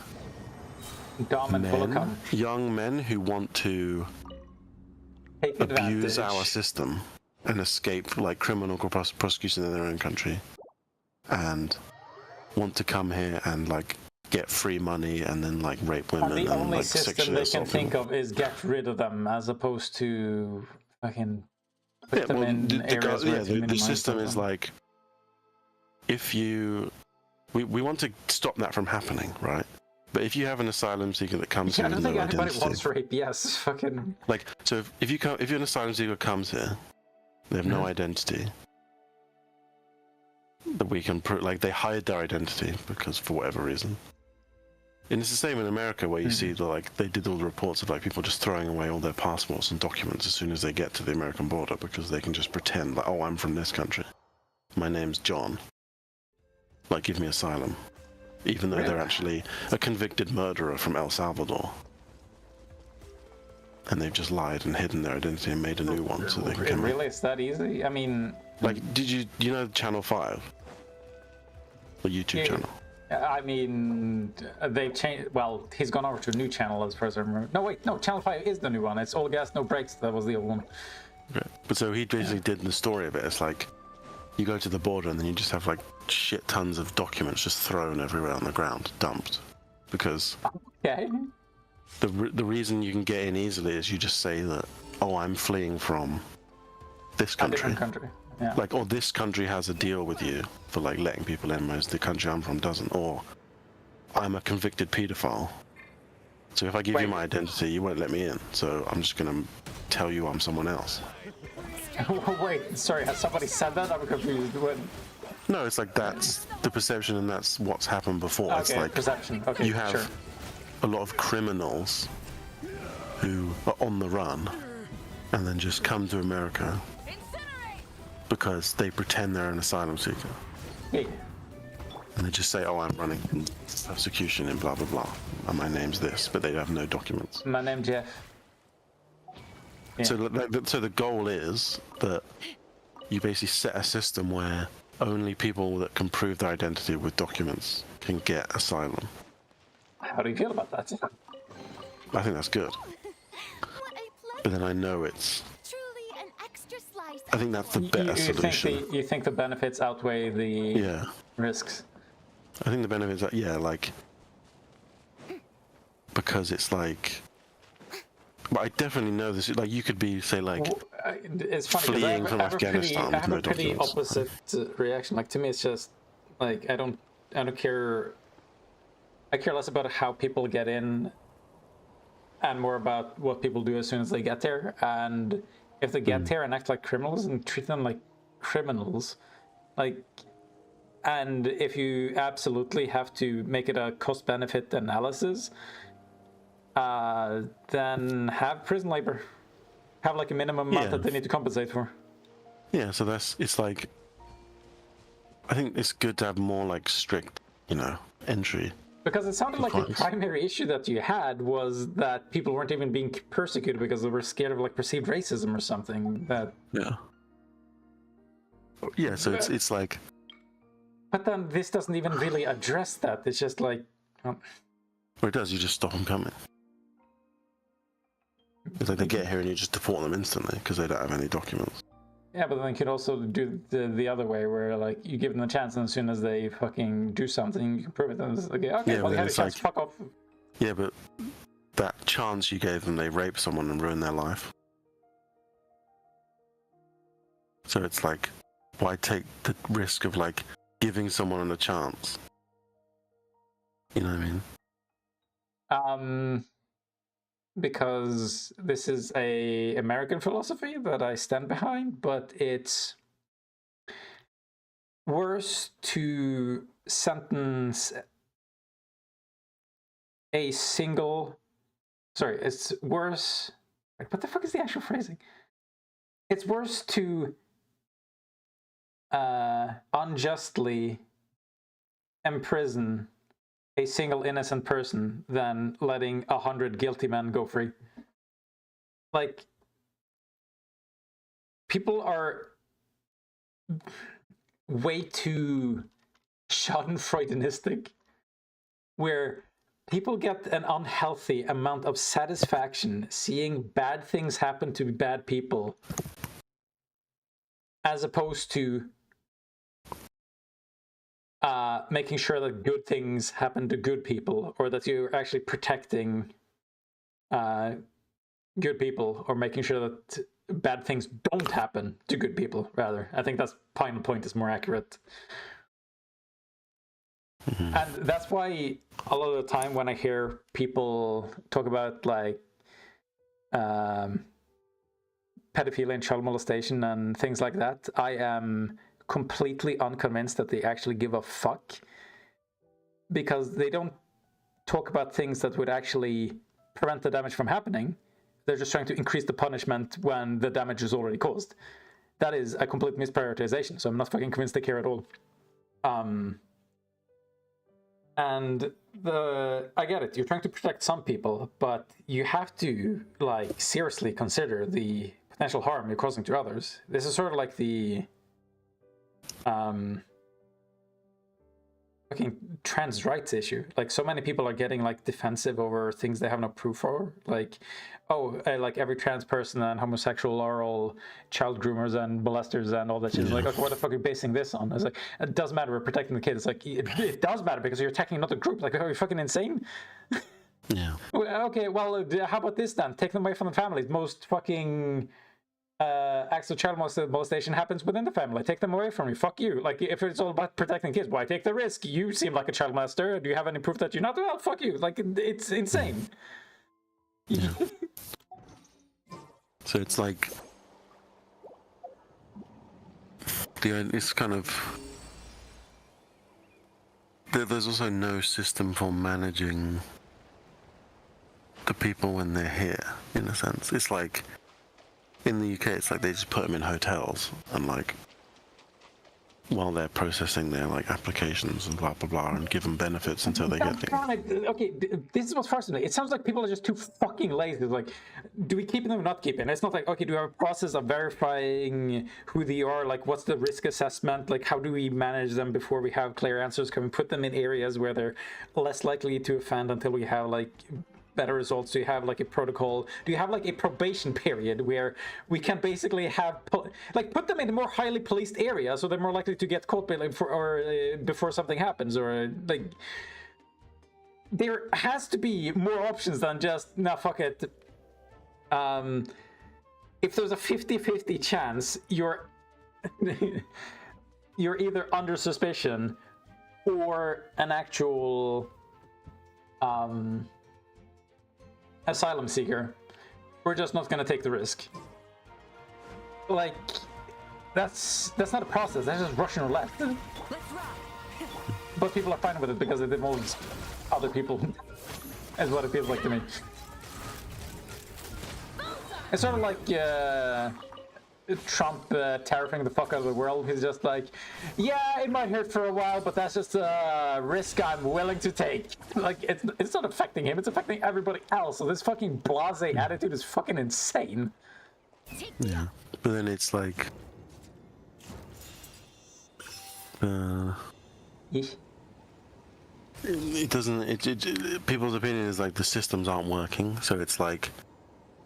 men who want to abuse our system and escape like criminal prosecution in their own country, and want to come here and like get free money and then like rape women. And the only like, system they can think of is get rid of them, as opposed to fucking put them in areas where the system is like, if you, we want to stop that from happening, right? But if you have an asylum seeker that comes here, I don't think anybody wants rape. Yes, fucking. Like, so if you're an asylum seeker comes here, they have no identity. That we can like they hide their identity because for whatever reason. And it's the same in America where you see like they did all the reports of like people just throwing away all their passports and documents as soon as they get to the American border because they can just pretend like, oh, I'm from this country. My name's John. Like, give me asylum. Even though they're actually a convicted murderer from El Salvador. And they've just lied and hidden their identity and made a new one so they can come in. Really? It's that easy? I mean... Like, you know Channel 5? The YouTube channel? I mean, they've changed... Well, he's gone over to a new channel as far as I remember. No, wait, no, Channel 5 is the new one. It's All Gas, No Brakes. That was the old one. Okay. But so he basically did the story of it. It's like, you go to the border and then you just have like shit tons of documents just thrown everywhere on the ground, dumped. Because... Okay. The reason you can get in easily is you just say that, oh, I'm fleeing from this country. A different country. Yeah. Like, or this country has a deal with you for like letting people in, whereas the country I'm from doesn't. Or I'm a convicted paedophile. So if I give you my identity, you won't let me in. So I'm just gonna tell you I'm someone else. Wait, sorry, has somebody said that? I'm confused. No, it's like that's the perception, and that's what's happened before. Okay, it's like perception. Okay, you have a lot of criminals who are on the run and then just come to America because they pretend they're an asylum seeker. Yeah. And they just say, oh, I'm running from persecution in blah, blah, blah. And my name's this, but they have no documents. My name's Jeff. Yeah. So the goal is that you basically set a system where only people that can prove their identity with documents can get asylum. How do you feel about that? I think that's good. But then I know it's... Truly an extra slice. I think that's the better solution. You think the benefits outweigh the risks? I think the benefits are, like... Because it's like... But I definitely know this. Like, you could be, say, like... It's funny, fleeing from Afghanistan I with have no a pretty documents. opposite reaction. Like, to me, it's just, like, I don't care... I care less about how people get in and more about what people do as soon as they get there. And if they get there and act like criminals and treat them like criminals, like, and if you absolutely have to make it a cost-benefit analysis, then have prison labor. Have like a minimum amount that they need to compensate for. Yeah, so it's like, I think it's good to have more like strict, entry. Because it sounded like the primary issue that you had was that people weren't even being persecuted because they were scared of like perceived racism or something. Yeah, so it's like... But then this doesn't even really address that. It's just like... Well, it does, you just stop them coming. It's like they get here and you just deport them instantly because they don't have any documents. Yeah, but then you could also do the other way where like you give them a chance and as soon as they fucking do something, you can prove it. And it's like, okay, well, you had a chance, fuck off. Yeah, but that chance you gave them, they rape someone and ruin their life. So it's like, why take the risk of like giving someone a chance? You know what I mean? Because this is a American philosophy that I stand behind, but it's worse to sentence a single... Sorry, it's worse... What the fuck is the actual phrasing? It's worse to unjustly imprison a single innocent person than letting 100 guilty men go free. Like, people are way too schadenfreudenistic, where people get an unhealthy amount of satisfaction seeing bad things happen to bad people, as opposed to making sure that good things happen to good people, or that you're actually protecting good people, or making sure that bad things don't happen to good people, rather. I think that's final point is more accurate. Mm-hmm. And that's why a lot of the time when I hear people talk about like pedophilia and child molestation and things like that, I am completely unconvinced that they actually give a fuck, because they don't talk about things that would actually prevent the damage from happening. They're just trying to increase the punishment when the damage is already caused. That is a complete misprioritization, so I'm not fucking convinced they care at all. And I get it, you're trying to protect some people, but you have to like seriously consider the potential harm you're causing to others. This is sort of like the fucking trans rights issue. Like, so many people are getting like defensive over things they have no proof for. Like, like every trans person and homosexual are all child groomers and molesters and all that shit. Yeah. Like, okay, what the fuck are you basing this on? It's like, it doesn't matter, we're protecting the kids. It's like, it does matter because you're attacking another group. Like, are you fucking insane? Yeah. Okay, well, how about this then? Take them away from the families. Most fucking acts of child molestation happens within the family. Take them away from you. Fuck you. Like, if it's all about protecting kids, why take the risk? You seem like a child molester. Do you have any proof that you're not? Well, fuck you. Like, it's insane. Yeah. So it's like, it's kind of, there's also no system for managing the people when they're here, in a sense. It's like, in the UK, it's like they just put them in hotels and like while they're processing their like applications and blah blah blah, and give them benefits until they get things. Okay, this is what's frustrating. It sounds like people are just too fucking lazy. Like, do we keep them or not keep them? It's not like, okay, do we have a process of verifying who they are? Like, what's the risk assessment? Like, how do we manage them before we have clear answers? Can we put them in areas where they're less likely to offend until we have like better results? Do you have like a protocol? Do you have like a probation period where we can basically have put them in a more highly policed area so they're more likely to get caught before something happens? Or like, there has to be more options than just nah, fuck it. If there's a 50-50 chance, you're either under suspicion or an actual asylum seeker, we're just not going to take the risk. Like, that's not a process. That's just Russian roulette. But people are fine with it because it involves other people. Is what it feels like to me. It's sort of like Trump tariffing the fuck out of the world. He's just like, yeah, it might hurt for a while, but that's just a risk I'm willing to take. Like, it's not affecting him, it's affecting everybody else. So this fucking blasé attitude is fucking insane. Yeah, but then it's like, it doesn't. People's opinion is like the systems aren't working, so it's like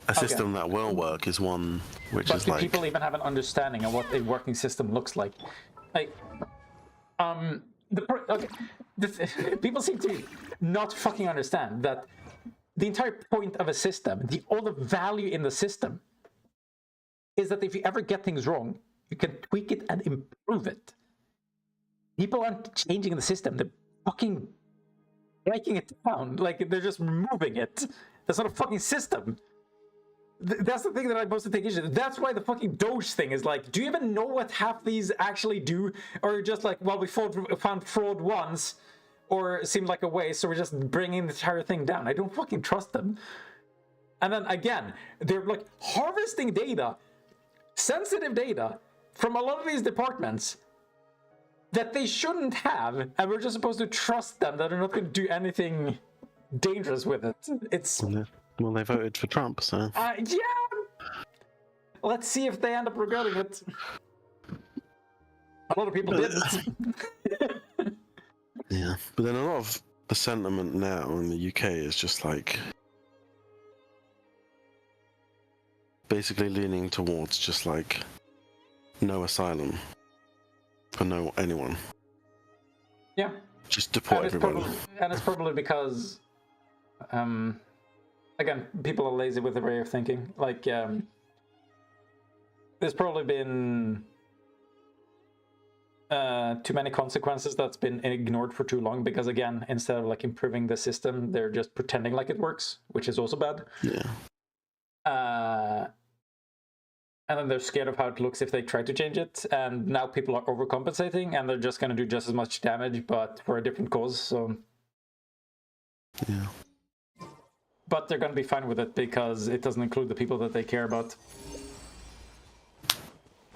a system that will work is one which but is do like. People even have an understanding of what a working system looks like? Like, people seem to not fucking understand that the entire point of a system, all the value in the system, is that if you ever get things wrong, you can tweak it and improve it. People aren't changing the system; they're fucking breaking it down. Like, they're just removing it. That's not a fucking system. That's the thing that I mostly take issue with. That's why the fucking Doge thing is like, do you even know what half these actually do? Or just like, well, we found fraud once, or it seemed like a waste, so we're just bringing the entire thing down. I don't fucking trust them. And then again, they're like harvesting data, sensitive data, from a lot of these departments that they shouldn't have, and we're just supposed to trust them that they're not going to do anything dangerous with it. It's... Well, they voted for Trump, so... yeah! Let's see if they end up regretting it. A lot of people didn't. Yeah, but then a lot of the sentiment now in the UK is just like... basically leaning towards just like... no asylum. For anyone. Yeah. Just deport everybody. And it's probably because... again, people are lazy with their way of thinking. Like, there's probably been too many consequences that's been ignored for too long, because again, instead of like improving the system, they're just pretending like it works, which is also bad. Yeah. And then they're scared of how it looks if they try to change it, and now people are overcompensating, and they're just going to do just as much damage, but for a different cause, so... Yeah. But they're going to be fine with it because it doesn't include the people that they care about.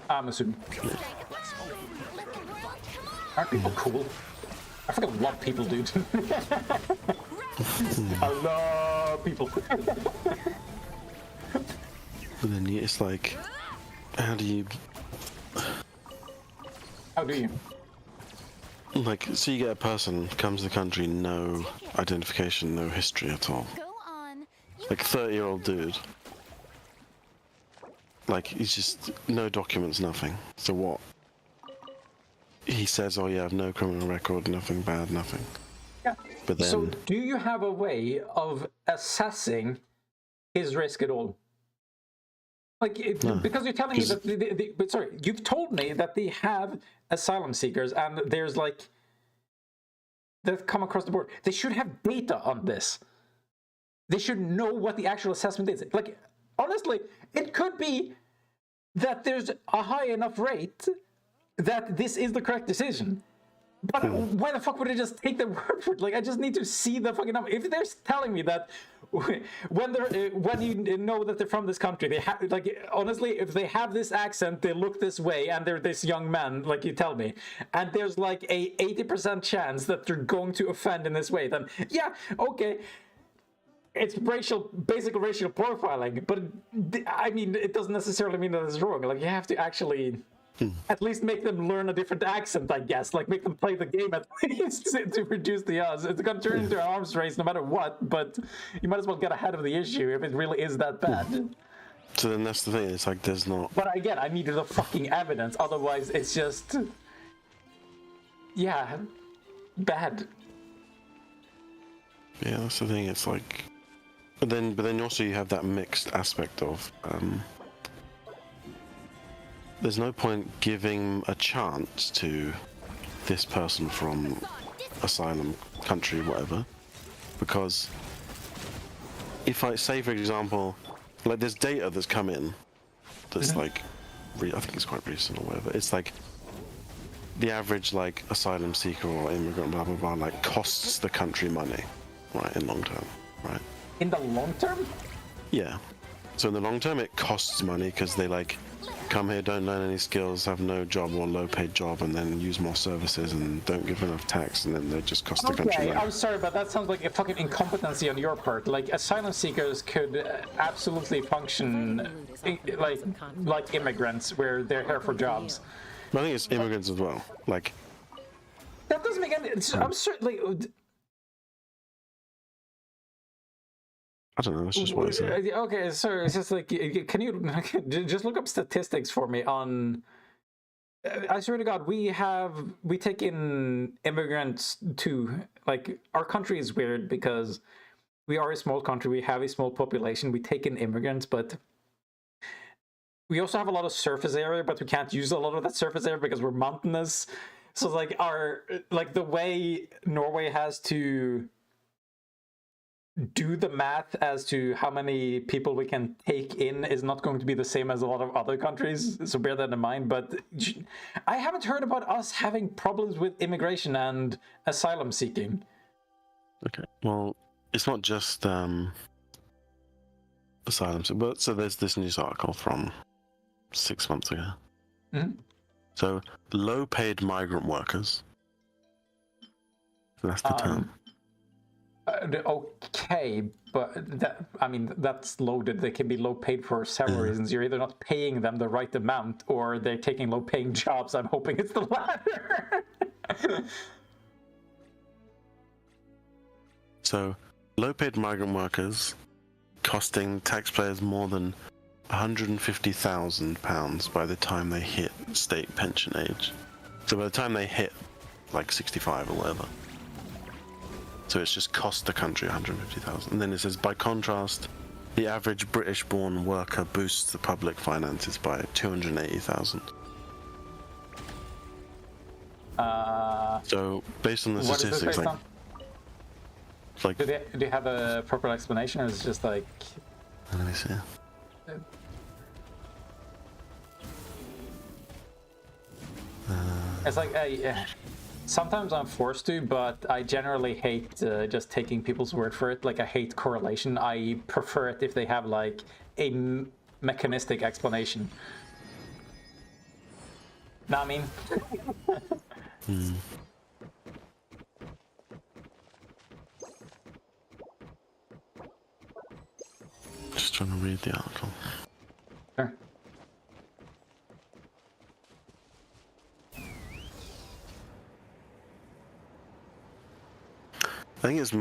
I'm assuming. Aren't people cool? I fucking love people, dude. I love people. But then it's like, how do you... How do you? Like, so you get a person, comes to the country, no identification, no history at all. Like, 30-year-old dude. Like, he's just, no documents, nothing. So what? He says, oh yeah, I have no criminal record, nothing bad, nothing. Yeah. But then... So, do you have a way of assessing his risk at all? Like, No, because you're telling me that... But sorry, you've told me that they have asylum seekers, and there's like... They've come across the board. They should have data on this. They should know what the actual assessment is. Like, honestly, it could be that there's a high enough rate that this is the correct decision. But why the fuck would I just take their word for it? Like, I just need to see the fucking number. If they're telling me that when you know that they're from this country, they have, like, honestly, if they have this accent, they look this way, and they're this young man, like you tell me, and there's like a 80% chance that they're going to offend in this way, then yeah, okay. It's basic racial profiling, but I mean, it doesn't necessarily mean that it's wrong. Like, you have to actually at least make them learn a different accent, I guess. Like, make them play the game at least to reduce the odds. It's going to turn into an arms race no matter what, but you might as well get ahead of the issue if it really is that bad. So then that's the thing, it's like there's not... But again, I needed the fucking evidence, otherwise it's just... yeah, bad. Yeah, that's the thing, it's like... But then also you have that mixed aspect of... there's no point giving a chance to this person from asylum country, whatever, because if I say, for example, like there's data that's come in that's like, I think it's quite recent or whatever, it's like the average like asylum seeker or immigrant, blah blah blah, like costs the country money, right, in long term, right? In the long term? Yeah. So in the long term, it costs money because they like come here, don't learn any skills, have no job or low-paid job, and then use more services and don't give enough tax, and then they just cost the country money. I'm sorry, but that sounds like a fucking incompetency on your part. Like, asylum seekers could absolutely function like immigrants, where they're here for jobs. But I think it's immigrants as well. Like that doesn't make any. I'm sorry, like. I don't know, that's just what I said. Okay, so it's just like, can you just look up statistics for me on... I swear to God, we take in immigrants too. Like, our country is weird because we are a small country, we have a small population, we take in immigrants, but we also have a lot of surface area, but we can't use a lot of that surface area because we're mountainous. So like the way Norway has to do the math as to how many people we can take in is not going to be the same as a lot of other countries, so bear that in mind. But I haven't heard about us having problems with immigration and asylum seeking. Okay, well, it's not just asylum, but so there's this news article from 6 months ago. Mm-hmm. So low-paid migrant workers, that's the term. Okay, but that's loaded. They can be low paid for several reasons. You're either not paying them the right amount, or they're taking low paying jobs. I'm hoping it's the latter. So, low paid migrant workers costing taxpayers more than £150,000 by the time they hit state pension age. So by the time they hit like 65 or whatever. So it's just cost the country 150,000. And then it says, by contrast, the average British-born worker boosts the public finances by 280,000. So based on the statistics, like do they have a proper explanation, or is it just like? Let me see. It's like sometimes I'm forced to, but I generally hate just taking people's word for it. Like, I hate correlation. I prefer it if they have like a mechanistic explanation. Know what I mean? Just trying to read the article. Sure. I think it's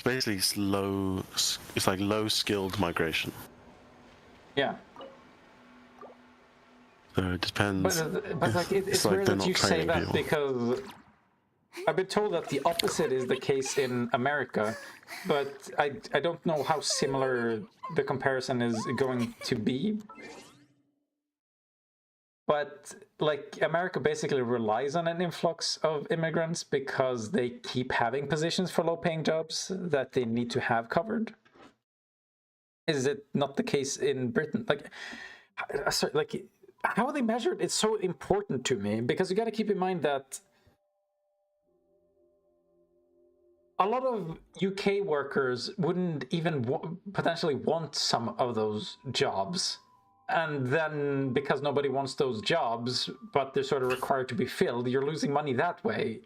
basically low. It's like low-skilled migration. Yeah. So it depends. But like it's like weird they're that you not say training that people. because I've been told that the opposite is the case in America, but I don't know how similar the comparison is going to be. But like, America basically relies on an influx of immigrants because they keep having positions for low-paying jobs that they need to have covered. Is it not the case in Britain? Like, sorry, like, how they measure it is so important to me, because you got to keep in mind that a lot of UK workers wouldn't even potentially want some of those jobs. And then because nobody wants those jobs, but they're sort of required to be filled, you're losing money that way.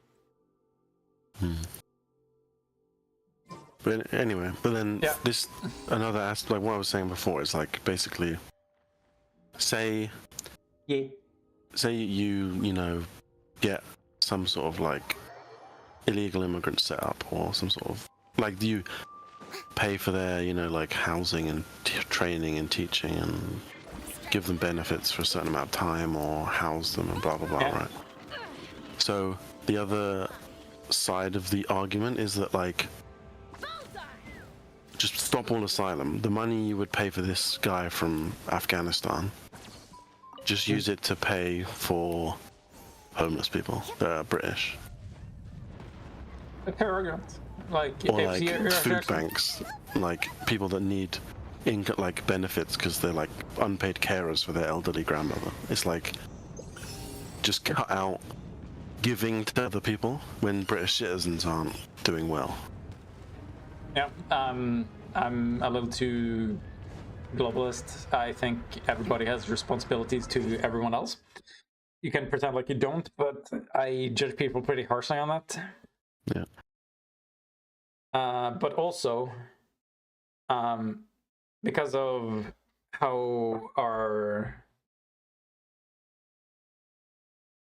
But anyway, but then Yeah. this another aspect, like what I was saying before, is like basically, say Yeah. you know get some sort of like illegal immigrant set up or some sort of like you pay for their like housing and training and teaching and give them benefits for a certain amount of time or house them and blah blah blah, Yeah. right? So the other side of the argument is that like just stop all asylum. The money you would pay for this guy from Afghanistan, just use it to pay for homeless people that are British. A fair argument. Like, Or if like you're food actually- banks, like people that need like benefits because they're like unpaid carers for their elderly grandmother. It's like just cut out giving to other people when British citizens aren't doing well. Yeah, I'm a little too globalist. I think everybody has responsibilities to everyone else. You can pretend like you don't, but I judge people pretty harshly on that. Yeah. But also, because of how our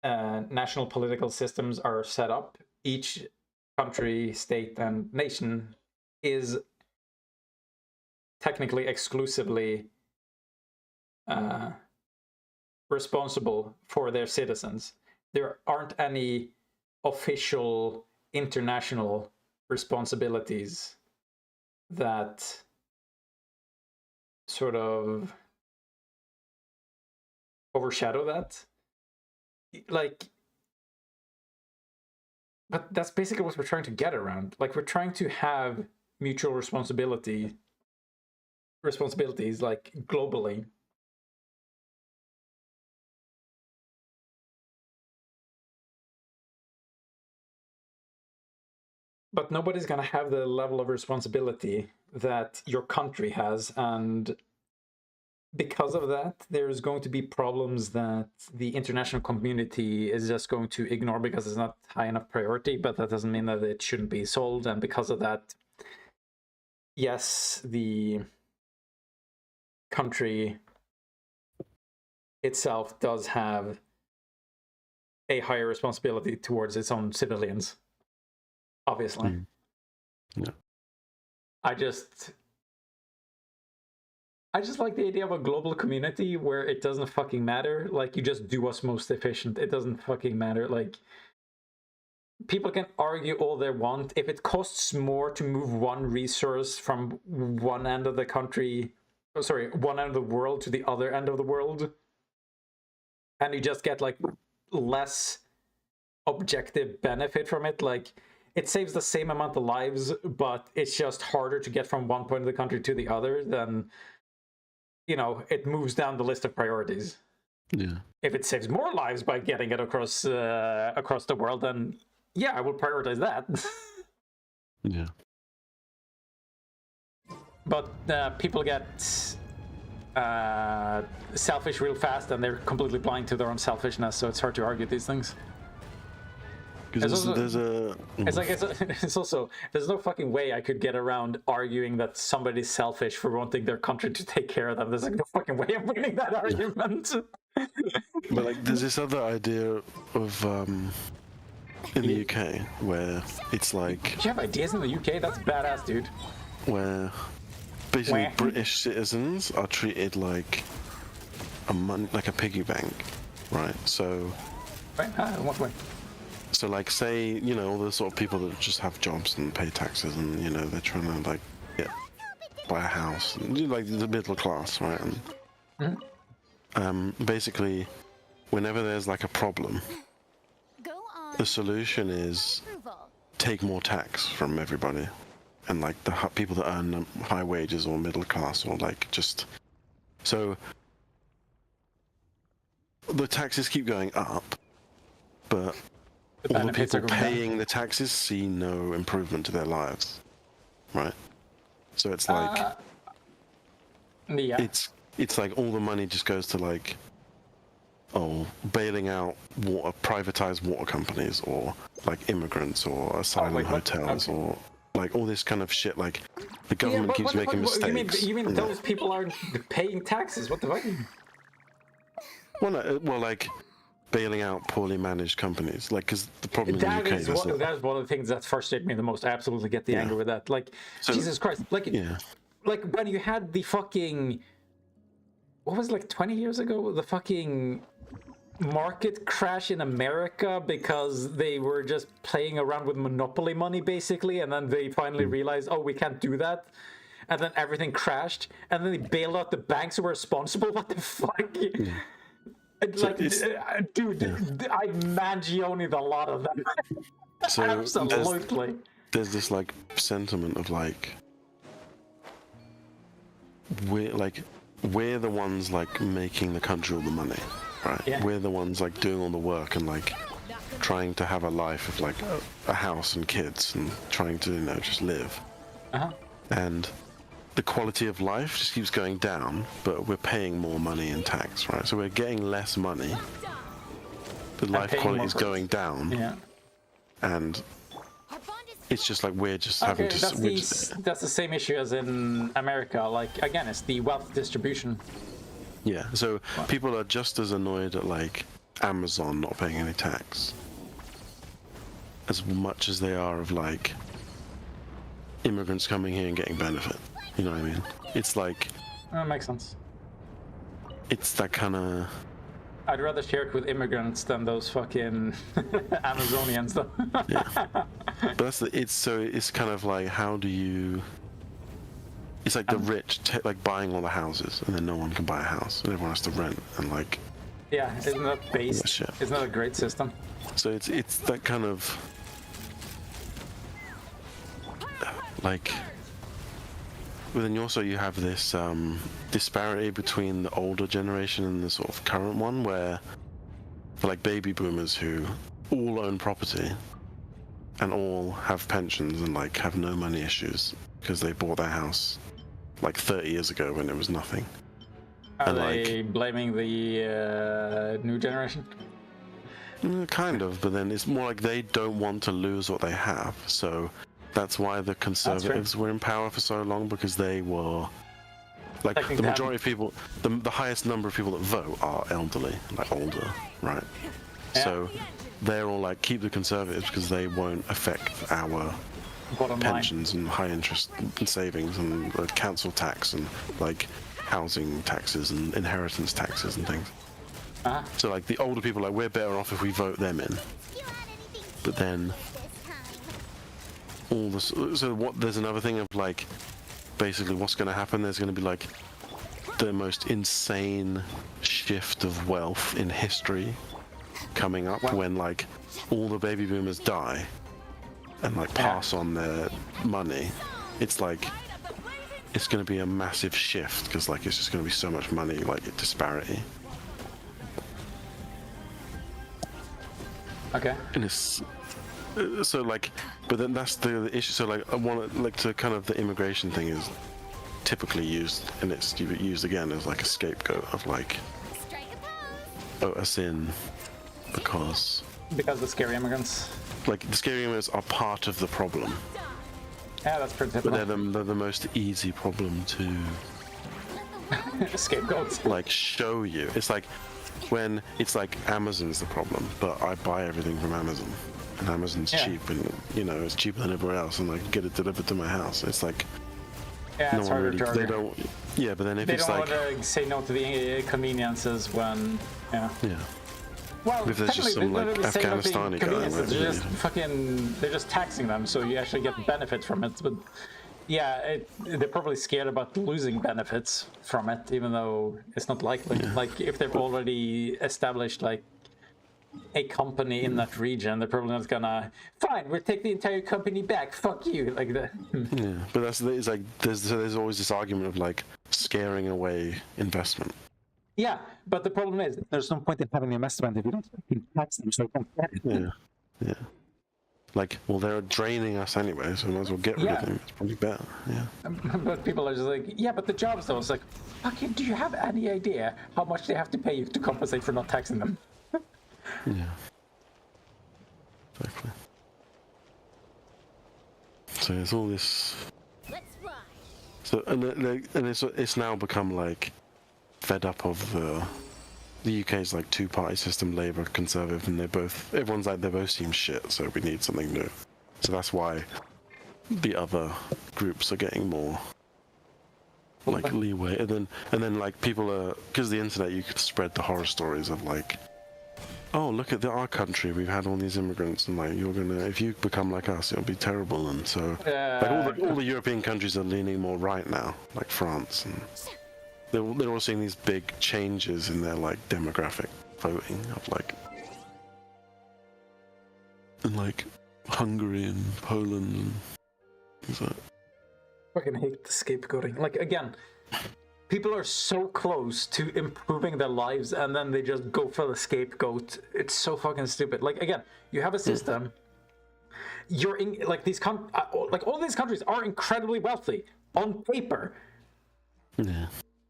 national political systems are set up, each country, state, and nation is technically exclusively responsible for their citizens. There aren't any official international responsibilities that sort of overshadow that. Like, but that's basically what we're trying to get around. Like, we're trying to have mutual responsibilities like globally. But nobody's going to have the level of responsibility that your country has, and because of that, there's going to be problems that the international community is just going to ignore because it's not high enough priority, but that doesn't mean that it shouldn't be solved. And because of that, yes, the country itself does have a higher responsibility towards its own civilians, obviously. Yeah. I just like the idea of a global community where it doesn't fucking matter. Like, you just do what's most efficient. It doesn't fucking matter. Like, people can argue all they want. If it costs more to move one resource from one end of the country, one end of the world to the other end of the world, and you just get like less objective benefit from it, like it saves the same amount of lives, but it's just harder to get from one point of the country to the other, then it moves down the list of priorities. Yeah. If it saves more lives by getting it across the world, then yeah, I will prioritize that. Yeah. But people get selfish real fast, and they're completely blind to their own selfishness, so it's hard to argue these things. Because there's also there's no fucking way I could get around arguing that somebody's selfish for wanting their country to take care of them. There's like no fucking way I'm winning that argument. But like, there's this other idea of in the UK where it's like. Do you have ideas in the UK? That's badass, dude. Where basically Where? British citizens are treated like like a piggy bank, right? So. Right? In what way? So like, say, all the sort of people that just have jobs and pay taxes and, they're trying to like buy a house, like the middle class, right? And basically, whenever there's like a problem, Go on. the solution is Approval. take more tax from everybody. And like the people that earn high wages or middle class or like just... So the taxes keep going up, but all the benefits are people going down. paying the taxes see no improvement to their lives, right? So it's like Yeah. it's like all the money just goes to like, oh, bailing out privatized water companies, or like immigrants, or asylum wait, what? hotels, Okay. or like all this kind of shit. Like the Yeah, government but keeps what the making fuck? mistakes. You mean and those people aren't paying taxes? What the fuck? well, no, well, like bailing out poorly managed companies, like because the problem in the That UK is is that is one of the things that frustrate me the most. I absolutely get the anger with that. Like, So, Jesus Christ! yeah, Like when you had the fucking, what was it, like 20 years ago, the fucking market crash in America because they were just playing around with monopoly money basically, and then they finally realized, oh, we can't do that, and then everything crashed, and then they bailed out the banks who were responsible. What the fuck? Like, dude, I Mangioni'd a lot of them. so Absolutely. there's this like sentiment of like we're the ones like making the country all the money, right? Yeah. We're the ones like doing all the work and like trying to have a life of like a house and kids and trying to just live. And the quality of life just keeps going down, but we're paying more money in tax, right? So we're getting less money, but life paying quality more is for it. going down, Yeah. and it's just like we're just Okay, having to. that's the same issue as in America. Like, again, it's the wealth distribution. Yeah, so people are just as annoyed at like Amazon not paying any tax as much as they are of like immigrants coming here and getting benefit. You know what I mean? It's like That makes sense. it's that kind of. I'd rather share it with immigrants than those fucking Amazonians, though. But it's kind of like, how do you? It's like the rich like buying all the houses, and then no one can buy a house, and everyone has to rent, and like. Yeah, isn't that based? Shit. Isn't that a great system? So it's that kind of like. But then also you have this disparity between the older generation and the sort of current one, where for like baby boomers who all own property and all have pensions and like have no money issues because they bought their house like 30 years ago when it was nothing. Are And, they blaming the new generation? Kind of, but then it's more like they don't want to lose what they have, so that's why the Conservatives were in power for so long, because they were like the majority of people, the highest number of people that vote are elderly, like older, right? Yeah. So they're all like, keep the Conservatives because they won't affect our Bottom pensions and high interest and savings and council tax and like housing taxes and inheritance taxes and things. So like the older people, like, we're better off if we vote them in. But then all this, so what? There's another thing of like, basically what's going to happen. There's going to be like the most insane shift of wealth in history coming up when like all the baby boomers die and like pass on their money. It's like it's going to be a massive shift because like it's just going to be so much money, like disparity. Okay. And it's so like, but then that's the issue. So like, I want to like to kind of the immigration thing is typically used, and it's used again as like a scapegoat of like, vote us in because the scary immigrants. like the scary immigrants are part of the problem, Yeah, that's pretty but typical. they're the most easy problem to Scapegoats. like show you. It's like when it's like Amazon's the problem, but I buy everything from Amazon, and Amazon's cheap, and it's cheaper than everywhere else, and I can get it delivered to my house. It's like Yeah, it's harder to they argue. don't. Yeah, but then if They it's don't like want to say no to the conveniences when, yeah. Well, If there's just some, like, technically, they say no to the Afghanistani guy, conveniences. like, They're just taxing them, so you actually get benefits from it. But yeah, they're probably scared about losing benefits from it, even though it's not likely. Like if they've already established like a company in that region, they're probably not gonna. Fine, we'll take the entire company back. Fuck you, like that. Yeah, but it's like there's always this argument of like scaring away investment. Yeah, but the problem is there's no point in having an investment if you don't tax them, so you don't get it. Yeah. Yeah. Like, well, they're draining us anyway, so we might as well get rid of them. It's probably better. Yeah. But people are just like, yeah, but the jobs though. It's like, fucking, do you have any idea how much they have to pay you to compensate for not taxing them? Yeah. Exactly. So there's all this. Let's ride. So and it's now become like fed up of the UK's like two-party system, Labour, Conservative, and everyone's like they both seem shit. So we need something new. So that's why the other groups are getting more like leeway, and then like people are, because the internet, you could spread the horror stories of like, oh, look at our country, we've had all these immigrants, and like if you become like us, it'll be terrible. And so like all the European countries are leaning more right now, like France, and they're all seeing these big changes in their like demographic voting of like in like Hungary and Poland and things like that. Fucking hate the scapegoating. Like, again, people are so close to improving their lives and then they just go for the scapegoat. It's so fucking stupid. Like, again, you have a system. You're in, like, like all these countries are incredibly wealthy on paper. Yeah.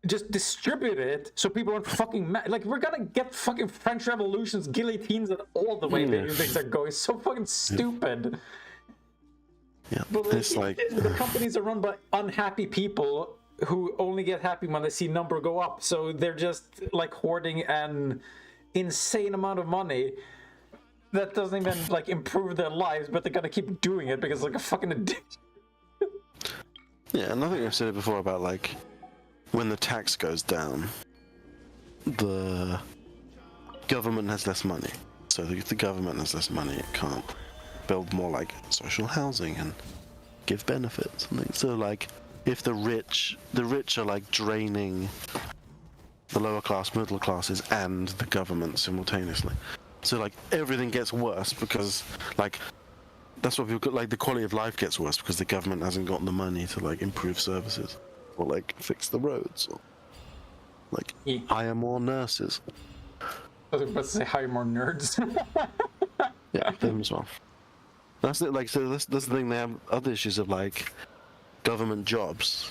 Just distribute it so people aren't fucking mad. Like, we're gonna get fucking French revolutions, guillotines, and all the way things are going. It's so fucking stupid. Yeah, but it's like the companies are run by unhappy people who only get happy when they see number go up. So they're just like hoarding an insane amount of money that doesn't even like improve their lives, but they're gonna keep doing it because it's like a fucking addiction. Yeah, and I think I've said it before about like when the tax goes down, the government has less money. So if the government has less money, it can't build more like social housing and give benefits and things. So like if the rich are like draining the lower class, middle classes, and the government simultaneously. So like everything gets worse because like that's what people like, the quality of life gets worse because the government hasn't got the money to like improve services or like fix the roads or like hire more nurses. I was about to say hire more nerds. Yeah, them as well. That's it. Like, so that's the thing. They have other issues of like government jobs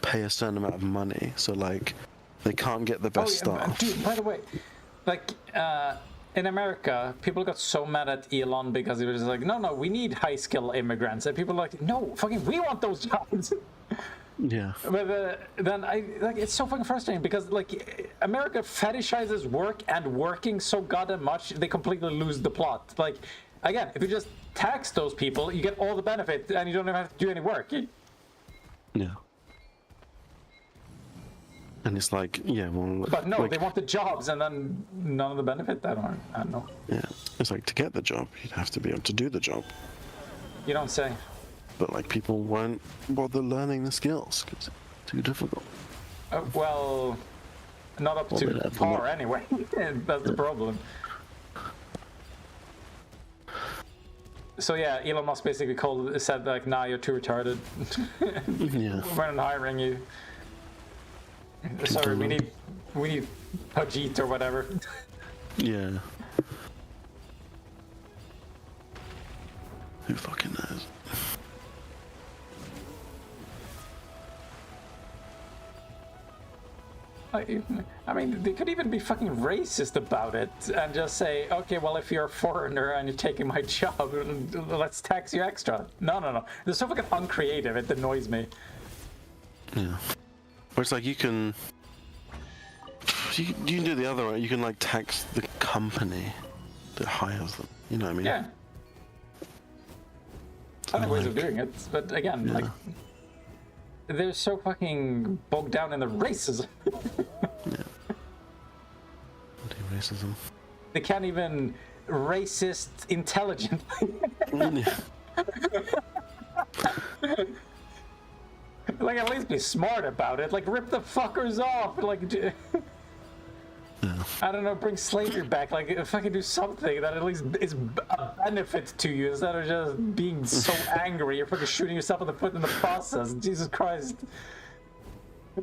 pay a certain amount of money, so like they can't get the best staff. Dude, by the way, like in America, people got so mad at Elon because he was like, no, we need high skill immigrants, and people are like, no, fucking, we want those jobs. Yeah. But then it's so fucking frustrating because like America fetishizes work and working so goddamn much, they completely lose the plot. Like, again, if you just tax those people, you get all the benefit and you don't even have to do any work. Yeah. And it's like, yeah, well... But no, like, they want the jobs and then none of the benefit. I don't know. Yeah. It's like, to get the job, you'd have to be able to do the job. You don't say. But like, people won't bother learning the skills because it's too difficult. Well, not up to par anyway. That's the problem. So yeah, Elon Musk basically said like, nah, you're too retarded. Yeah. We're not hiring you. Sorry, we need Pajit or whatever. Yeah. Who fucking knows? I mean, they could even be fucking racist about it and just say, okay, well, if you're a foreigner and you're taking my job, let's tax you extra. No. They're so fucking uncreative, it annoys me. Yeah. Or it's like you can do the other way. You can like tax the company that hires them. You know what I mean? Yeah. Other ways of doing it, but again, like, they're so fucking bogged down in the racism. Yeah. Racism. They can't even racist intelligently. Yeah. Like, at least be smart about it. Like, rip the fuckers off. Like, I don't know, bring slavery back. Like, if I could do something that at least is a benefit to you instead of just being so angry, you're fucking shooting yourself in the foot in the process. Jesus Christ.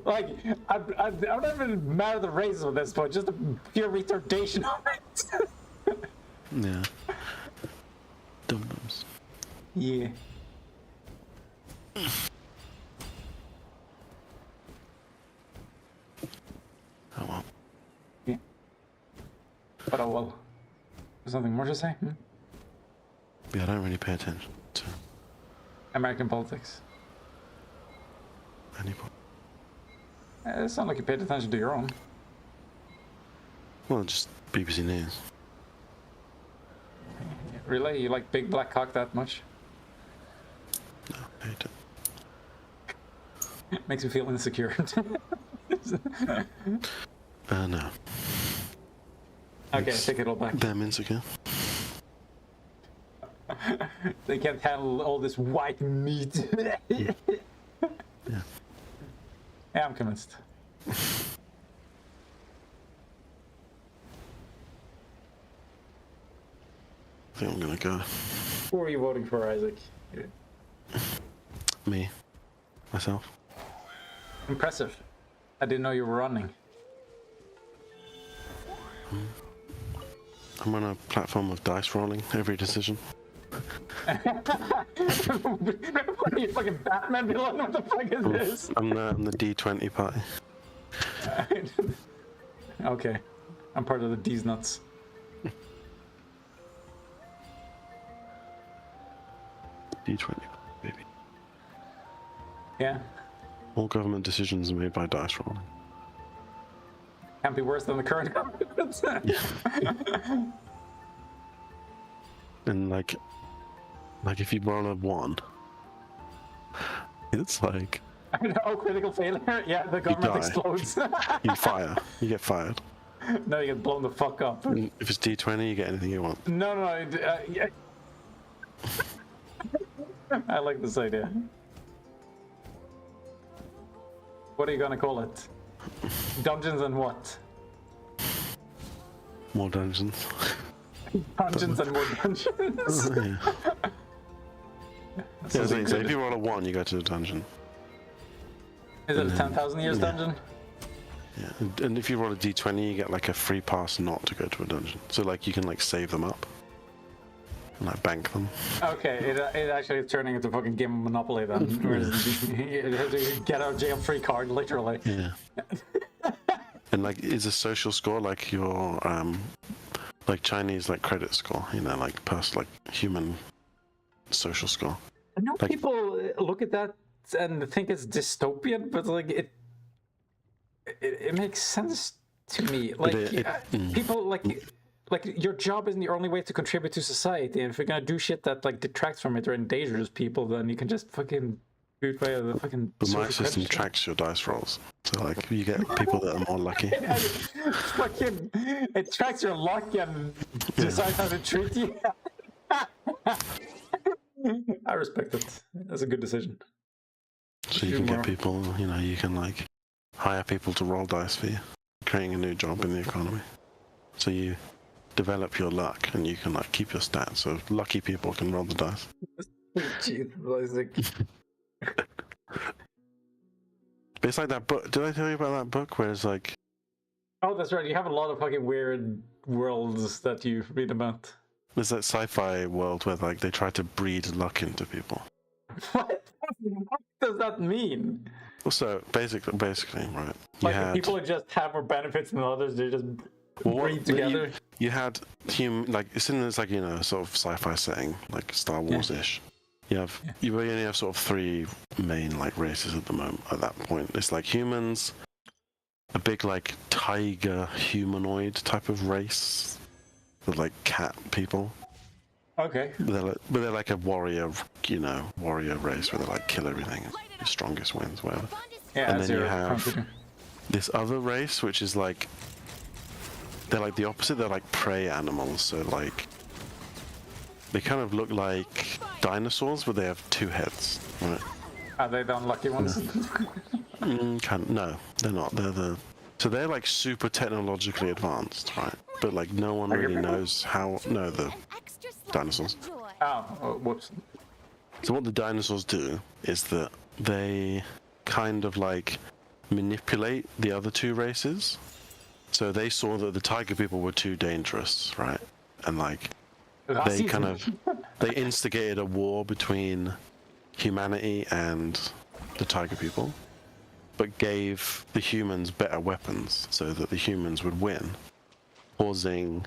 Like, I'm not even mad at the racism at this point, just the pure retardation of it. Yeah. Yeah. Oh well. Yeah. But oh well. There's something more to say? Yeah, I don't really pay attention to American politics. anybody. It sounds like you paid attention to your own. Well, just BBC News. Really? You like big black cock that much? No, I hate it. Makes me feel insecure. No. Okay, take it all back. Them insecure. They can't handle all this white meat. Yeah. Yeah, I'm convinced. I think I'm gonna go. Who are you voting for, Isaac? Me. Myself. Impressive. I didn't know you were running. I'm on a platform of dice rolling every decision. What are you, fucking Batman villain? What the fuck is this? I'm the D20 party. Okay. I'm part of the D's nuts. D20, baby. Yeah. All government decisions are made by dice rolling. Can't be worse than the current government. And like if you roll a 1, it's like Oh, critical failure? Yeah, the government die. explodes. you fire. You get fired. No, you get blown the fuck up. And if it's D20, you get anything you want. No, yeah. I like this idea. What are you gonna call it? Dungeons and what? More dungeons. Dungeons and more dungeons. Yeah. So if you roll a 1, you go to a dungeon. Is it a 10,000 years yeah. dungeon? Yeah, and if you roll a d20, you get like a free pass not to go to a dungeon. So like you can like save them up and like bank them. Okay, it actually is turning into a fucking game of Monopoly then. It has a get out of jail free card, literally. Yeah. And like, is a social score like your like Chinese like credit score? You know, like like human social score. I know Like, people look at that and think it's dystopian, but like it makes sense to me. Like people like your job isn't the only way to contribute to society, and if you're gonna do shit that like detracts from it or endangers people, then you can just fucking do it via the fucking. But my social system credit tracks your dice rolls, so like you get people that are more lucky. Fucking, it tracks your luck and decides how to treat you. I respect it. That's a good decision. So you can get people, you know, you can like hire people to roll dice for you, creating a new job in the economy. So you develop your luck and you can like keep your stats, so lucky people can roll the dice. Jesus, Isaac. But it's like that book. Did I tell you about that book where it's like... Oh, that's right. You have a lot of fucking weird worlds that you read about. There's that sci-fi world where like they try to breed luck into people. What does that mean? So basically, right? Like people who just have more benefits than others, they just breed together. You had like it's in this like, you know, sort of sci-fi setting, like Star Wars-ish. You only have sort of 3 main like races at the moment. At that point, it's like humans, a big like tiger humanoid type of race, with like cat people. Okay. But they're like a warrior, you know, warrior race where they like kill everything, and the strongest wins, whatever. Yeah, and then you have this other race, which is like they're like the opposite. They're like prey animals, so like they kind of look like dinosaurs, but they have 2 heads. Right? Are they the unlucky ones? No, they're not. So they're like super technologically advanced, right? But like no one really knows how. No, the dinosaurs. Oh, whoops. So what the dinosaurs do is that they kind of like manipulate the other 2 races. So they saw that the tiger people were too dangerous, right? And like they kind of they instigated a war between humanity and the tiger people, but gave the humans better weapons so that the humans would win, causing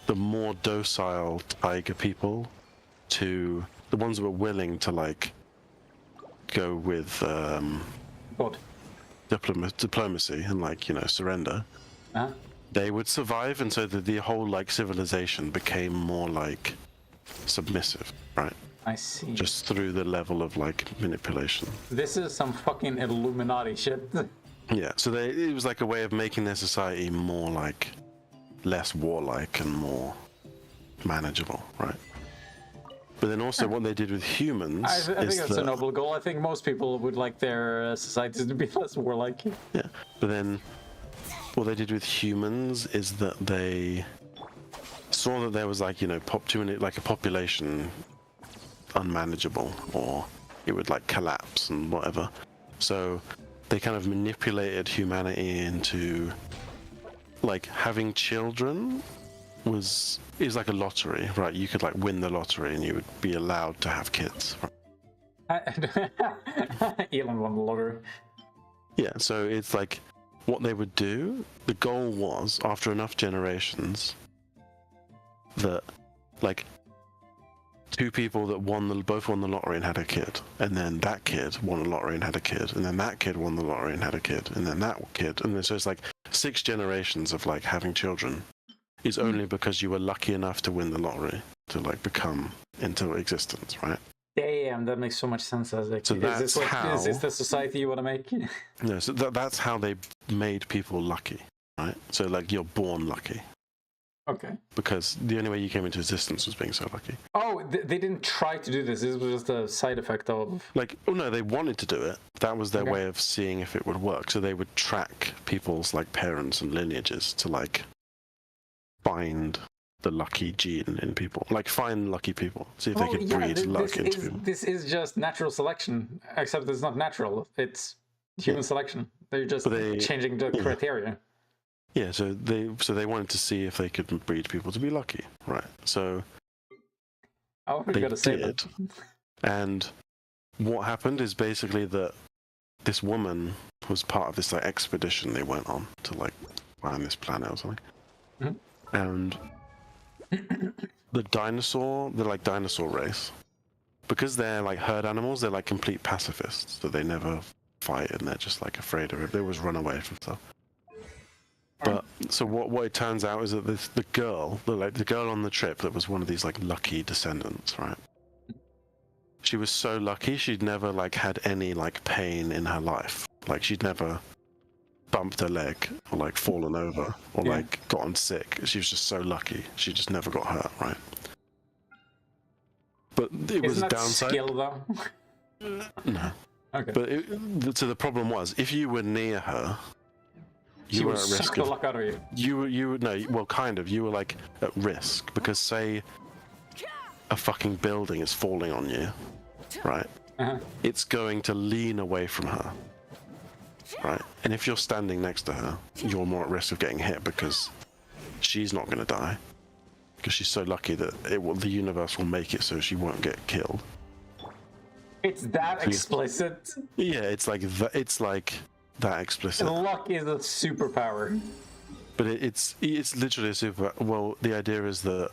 the more docile tiger people to the ones that were willing to like go with What? diplomacy and like, you know, surrender. Huh? They would survive, and so the whole like civilization became more like submissive, right? I see. Just through the level of like manipulation. This is some fucking Illuminati shit. Yeah, so it was like a way of making their society more like less warlike and more manageable, right? But then also what they did with humans I think is that's that, a noble goal. I think most people would like their societies to be less warlike. yeah, but then what they did with humans is that they saw that there was like, you know, like a population unmanageable, or it would like collapse and whatever. So they kind of manipulated humanity into like having children is like a lottery, right? You could like win the lottery and you would be allowed to have kids. Right? Elon won the lottery. Yeah, so it's like what they would do, the goal was after enough generations that like two people that both won the lottery and had a kid, and then that kid won the lottery and had a kid, and then that kid won the lottery and had a kid, and then that kid, and then so it's like 6 generations of like having children is only because you were lucky enough to win the lottery to like become into existence, right? Damn, that makes so much sense. I was like, So that's how. Is this the society you want to make? No, so that's how they made people lucky, right? So like you're born lucky. Okay. Because the only way you came into existence was being so lucky. Oh, they didn't try to do this. This was just a side effect of... Like, oh no, they wanted to do it. That was their Okay. way of seeing if it would work. So they would track people's like parents and lineages to like find the lucky gene in people. Like find lucky people. See if they could breed luck into people. This is just natural selection, except it's not natural. It's human selection. They're just changing the criteria. Yeah, so they wanted to see if they could breed people to be lucky, right? So They did, that. And what happened is basically that this woman was part of this like expedition they went on to like find this planet or something, and the dinosaur race, because they're like herd animals, they're like complete pacifists, so they never fight and they're just like afraid of it. They always run away from stuff. But so what it turns out is that the girl on the trip that was one of these like lucky descendants, right? She was so lucky she'd never like had any like pain in her life. Like she'd never bumped her leg or like fallen over or like gotten sick. She was just so lucky. She just never got hurt, right? But it was a downside. Skill though? No. Okay. But so the problem was if you were near her, you were at risk of luck out of you. You were no, well, kind of. You were like at risk because say a fucking building is falling on you, right? It's going to lean away from her, right? And if you're standing next to her, you're more at risk of getting hit because she's not going to die because she's so lucky that the universe will make it so she won't get killed. It's that explicit. Yeah, it's like that explicit. Luck is a superpower. But it's literally a super. Well, the idea is that.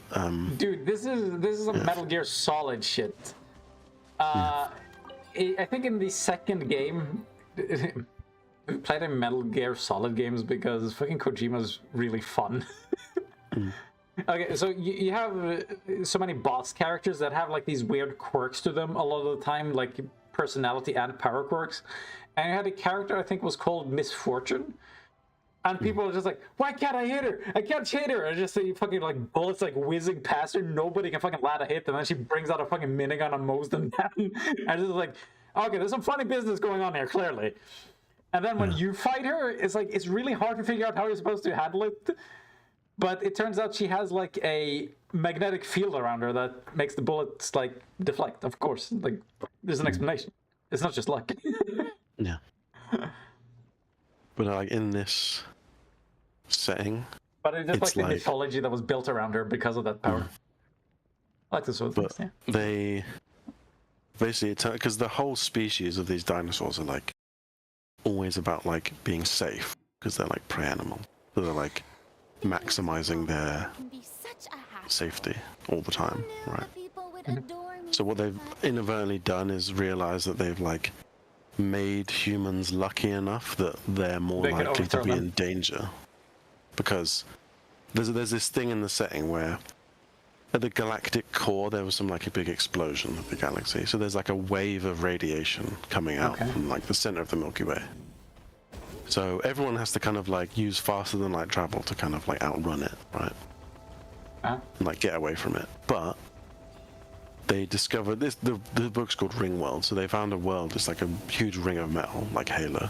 Dude, this is a Metal Gear Solid shit. I think in the second game, we played in Metal Gear Solid games because fucking Kojima's really fun. Okay, so you have so many boss characters that have like these weird quirks to them a lot of the time, like personality and power quirks. And I had a character I think was called Misfortune. And people are just like, why can't I hit her? I can't hit her. I just see fucking like bullets like whizzing past her. Nobody can fucking land a hit. And then she brings out a fucking minigun and mows them down. And it's like, okay, there's some funny business going on here, clearly. And then when you fight her, it's like, it's really hard to figure out how you're supposed to handle it. But it turns out she has like a magnetic field around her that makes the bullets like deflect, of course. Like, there's an explanation. It's not just luck. Yeah. But like in this setting, but it's just like the like mythology that was built around her because of that power. I like this sort of but things, yeah. they basically, because the whole species of these dinosaurs are like always about like being safe, because they're like prey animals. So they're like maximizing their Can be such a hassle. safety all the time, Who knew right? that people would adore me So what so they've much? inadvertently done is realize that they've like made humans lucky enough that they're more They can likely to overthrow be them. in danger, because there's this thing in the setting where at the galactic core there was some like a big explosion of the galaxy, so there's like a wave of radiation coming out Okay. from like the center of the Milky Way. So everyone has to kind of like use faster than light travel to kind of like outrun it, right? And like get away from it. But they discovered this, the book's called Ringworld, so they found a world that's like a huge ring of metal, like Halo.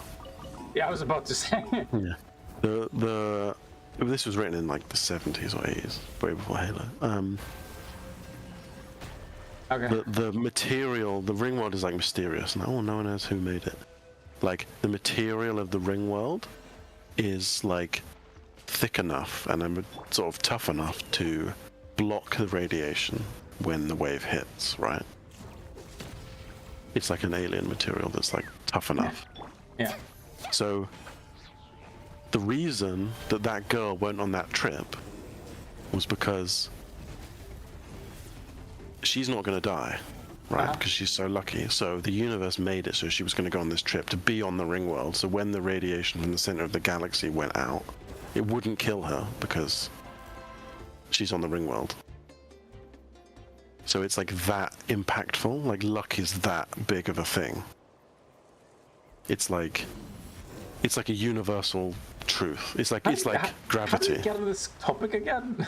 Yeah, I was about to say. Yeah. This was written in like the 70s or 80s, way before Halo. Okay. The material, the ring world is like mysterious, and no one knows who made it. Like the material of the ring world is like thick enough and sort of tough enough to block the radiation when the wave hits, right? It's like an alien material that's like tough enough. Yeah. So the reason that that girl went on that trip was because she's not going to die, right? Because she's so lucky. So the universe made it so she was going to go on this trip to be on the ring world. So when the radiation from the center of the galaxy went out, it wouldn't kill her because she's on the ring world. So it's like that impactful. Like luck is that big of a thing. It's like a universal truth. It's like gravity. How did we get on this topic again?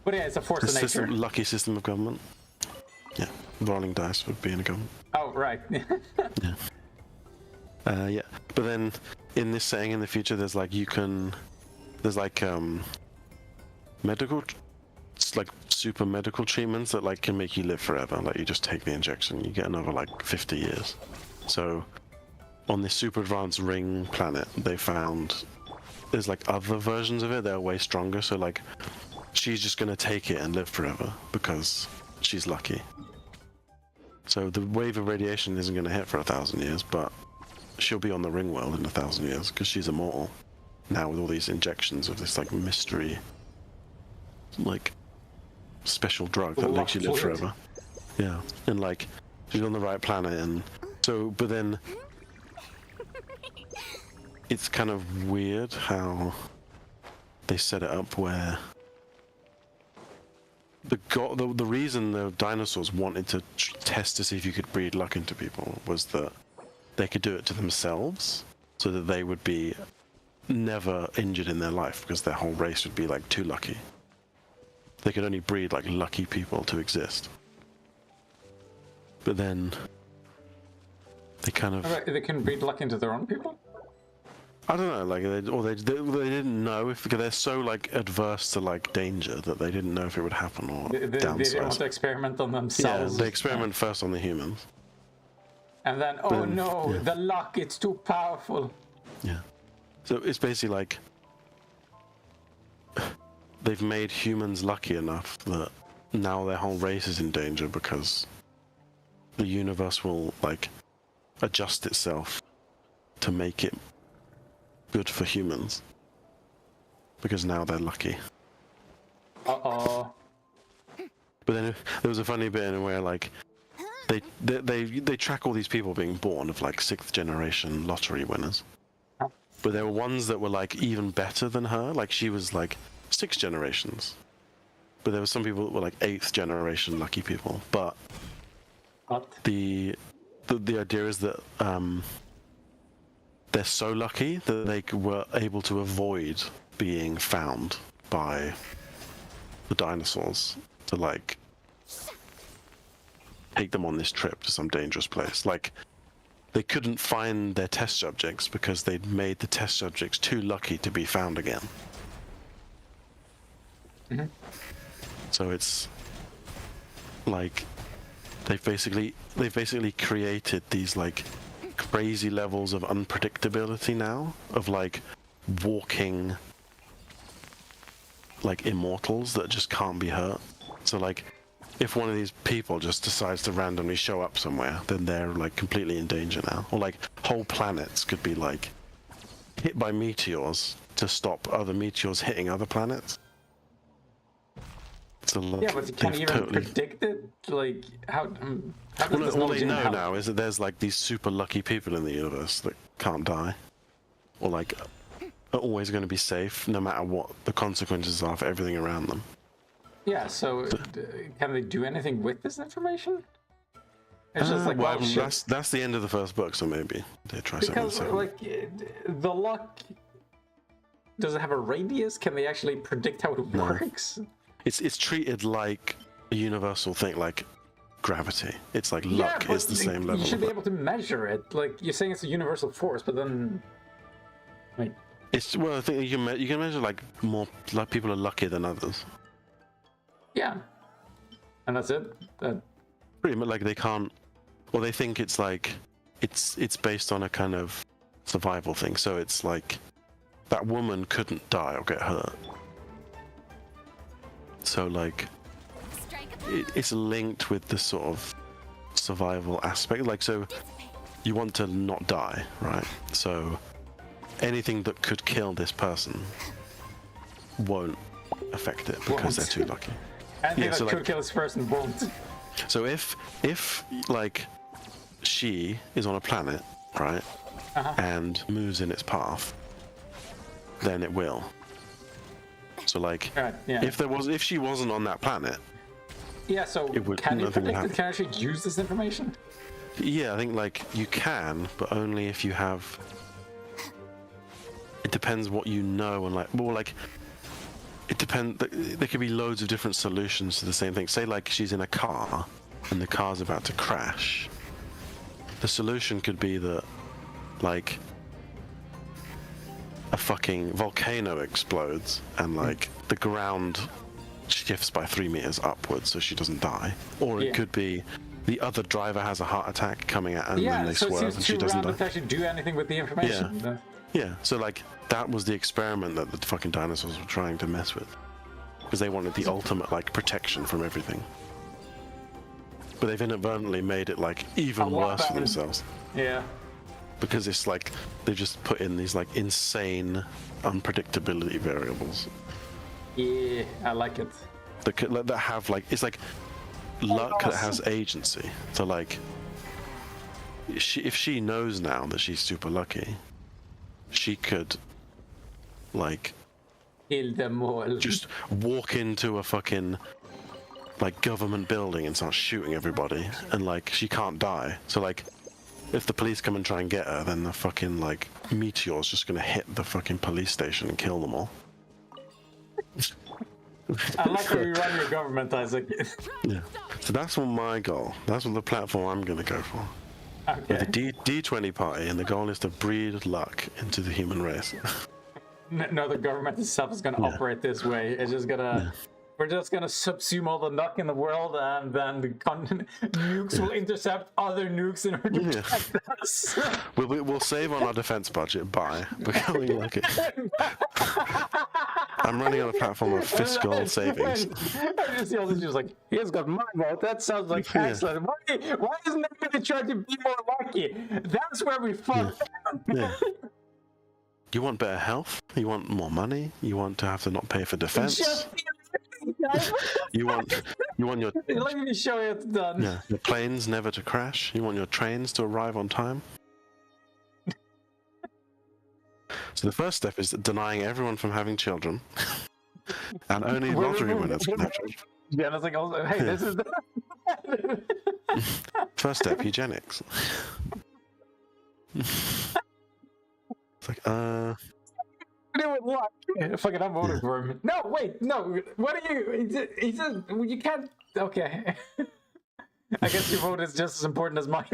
But yeah, it's a force of nature. Lucky system of government. Yeah, rolling dice would be in a government. Oh, right. Yeah. Yeah, but then in this setting in the future, there's like medical, it's like super medical treatments that like can make you live forever. Like you just take the injection, you get another like 50 years. So on this super advanced ring planet, they found there's like other versions of it that are way stronger. So like she's just gonna take it and live forever because she's lucky. So the wave of radiation isn't gonna hit for 1,000 years, but she'll be on the ring world in 1,000 years because she's immortal now with all these injections of this like mystery, like special drug that makes you live forever. Yeah, and like she's on the right planet, and so but then it's kind of weird how they set it up where the reason the dinosaurs wanted to test to see if you could breed luck into people was that they could do it to themselves so that they would be never injured in their life because their whole race would be like too lucky. They could only breed like lucky people to exist. But then they kind of They can breed luck into their own people? I don't know, like they didn't know if because they're so like adverse to like danger that they didn't know if it would happen or They didn't want downsize. to experiment on Yeah, themselves. they experiment first on the humans. And then, oh no, the luck, it's too powerful. Yeah. So it's basically like they've made humans lucky enough that now their whole race is in danger because the universe will like adjust itself to make it good for humans because now they're lucky. Uh-oh. But then there was a funny bit in where like they track all these people being born of like 6th generation lottery winners. But there were ones that were like even better than her. Like she was like 6 generations. But there were some people that were like 8th generation lucky people. But What? the idea is that they're so lucky that they were able to avoid being found by the dinosaurs to like take them on this trip to some dangerous place. Like they couldn't find their test subjects because they'd made the test subjects too lucky to be found again. Mm-hmm. So it's like they've basically created these like crazy levels of unpredictability now of like walking like immortals that just can't be hurt. So like, if one of these people just decides to randomly show up somewhere, then they're like completely in danger now. Or like whole planets could be like hit by meteors to stop other meteors hitting other planets. So like, Yeah, but you can't even predict it. Like how does this all knowledge they even know help? now is that there's like these super lucky people in the universe that can't die, or like are always going to be safe no matter what the consequences are for everything around them. Yeah, so can they do anything with this information? It's just like, well, well, shit. that's the end of the first book, so maybe they try something. Because like the luck, does it have a radius? Can they actually predict how it works? It's treated like a universal thing, like gravity. It's like Yeah, luck but is the same level. you should of be it. able to measure it. Like you're saying, it's a universal force, but then, like, It's well, I think you can measure like more like people are luckier than others. yeah, and that's it. Pretty much like they can't, or they think it's like it's based on a kind of survival thing. So it's like that woman couldn't die or get hurt. So like it's linked with the sort of survival aspect. Like so, you want to not die, right? So anything that could kill this person won't affect it because they're too lucky. Anything that so could like- kill this person won't. So if like she is on a planet, right, and moves in its path, then it will. So like, Right, yeah. if she wasn't on that planet, Yeah, so It would- can you nothing would predict it? happen. Can you actually use this information? yeah, I think like you can, but only if you have. It depends what you know and like, well, like. It depends. There could be loads of different solutions to the same thing. Say like she's in a car, and the car's about to crash. The solution could be that, like, a fucking volcano explodes and like the ground shifts by 3 meters upwards so she doesn't die. Or it Yeah. could be the other driver has a heart attack coming at her and Yeah, then they so it swerve seems and she too doesn't random to die. actually do anything with the information. Yeah, so like that was the experiment that the fucking dinosaurs were trying to mess with. Because they wanted the ultimate like protection from everything. But they've inadvertently made it like even A lot worse for better. themselves. Yeah. Because it's like they just put in these like insane unpredictability variables Yeah, I like it. that have like it's like luck that awesome. has agency. So like if she knows now that she's super lucky, she could like Kill them all. just walk into a fucking like government building and start shooting everybody, and like she can't die. So like if the police come and try and get her, then the fucking like meteor's just gonna hit the fucking police station and kill them all. I like how you run your government, Isaac. Yeah. So that's what my goal. That's what the platform I'm gonna go for. Okay. The D20 party, and the goal is to breed luck into the human race. No, the government itself is gonna operate this way. It's just gonna. We're just gonna subsume all the luck in the world, and then the nukes will intercept other nukes in order to Yeah. protect us. We'll save on our defense budget by becoming like it. I'm running on a platform of fiscal savings. I just see all this news like, he's got my vote. That sounds like Yeah. excellent. Why isn't everybody trying to be more lucky? That's where we fucked up. Yeah. You want better health? You want more money? You want to have to not pay for defense? Just You want your let me show you it's done. your planes never to crash? You want your trains to arrive on time? So the first step is denying everyone from having children, and only lottery winners can have children. Yeah, and I was like, also, hey, this is the... First step, eugenics. It's like, do with luck. Fuck it, I'm voting for him. No, wait, no. What are you? He said you can't. Okay. I guess your vote is just as important as mine.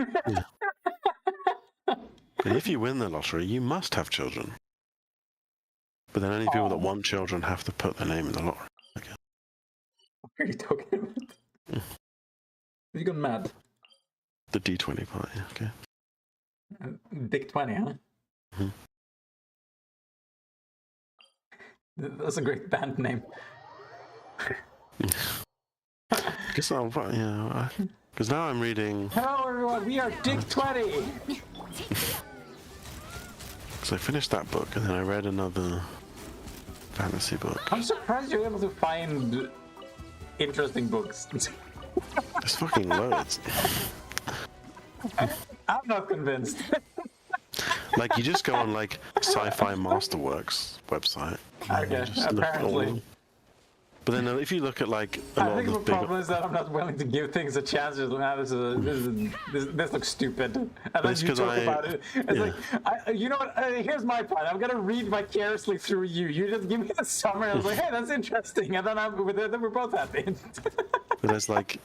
but if you win the lottery, you must have children. But then only people that want children have to put their name in the lottery. Okay. What are you talking about? You gone mad? The D20 party, okay. Dick 20, huh? Mhm. That's a great band name. Guess I'll, yeah, because now I'm reading. Hello everyone, we are Dick 20. So I finished that book, and then I read another fantasy book. I'm surprised you're able to find interesting books. There's fucking loads. I'm not convinced. Like, you just go on, like, Sci-Fi Masterworks website. and you Okay, just look at all of apparently. them. But then if you look at, like, a I lot think of the the big... problem is that I'm not willing to give things a chance. Just now, this looks stupid. And then it's you 'cause talk I- about it. It's yeah. like, you know what? Here's my plan. I'm gonna read vicariously through you. You just give me the summary. I was like, hey, that's interesting, and then then we're both happy. But there's, like...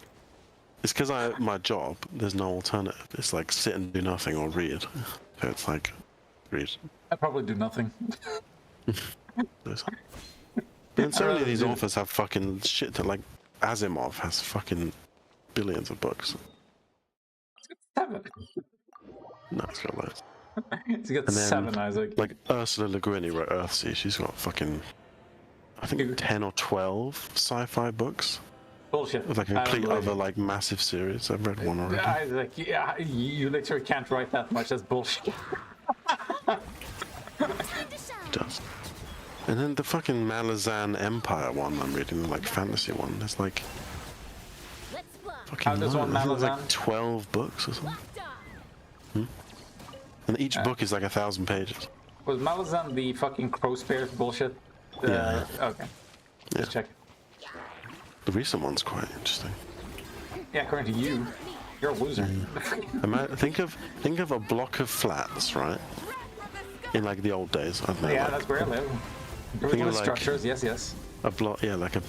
It's because my job, there's no alternative. It's like sit and do nothing or read. So it's like, read. I probably do nothing. This. And so many of these do it. authors have fucking shit that, like, Asimov has fucking billions of books. 7. No, it's got loads. It's got And then, 7, Isaac. Like, Ursula Le Guin, who wrote Earthsea, she's got fucking, I think, 10 or 12 sci-fi books. Bullshit. With, like, a I don't complete believe other, it. like, massive series. I've read one already. Isaac, yeah, you literally can't write that much. That's bullshit. It does. And then the fucking Malazan Empire one I'm reading, the, like, fantasy one, there's, like, Let's fly. fucking does one loads. There's, like, Malazan? 12 books or something. Locked on. And each book is, like, 1,000 pages. Was Malazan the fucking crow spears bullshit? Yeah. Okay. Yeah. Just check. The recent one's quite interesting. Yeah, according to you, you're a loser. Think of a block of flats, right? In, like, the old days. I don't know. Yeah, like, that's where I live. Think Original of, like, structures, yes. a block, yeah, like a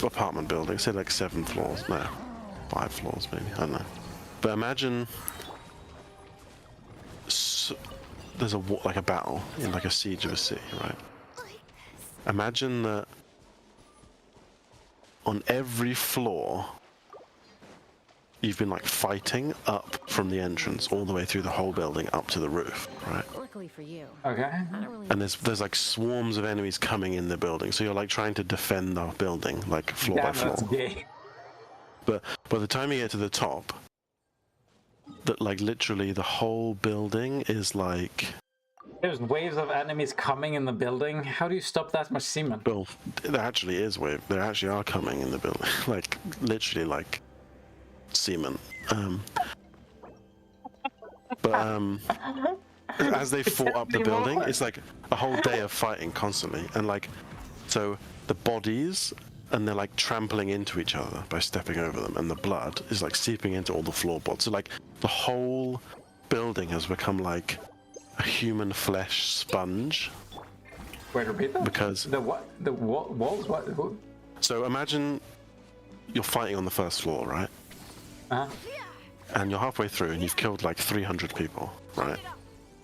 apartment building, say like 7 floors, no, 5 floors maybe, I don't know. But imagine there's like a battle in like a siege of a city, right? Imagine that on every floor you've been like fighting up from the entrance all the way through the whole building up to the roof, right? Luckily for you, Okay. I don't really. And there's like swarms of enemies coming in the building, so you're like trying to defend the building like floor by Damn, floor. that's gay. But by the time you get to the top, that like literally the whole building is like, There's waves of enemies coming in the building. How do you stop that much semen? well, there actually is wave. There actually are coming in the building, like literally like semen. But as they fought up the building, it's like a whole day of fighting constantly, and like so the bodies. And they're like trampling into each other by stepping over them, and the blood is like seeping into all the floorboards. So like the whole building has become like a human flesh sponge. Wait, repeat that? Because The what? The walls? What? Who? so imagine you're fighting on the first floor, right? Uh-huh. And you're halfway through, and you've killed like 300 people, right?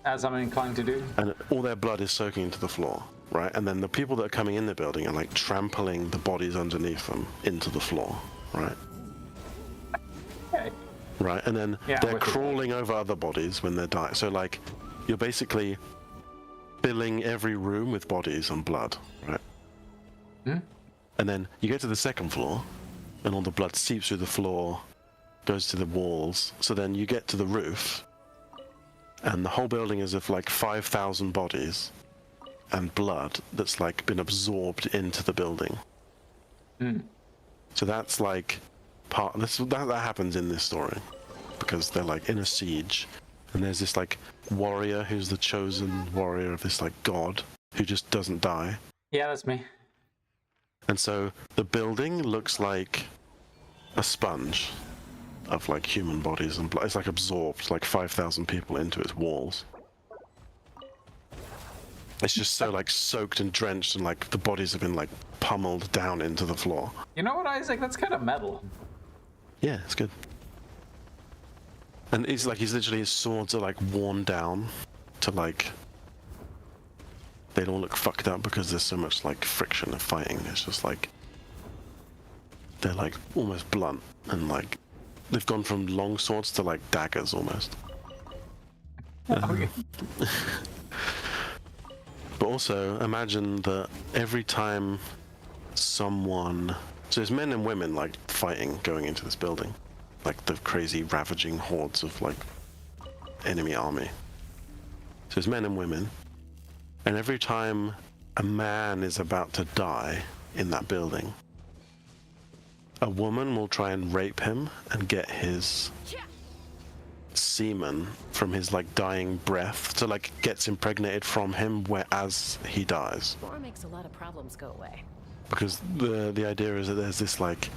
As I'm inclined to do. And all their blood is soaking into the floor, right? And then the people that are coming in the building are like trampling the bodies underneath them into the floor, right? Okay. Right, and then Yeah, they're with you. crawling over other bodies when they're dying. So like, you're basically filling every room with bodies and blood, right? And then you get to the second floor, and all the blood seeps through the floor, goes to the walls. So then you get to the roof, and the whole building is of like 5,000 bodies and blood that's like been absorbed into the building. So that's like that happens in this story because they're like in a siege, and there's this like warrior who's the chosen warrior of this like god who just doesn't die. Yeah, that's me. And so the building looks like a sponge of like human bodies and blood. It's like absorbed like 5,000 people into its walls. It's just so like soaked and drenched, and like the bodies have been like pummeled down into the floor. You know what, Isaac? That's kind of metal. Yeah, it's good. And it's like his swords are like worn down to like they don't look fucked up because there's so much like friction of fighting. It's just like they're like almost blunt, and like they've gone from long swords to like daggers almost. Okay. But also imagine that every time someone. So there's men and women like fighting going into this building, like the crazy ravaging hordes of like enemy army. So there's men and women, and every time a man is about to die in that building, a woman will try and rape him and get his semen from his like dying breath, so like gets impregnated from him as he dies. War makes a lot of problems go away. Because the idea is that there's this like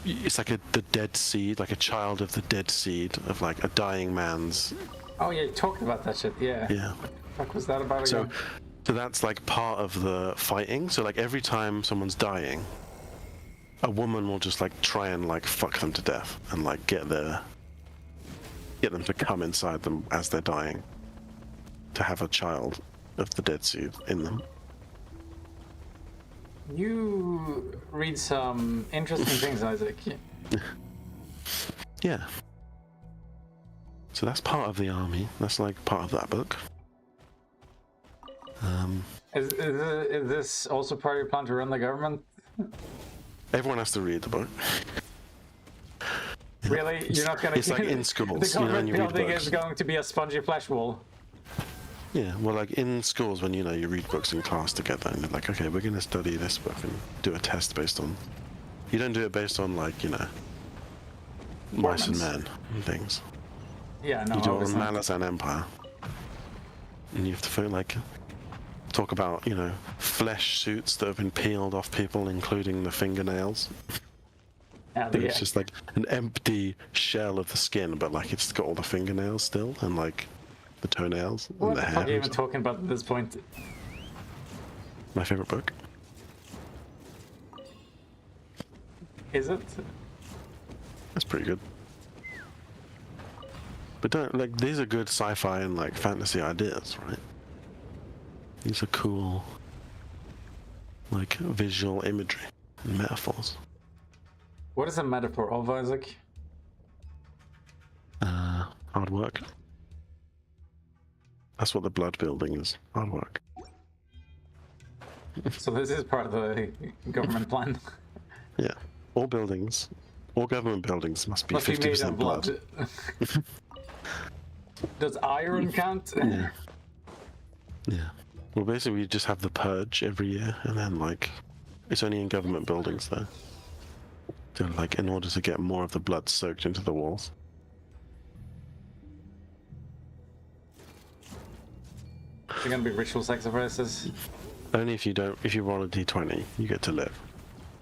it's like the dead seed, like a child of the dead seed of like a dying man's. Oh yeah, you talked about that shit. Yeah. Yeah. What the fuck was that about again? So that's like part of the fighting. So like every time someone's dying, a woman will just like try and like fuck them to death and like get them to come inside them as they're dying, to have a child of the dead seed in them. You read some interesting things, Isaac. Yeah. So that's part of the army. That's like part of that book. Is this also part of your plan to run the government? Everyone has to read the book. Really? You're not gonna... It's like in schools, The you know, when government you read building books. is going to be a spongy flesh wall. Yeah, well, like in schools when, you know, you read books in class together and you're like, okay, we're going to study this book and do a test based on... You don't do it based on, like, you know, mice and men and things. Yeah, no, You do it on obviously. Malice and Empire. And you have to feel like... Talk about, you know, flesh suits that have been peeled off people, including the fingernails. Yeah, But it's just like an empty shell of the skin, but like it's got all the fingernails still, and like the toenails what and the the fuck hair. are you even talking about at this point? My favorite book. Is it? That's pretty good. But don't like these are good sci-fi and like fantasy ideas, right? These are cool, like visual imagery and metaphors. What is a metaphor of, Isaac? Hard work. That's what the blood building is. Hard work. So this is part of the government plan. Yeah. All buildings, all government buildings must be Must be made 50% of blood. blood. Does iron count? Yeah. Yeah. Well, basically, we just have the purge every year, and then like, it's only in government buildings though. So like, in order to get more of the blood soaked into the walls. They're gonna be ritual sacrifices. Only if you don't, if you roll a d20, you get to live.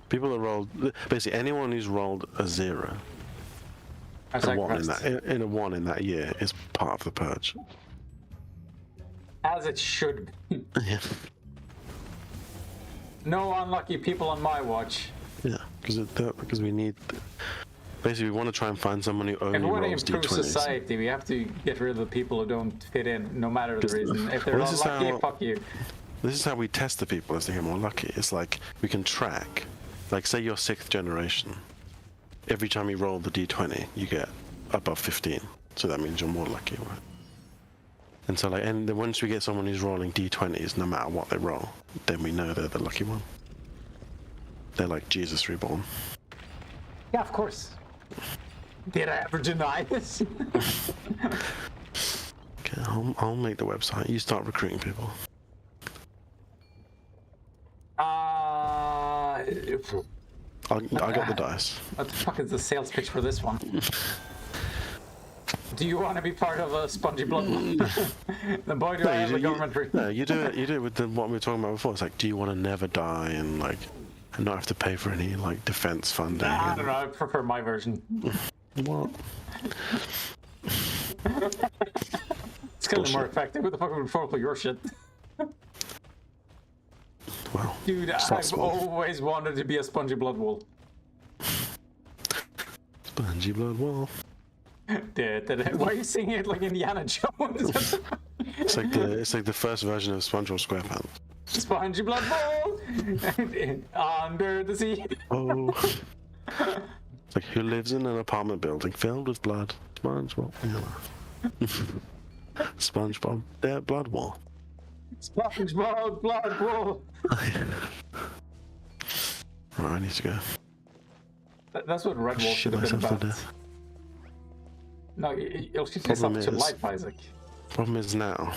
People that rolled, basically anyone who's rolled a 0, Are a 1 in sacrificed. that, in a 1 in that year is part of the purge. As it should be. Yeah. No unlucky people on my watch. Yeah, because we need. Basically, we want to try and find someone who If only we want to rolls improve d20s. society, we have to get rid of the people who don't fit in, no matter the reason. If they're Well, not this is lucky, how- fuck you. This is how we test the people as they get more lucky. It's like we can track, like say you're 6th generation. Every time you roll the d20, you get above 15. So that means you're more lucky, right? And so like, and then once we get someone who's rolling d20s, no matter what they roll, then we know they're the lucky one. They're like Jesus reborn. Yeah, of course. Did I ever deny this? Okay, I'll make the website. You start recruiting people. I got the dice. What the fuck is the sales pitch for this one? Do you want to be part of a spongy blood one? Then boy, do I have a government No, you do it with what we were talking about before. It's like, do you want to never die and like, and not have to pay for any like defense funding? I and- don't know, I prefer my version. What? It's kind of more Bullshit. effective. Who the fuck would fall for your shit? Well, Dude, it's not I've small. always wanted to be a spongy blood wall. Spongy blood wall. Why are you singing it like Indiana Jones? It's like the first version of SpongeBob SquarePants. Spongy blood wall under the sea. Oh. It's like, who lives in an apartment building filled with blood? SpongeBob. Yeah. SpongeBob, their blood wall. SpongeBob blood wall. Right, I need to go. That's what Red Wall should Shit have been myself to about. death. No, you'll shoot Problem yourself to is- life, Isaac. Problem is now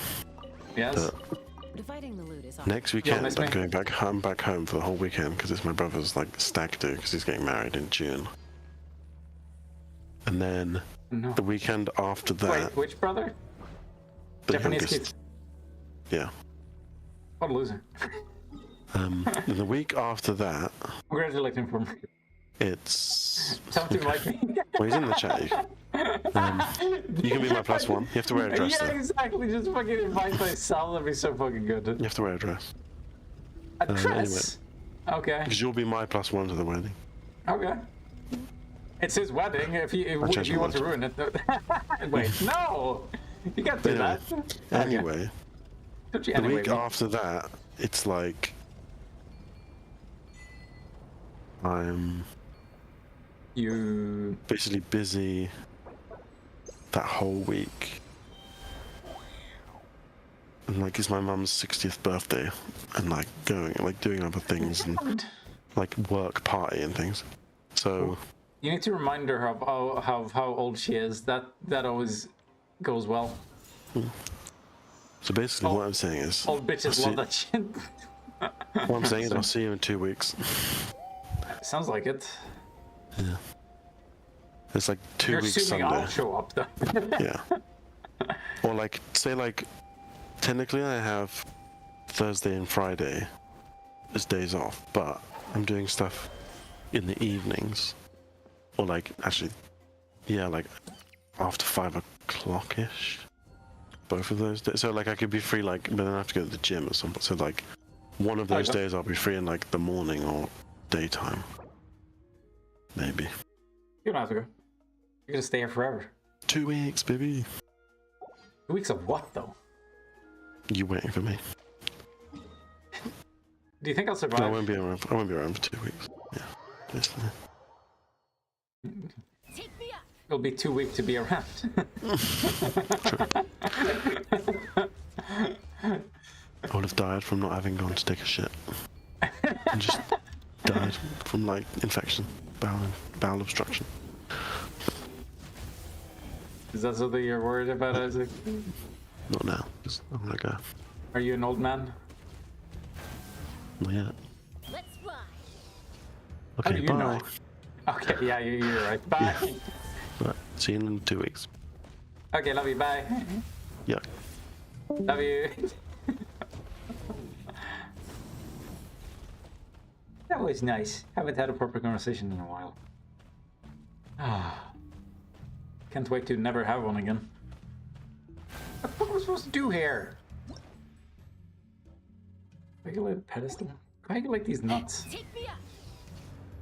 Yes? that Dividing the loot is next weekend miss I'm me? going back home for the whole weekend because it's my brother's like stag do because he's getting married in June. And then No. the weekend after that, Wait, which brother? the Japanese youngest- Yeah. What a loser. And the week after that, Congratulate him for me. it's. Something like me. Well, he's in the chat. You can be my +1. You have to wear a dress Yeah, though. exactly. Just fucking invite myself. That'd be so fucking good. You have to wear a dress A dress? Okay. because you'll be my +1 to the wedding. Okay. It's his wedding. If you change my want to mind. ruin it. Wait, no! You can't do Anyway, that. anyway, Don't you the anyway, week me? after that, it's like I'm You. basically busy that whole week. And like it's my mum's 60th birthday and like going like doing other things and like work party and things. So You need to remind her of how old she is. That always goes well. so basically what I'm saying is Old bitches love that shit. what I'm saying is I'll see you in 2 weeks. Sounds like it. Yeah. It's like 2 You're weeks assuming Sunday. I'll show up though. Yeah. Or like say like technically I have Thursday and Friday as days off, but I'm doing stuff in the evenings. Or like actually yeah, like after 5 o'clock ish. Both of those days. So like I could be free like but then I have to go to the gym or something. So like one of those Okay. days I'll be free in like the morning or daytime. Maybe. You don't have to go. You're gonna stay here forever. 2 weeks, baby. 2 weeks of what though? You waiting for me? Do you think I'll survive? No, I won't be around. I won't be around for 2 weeks. Yeah, basically. It'll be too weak to be around. I would have died from not having gone to take a shit, and just died from like infection, bowel obstruction. Is that something you're worried about, Isaac? Not now. Just, I'm gonna go. Are you an old man? Not yet. Let's fly. How do Okay, you bye. know? Okay, yeah, you're right. Bye. Right, see you in 2 weeks. Okay, love you. Bye. Yeah. Love you. That was nice. Haven't had a proper conversation in a while. Ah. Can't wait to never have one again. What am I supposed to do here? Regulate pedestal? Can I get like these nuts? Take me up.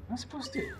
Am I supposed to?